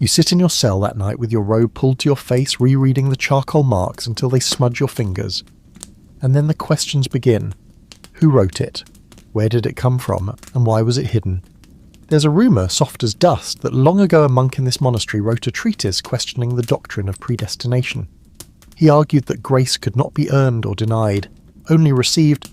You sit in your cell that night with your robe pulled to your face, rereading the charcoal marks until they smudge your fingers. And then the questions begin. Who wrote it? Where did it come from? And why was it hidden? There's a rumour, soft as dust, that long ago a monk in this monastery wrote a treatise questioning the doctrine of predestination. He argued that grace could not be earned or denied, only received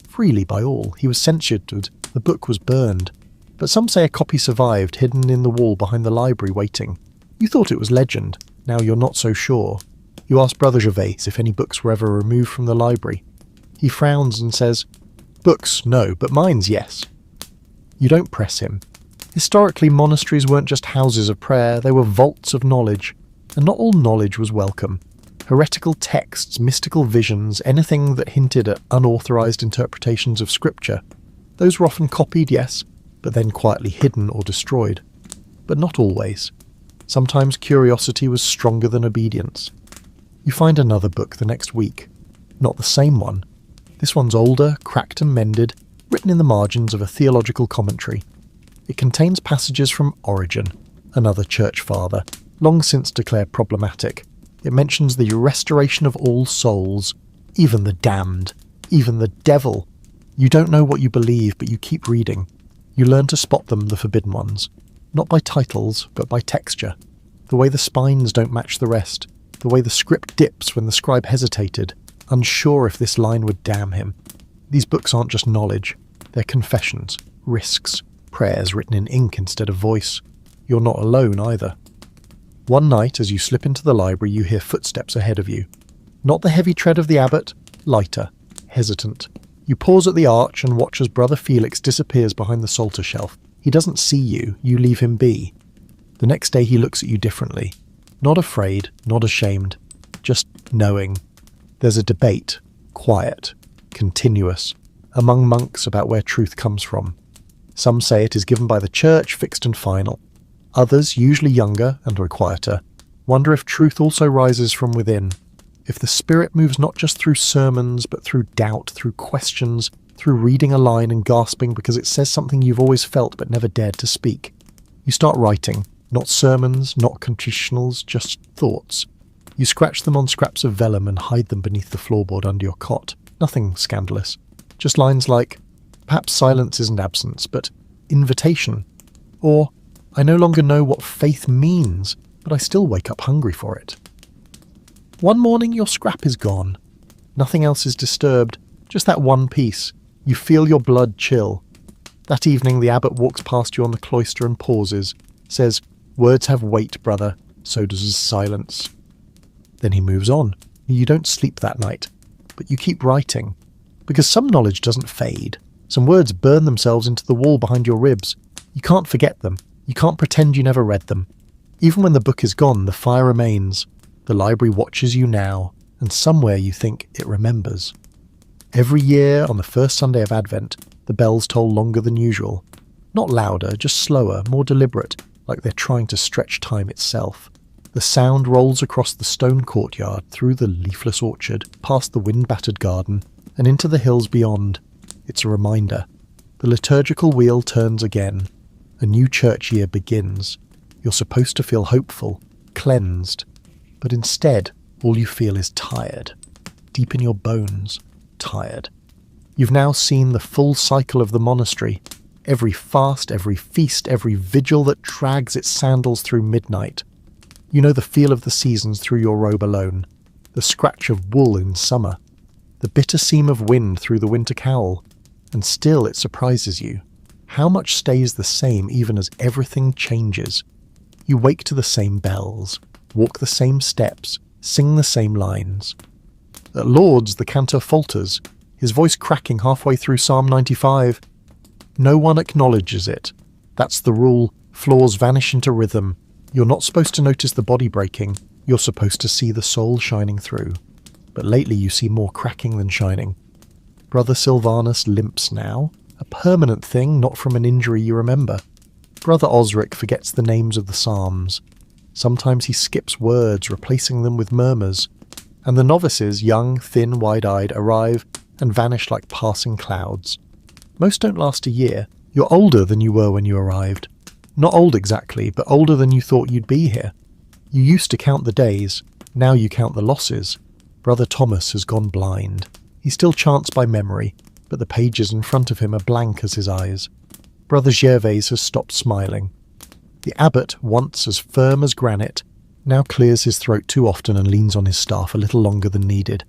freely by all. He was censured. The book was burned. But some say a copy survived, hidden in the wall behind the library waiting. You thought it was legend. Now you're not so sure. You ask Brother Gervais if any books were ever removed from the library. He frowns and says, "Books, no, but mine's yes." You don't press him. Historically, monasteries weren't just houses of prayer, they were vaults of knowledge. And not all knowledge was welcome. Heretical texts, mystical visions, anything that hinted at unauthorized interpretations of scripture. Those were often copied, yes, but then quietly hidden or destroyed. But not always. Sometimes curiosity was stronger than obedience. You find another book the next week. Not the same one. This one's older, cracked and mended, written in the margins of a theological commentary. It contains passages from Origen, another church father, long since declared problematic. It mentions the restoration of all souls, even the damned, even the devil. You don't know what you believe, but you keep reading. You learn to spot them, the forbidden ones, not by titles, but by texture. The way the spines don't match the rest, the way the script dips when the scribe hesitated, unsure if this line would damn him. These books aren't just knowledge, they're confessions, risks, prayers written in ink instead of voice. You're not alone either. One night, as you slip into the library, you hear footsteps ahead of you. Not the heavy tread of the abbot, lighter, hesitant. You pause at the arch and watch as Brother Felix disappears behind the psalter shelf. He doesn't see you, you leave him be. The next day he looks at you differently. Not afraid, not ashamed, just knowing. There's a debate, quiet, continuous, among monks about where truth comes from. Some say it is given by the church, fixed and final. Others, usually younger and quieter, wonder if truth also rises from within. If the Spirit moves not just through sermons, but through doubt, through questions, through reading a line and gasping because it says something you've always felt but never dared to speak. You start writing, not sermons, not confessionals, just thoughts. You scratch them on scraps of vellum and hide them beneath the floorboard under your cot. Nothing scandalous. Just lines like, perhaps silence isn't absence, but invitation. Or, I no longer know what faith means, but I still wake up hungry for it. One morning your scrap is gone. Nothing else is disturbed, just that one piece. You feel your blood chill. That evening the abbot walks past you on the cloister and pauses, says, "Words have weight, brother, so does silence." Then he moves on. You don't sleep that night, but you keep writing. Because some knowledge doesn't fade. Some words burn themselves into the wall behind your ribs. You can't forget them. You can't pretend you never read them. Even when the book is gone, the fire remains. The library watches you now, and somewhere you think it remembers. Every year, on the first Sunday of Advent, the bells toll longer than usual. Not louder, just slower, more deliberate, like they're trying to stretch time itself. The sound rolls across the stone courtyard, through the leafless orchard, past the wind-battered garden, and into the hills beyond. It's a reminder. The liturgical wheel turns again. A new church year begins. You're supposed to feel hopeful, cleansed. But instead, all you feel is tired. Deep in your bones, tired. You've now seen the full cycle of the monastery. Every fast, every feast, every vigil that drags its sandals through midnight. You know the feel of the seasons through your robe alone. The scratch of wool in summer. The bitter seam of wind through the winter cowl. And still it surprises you. How much stays the same even as everything changes? You wake to the same bells. Walk the same steps, sing the same lines. At Lord's, the cantor falters, his voice cracking halfway through Psalm 95. No one acknowledges it. That's the rule. Floors vanish into rhythm. You're not supposed to notice the body breaking. You're supposed to see the soul shining through. But lately you see more cracking than shining. Brother Sylvanus limps now. A permanent thing, not from an injury you remember. Brother Osric forgets the names of the psalms. Sometimes he skips words, replacing them with murmurs. And the novices, young, thin, wide-eyed, arrive and vanish like passing clouds. Most don't last a year. You're older than you were when you arrived. Not old exactly, but older than you thought you'd be here. You used to count the days. Now you count the losses. Brother Thomas has gone blind. He still chants by memory, but the pages in front of him are blank as his eyes. Brother Gervais has stopped smiling. The abbot, once as firm as granite, now clears his throat too often and leans on his staff a little longer than needed.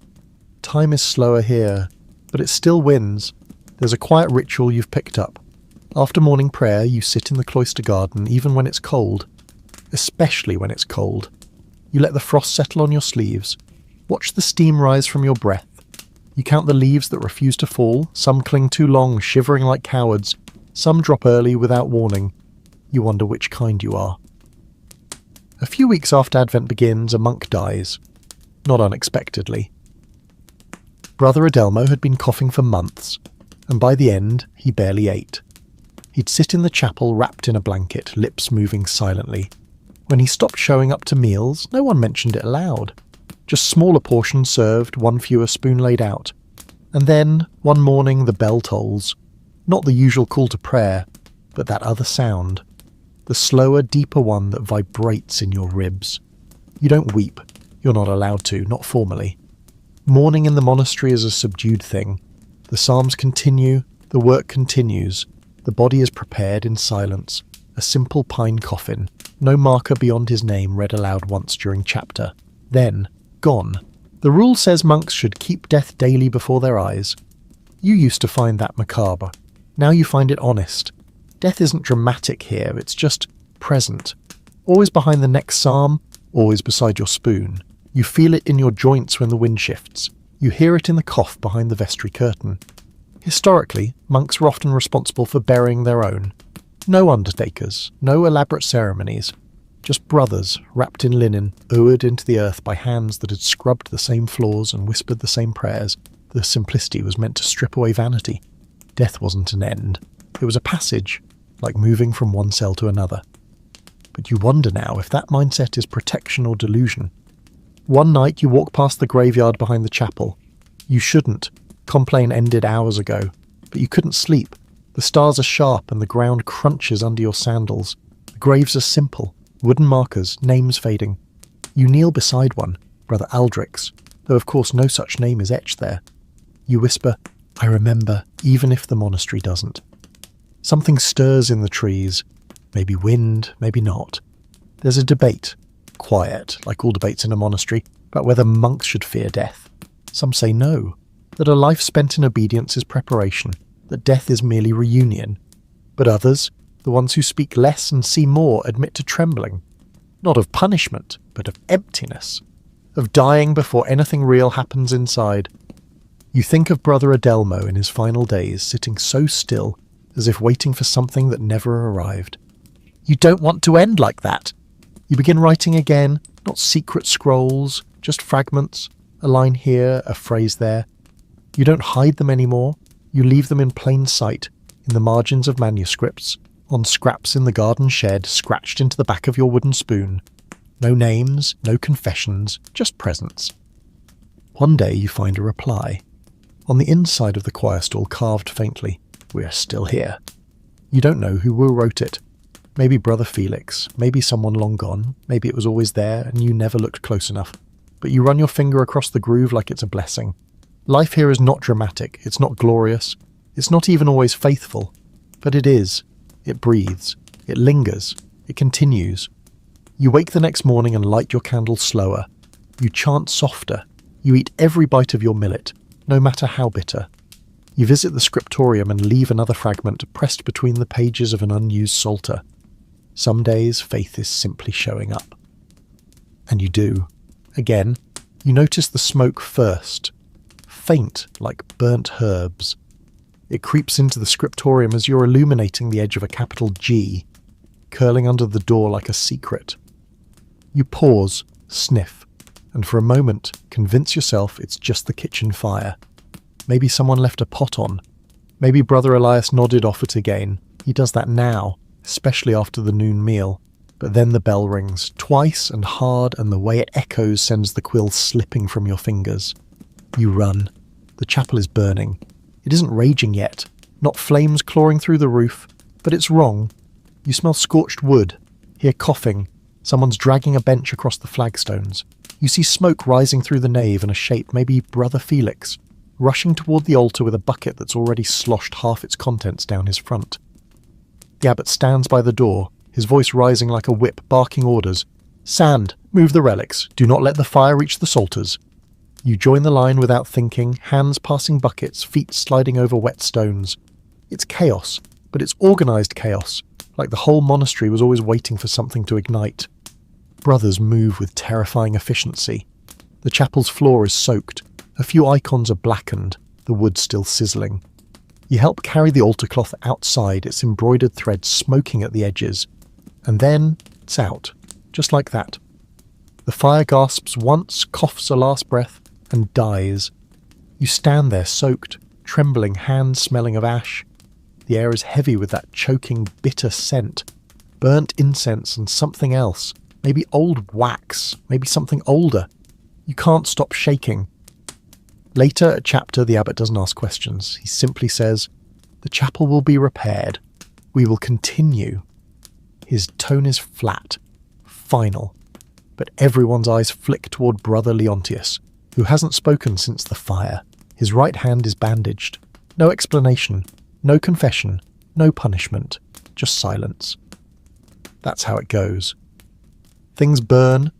Time is slower here, but it still wins. There's a quiet ritual you've picked up. After morning prayer, you sit in the cloister garden even when it's cold. Especially when it's cold. You let the frost settle on your sleeves. Watch the steam rise from your breath. You count the leaves that refuse to fall. Some cling too long, shivering like cowards. Some drop early without warning. You wonder which kind you are. A few weeks after Advent begins, a monk dies. Not unexpectedly. Brother Adelmo had been coughing for months, and by the end, he barely ate. He'd sit in the chapel wrapped in a blanket, lips moving silently. When he stopped showing up to meals, no one mentioned it aloud. Just smaller portions served, one fewer spoon laid out. And then, one morning, the bell tolls. Not the usual call to prayer, but that other sound. The slower, deeper one that vibrates in your ribs. You don't weep. You're not allowed to, not formally. Mourning in the monastery is a subdued thing. The psalms continue, the work continues. The body is prepared in silence. A simple pine coffin. No marker beyond his name read aloud once during chapter. Then, gone. The rule says monks should keep death daily before their eyes. You used to find that macabre. Now you find it honest. Death isn't dramatic here, it's just present. Always behind the next psalm, always beside your spoon. You feel it in your joints when the wind shifts. You hear it in the cough behind the vestry curtain. Historically, monks were often responsible for burying their own. No undertakers, no elaborate ceremonies. Just brothers, wrapped in linen, lowered into the earth by hands that had scrubbed the same floors and whispered the same prayers. The simplicity was meant to strip away vanity. Death wasn't an end. It was a passage, like moving from one cell to another. But you wonder now if that mindset is protection or delusion. One night you walk past the graveyard behind the chapel. You shouldn't. Compline ended hours ago, but you couldn't sleep. The stars are sharp and the ground crunches under your sandals. The graves are simple, wooden markers, names fading. You kneel beside one, Brother Aldrich's, though of course no such name is etched there. You whisper, "I remember," even if the monastery doesn't. Something stirs in the trees. Maybe wind, maybe not. There's a debate, quiet, like all debates in a monastery, about whether monks should fear death. Some say no, that a life spent in obedience is preparation, that death is merely reunion. But others, the ones who speak less and see more, admit to trembling. Not of punishment, but of emptiness. Of dying before anything real happens inside. You think of Brother Adelmo in his final days, sitting so still, as if waiting for something that never arrived. You don't want to end like that. You begin writing again, not secret scrolls, just fragments, a line here, a phrase there. You don't hide them anymore. You leave them in plain sight, in the margins of manuscripts, on scraps in the garden shed, scratched into the back of your wooden spoon. No names, no confessions, just presence. One day you find a reply. On the inside of the choir stall, carved faintly, "We are still here." You don't know who wrote it. Maybe Brother Felix, maybe someone long gone, maybe it was always there and you never looked close enough. But you run your finger across the groove like it's a blessing. Life here is not dramatic, it's not glorious, it's not even always faithful. But it is. It breathes. It lingers. It continues. You wake the next morning and light your candle slower. You chant softer. You eat every bite of your millet, no matter how bitter. You visit the scriptorium and leave another fragment pressed between the pages of an unused psalter. Some days faith is simply showing up. And you do. Again, you notice the smoke first. Faint like burnt herbs. It creeps into the scriptorium as you're illuminating the edge of a capital G, curling under the door like a secret. You pause, sniff, and for a moment convince yourself it's just the kitchen fire. Maybe someone left a pot on. Maybe Brother Elias nodded off it again. He does that now, especially after the noon meal. But then the bell rings, twice and hard, and the way it echoes sends the quill slipping from your fingers. You run. The chapel is burning. It isn't raging yet, not flames clawing through the roof, but it's wrong. You smell scorched wood, hear coughing, someone's dragging a bench across the flagstones. You see smoke rising through the nave and a shape, maybe Brother Felix, rushing toward the altar with a bucket that's already sloshed half its contents down his front. The abbot stands by the door, his voice rising like a whip, barking orders. "Sand, move the relics, do not let the fire reach the psalters." You join the line without thinking, hands passing buckets, feet sliding over wet stones. It's chaos, but it's organised chaos, like the whole monastery was always waiting for something to ignite. Brothers move with terrifying efficiency. The chapel's floor is soaked, a few icons are blackened, the wood still sizzling. You help carry the altar cloth outside, its embroidered thread smoking at the edges. And then it's out, just like that. The fire gasps once, coughs a last breath, and dies. You stand there soaked, trembling, hands smelling of ash. The air is heavy with that choking, bitter scent. Burnt incense and something else. Maybe old wax, maybe something older. You can't stop shaking. Later, at chapter, the abbot doesn't ask questions. He simply says, "The chapel will be repaired. We will continue." His tone is flat, final. But everyone's eyes flick toward Brother Leontius, who hasn't spoken since the fire. His right hand is bandaged. No explanation, no confession, no punishment, just silence. That's how it goes. Things burn.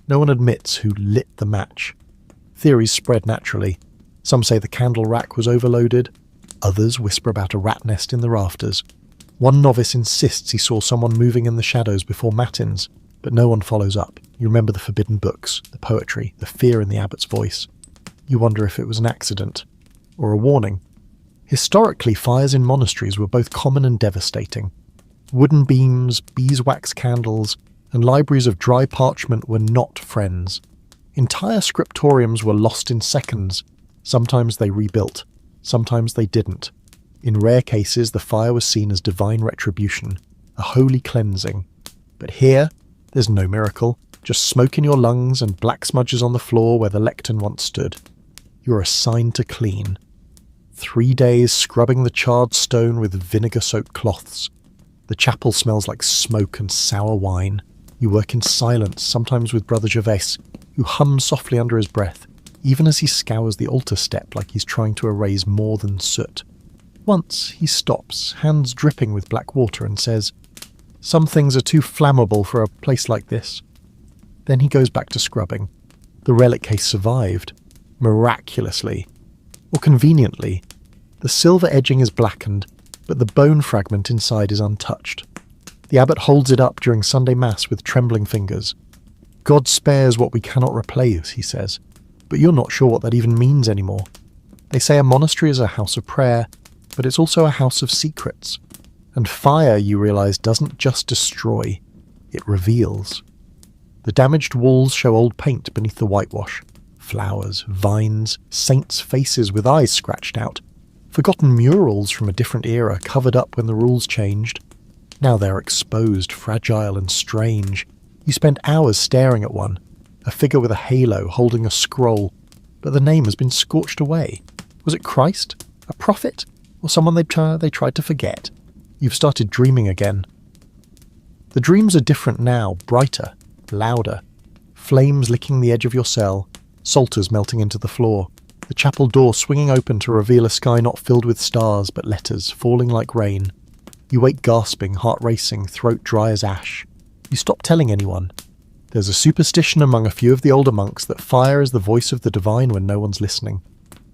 No one admits who lit the match. Theories spread naturally. Some say the candle rack was overloaded. Others whisper about a rat nest in the rafters. One novice insists he saw someone moving in the shadows before matins, but no one follows up. You remember the forbidden books, the poetry, the fear in the abbot's voice. You wonder if it was an accident, or a warning. Historically, fires in monasteries were both common and devastating. Wooden beams, beeswax candles, and libraries of dry parchment were not friends. Entire scriptoriums were lost in seconds. Sometimes they rebuilt, sometimes they didn't. In rare cases, the fire was seen as divine retribution, a holy cleansing. But here, there's no miracle, just smoke in your lungs and black smudges on the floor where the lectern once stood. You're assigned to clean. 3 days scrubbing the charred stone with vinegar-soaked cloths. The chapel smells like smoke and sour wine. You work in silence, sometimes with Brother Gervais, who hums softly under his breath, even as he scours the altar step like he's trying to erase more than soot. Once he stops, hands dripping with black water, and says, "Some things are too flammable for a place like this." Then he goes back to scrubbing. The relic case survived. Miraculously. Or conveniently. The silver edging is blackened, but the bone fragment inside is untouched. The abbot holds it up during Sunday Mass with trembling fingers. "God spares what we cannot replace," he says, but you're not sure what that even means anymore. They say a monastery is a house of prayer, but it's also a house of secrets. And fire, you realise, doesn't just destroy, it reveals. The damaged walls show old paint beneath the whitewash. Flowers, vines, saints' faces with eyes scratched out. Forgotten murals from a different era covered up when the rules changed. Now they're exposed, fragile and strange. You spend hours staring at one, a figure with a halo holding a scroll, but the name has been scorched away. Was it Christ? A prophet? Or someone they tried to forget? You've started dreaming again. The dreams are different now, brighter, louder. Flames licking the edge of your cell, psalters melting into the floor, the chapel door swinging open to reveal a sky not filled with stars but letters falling like rain. You wake gasping, heart racing, throat dry as ash. You stop telling anyone. There's a superstition among a few of the older monks that fire is the voice of the divine when no one's listening.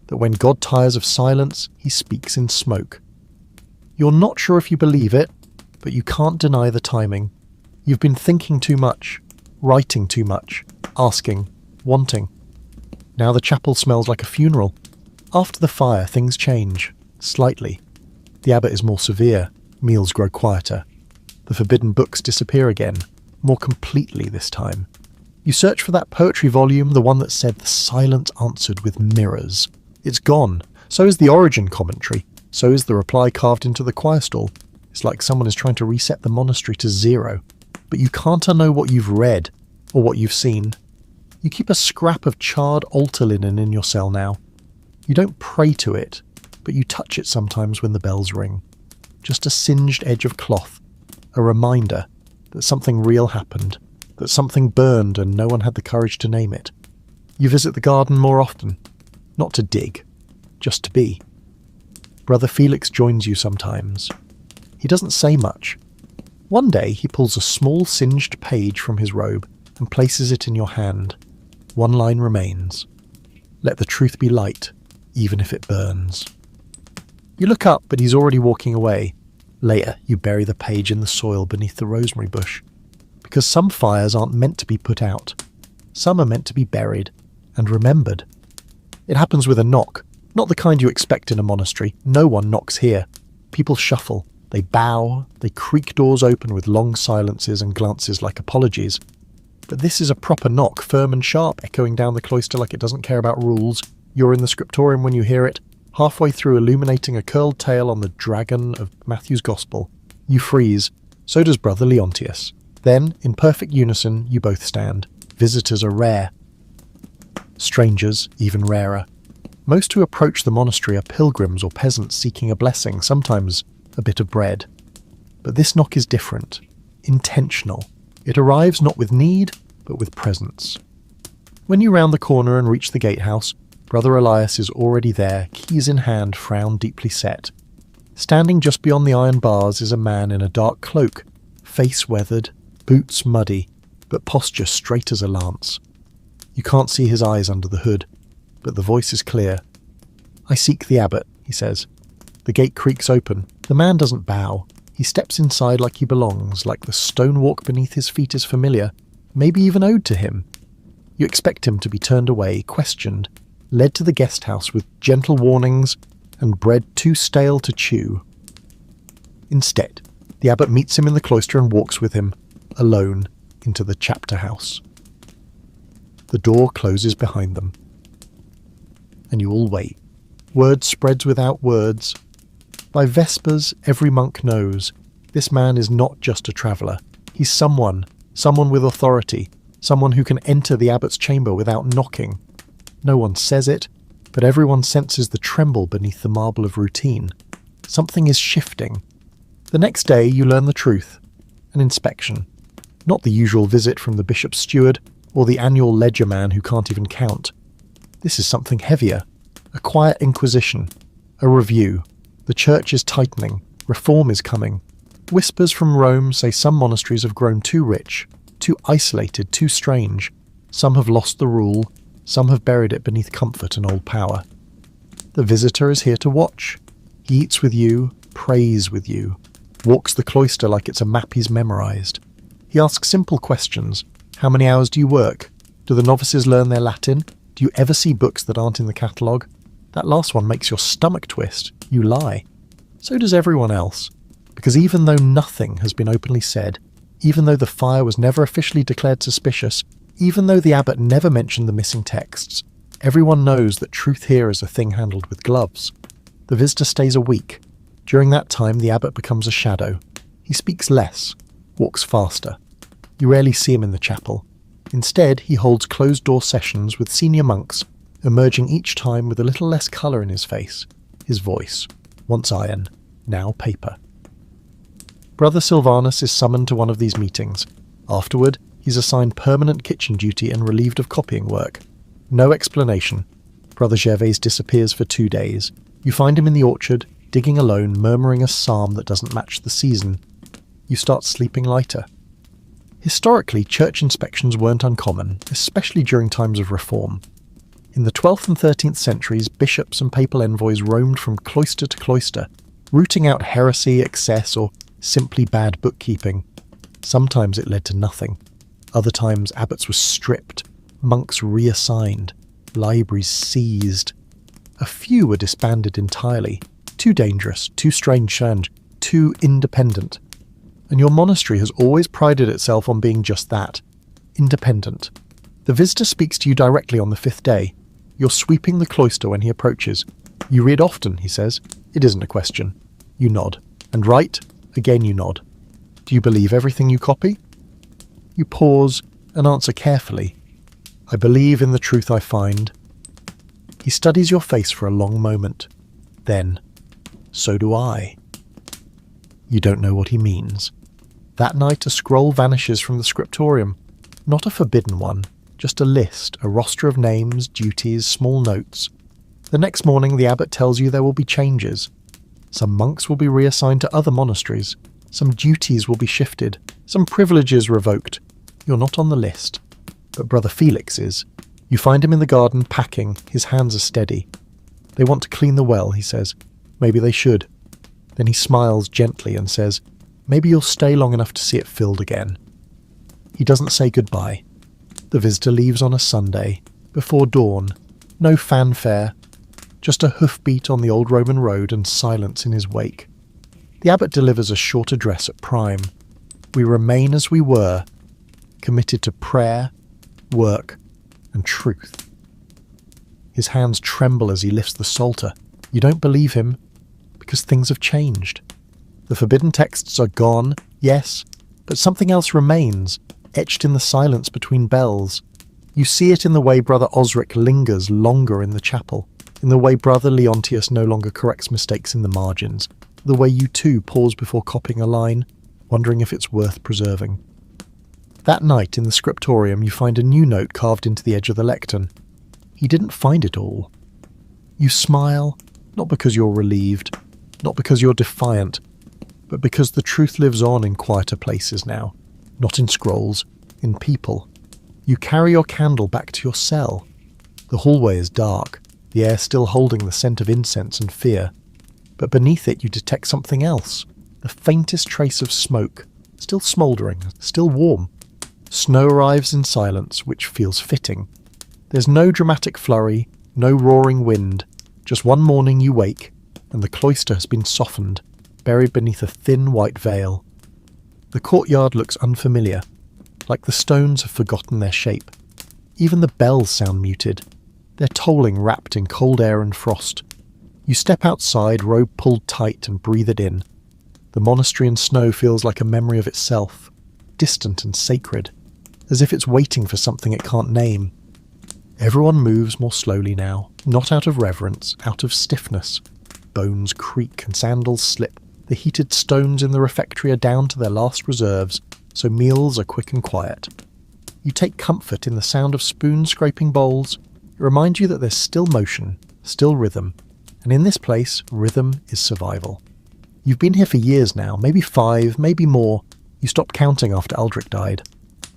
That when God tires of silence, he speaks in smoke. You're not sure if you believe it, but you can't deny the timing. You've been thinking too much, writing too much, asking, wanting. Now the chapel smells like a funeral. After the fire, things change. Slightly. The abbot is more severe. Meals grow quieter. The forbidden books disappear again, more completely this time. You search for that poetry volume, the one that said the silence answered with mirrors. It's gone. So is the origin commentary. So is the reply carved into the choir stall. It's like someone is trying to reset the monastery to zero. But you can't unknow what you've read, or what you've seen. You keep a scrap of charred altar linen in your cell now. You don't pray to it, but you touch it sometimes when the bells ring. Just a singed edge of cloth, a reminder that something real happened, that something burned and no one had the courage to name it. You visit the garden more often, not to dig, just to be. Brother Felix joins you sometimes. He doesn't say much. One day he pulls a small singed page from his robe and places it in your hand. One line remains. Let the truth be light, even if it burns. You look up, but he's already walking away. Later, you bury the page in the soil beneath the rosemary bush. Because some fires aren't meant to be put out. Some are meant to be buried and remembered. It happens with a knock, not the kind you expect in a monastery. No one knocks here. People shuffle, they bow, they creak doors open with long silences and glances like apologies. But this is a proper knock, firm and sharp, echoing down the cloister like it doesn't care about rules. You're in the scriptorium when you hear it, halfway through illuminating a curled tale on the dragon of Matthew's Gospel. You freeze. So does Brother Leontius. Then, in perfect unison, you both stand. Visitors are rare. Strangers, even rarer. Most who approach the monastery are pilgrims or peasants seeking a blessing, sometimes a bit of bread. But this knock is different. Intentional. It arrives not with need, but with presence. When you round the corner and reach the gatehouse, Brother Elias is already there, keys in hand, frown deeply set. Standing just beyond the iron bars is a man in a dark cloak, face weathered, boots muddy, but posture straight as a lance. You can't see his eyes under the hood, but the voice is clear. "I seek the abbot," he says. The gate creaks open. The man doesn't bow. He steps inside like he belongs, like the stonewalk beneath his feet is familiar, maybe even owed to him. You expect him to be turned away, questioned, led to the guest house with gentle warnings and bread too stale to chew. Instead, the abbot meets him in the cloister and walks with him, alone, into the chapter house. The door closes behind them. And you all wait. Word spreads without words. By Vespers, every monk knows this man is not just a traveller. He's someone with authority, someone who can enter the abbot's chamber without knocking. No one says it, but everyone senses the tremble beneath the marble of routine. Something is shifting. The next day you learn the truth. An inspection. Not the usual visit from the bishop's steward or the annual ledger man who can't even count. This is something heavier. A quiet inquisition. A review. The church is tightening. Reform is coming. Whispers from Rome say some monasteries have grown too rich, too isolated, too strange. Some have lost the rule. Some have buried it beneath comfort and old power. The visitor is here to watch. He eats with you, prays with you, walks the cloister like it's a map he's memorized. He asks simple questions. How many hours do you work? Do the novices learn their Latin? Do you ever see books that aren't in the catalogue? That last one makes your stomach twist. You lie. So does everyone else. Because even though nothing has been openly said, even though the fire was never officially declared suspicious, even though the abbot never mentioned the missing texts, everyone knows that truth here is a thing handled with gloves. The visitor stays a week. During that time, the abbot becomes a shadow. He speaks less, walks faster. You rarely see him in the chapel. Instead, he holds closed-door sessions with senior monks, emerging each time with a little less colour in his face. His voice, once iron, now paper. Brother Silvanus is summoned to one of these meetings. Afterward, he's assigned permanent kitchen duty and relieved of copying work. No explanation. Brother Gervais disappears for 2 days. You find him in the orchard, digging alone, murmuring a psalm that doesn't match the season. You start sleeping lighter. Historically, church inspections weren't uncommon, especially during times of reform. In the 12th and 13th centuries, bishops and papal envoys roamed from cloister to cloister, rooting out heresy, excess, or simply bad bookkeeping. Sometimes it led to nothing. Other times, abbots were stripped, monks reassigned, libraries seized. A few were disbanded entirely. Too dangerous, too strange and too independent. And your monastery has always prided itself on being just that, independent. The visitor speaks to you directly on the 5th day. You're sweeping the cloister when he approaches. You read often, he says. It isn't a question. You nod. And write? Again you nod. Do you believe everything you copy? You pause and answer carefully. I believe in the truth I find. He studies your face for a long moment. Then, so do I. You don't know what he means. That night a scroll vanishes from the scriptorium. Not a forbidden one, just a list, a roster of names, duties, small notes. The next morning the abbot tells you there will be changes. Some monks will be reassigned to other monasteries. Some duties will be shifted. Some privileges revoked. You're not on the list. But Brother Felix is. You find him in the garden packing. His hands are steady. They want to clean the well, he says. Maybe they should. Then he smiles gently and says, maybe you'll stay long enough to see it filled again. He doesn't say goodbye. The visitor leaves on a Sunday, before dawn. No fanfare. Just a hoofbeat on the old Roman road and silence in his wake. The abbot delivers a short address at prime. We remain as we were, committed to prayer, work, and truth. His hands tremble as he lifts the psalter. You don't believe him, because things have changed. The forbidden texts are gone, yes, but something else remains, etched in the silence between bells. You see it in the way Brother Osric lingers longer in the chapel, in the way Brother Leontius no longer corrects mistakes in the margins, the way you too pause before copying a line, wondering if it's worth preserving. That night in the scriptorium you find a new note carved into the edge of the lectern. He didn't find it all. You smile, not because you're relieved, not because you're defiant, but because the truth lives on in quieter places now, not in scrolls, in people. You carry your candle back to your cell. The hallway is dark, the air still holding the scent of incense and fear, but beneath it you detect something else, the faintest trace of smoke, still smouldering, still warm. Snow arrives in silence, which feels fitting. There's no dramatic flurry, no roaring wind, just one morning you wake, and the cloister has been softened, buried beneath a thin white veil. The courtyard looks unfamiliar, like the stones have forgotten their shape. Even the bells sound muted. They're tolling wrapped in cold air and frost. You step outside, robe pulled tight, and breathe it in. The monastery in snow feels like a memory of itself, distant and sacred, as if it's waiting for something it can't name. Everyone moves more slowly now, not out of reverence, out of stiffness. Bones creak and sandals slip. The heated stones in the refectory are down to their last reserves, so meals are quick and quiet. You take comfort in the sound of spoons scraping bowls. It reminds you that there's still motion, still rhythm, and in this place, rhythm is survival. You've been here for years now, maybe 5, maybe more. You stopped counting after Aldrich died,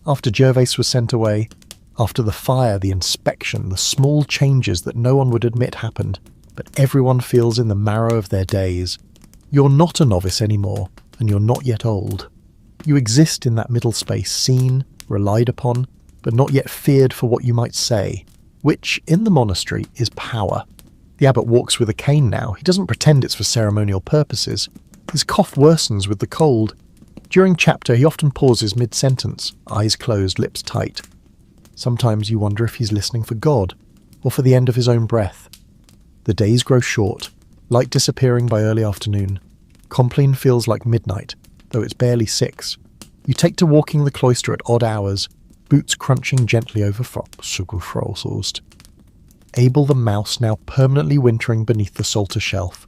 after Gervase was sent away, after the fire, the inspection, the small changes that no one would admit happened, but everyone feels in the marrow of their days. You're not a novice anymore, and you're not yet old. You exist in that middle space, seen, relied upon, but not yet feared for what you might say, which, in the monastery, is power. The abbot walks with a cane now. He doesn't pretend it's for ceremonial purposes. His cough worsens with the cold. During chapter, he often pauses mid-sentence, eyes closed, lips tight. Sometimes you wonder if he's listening for God, or for the end of his own breath. The days grow short, light disappearing by early afternoon. Compline feels like midnight, though it's barely 6. You take to walking the cloister at odd hours, boots crunching gently over Sugarfrost. Abel the mouse now permanently wintering beneath the Psalter shelf.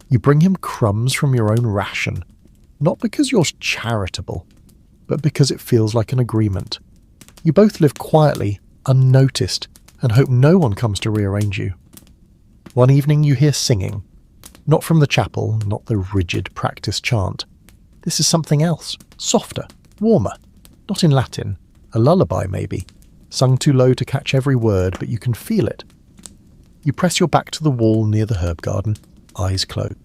You bring him crumbs from your own ration, not because you're charitable, but because it feels like an agreement. You both live quietly, unnoticed, and hope no one comes to rearrange you. One evening you hear singing, not from the chapel, not the rigid practice chant. This is something else, softer, warmer, not in Latin, a lullaby maybe, sung too low to catch every word, but you can feel it. You press your back to the wall near the herb garden, eyes closed.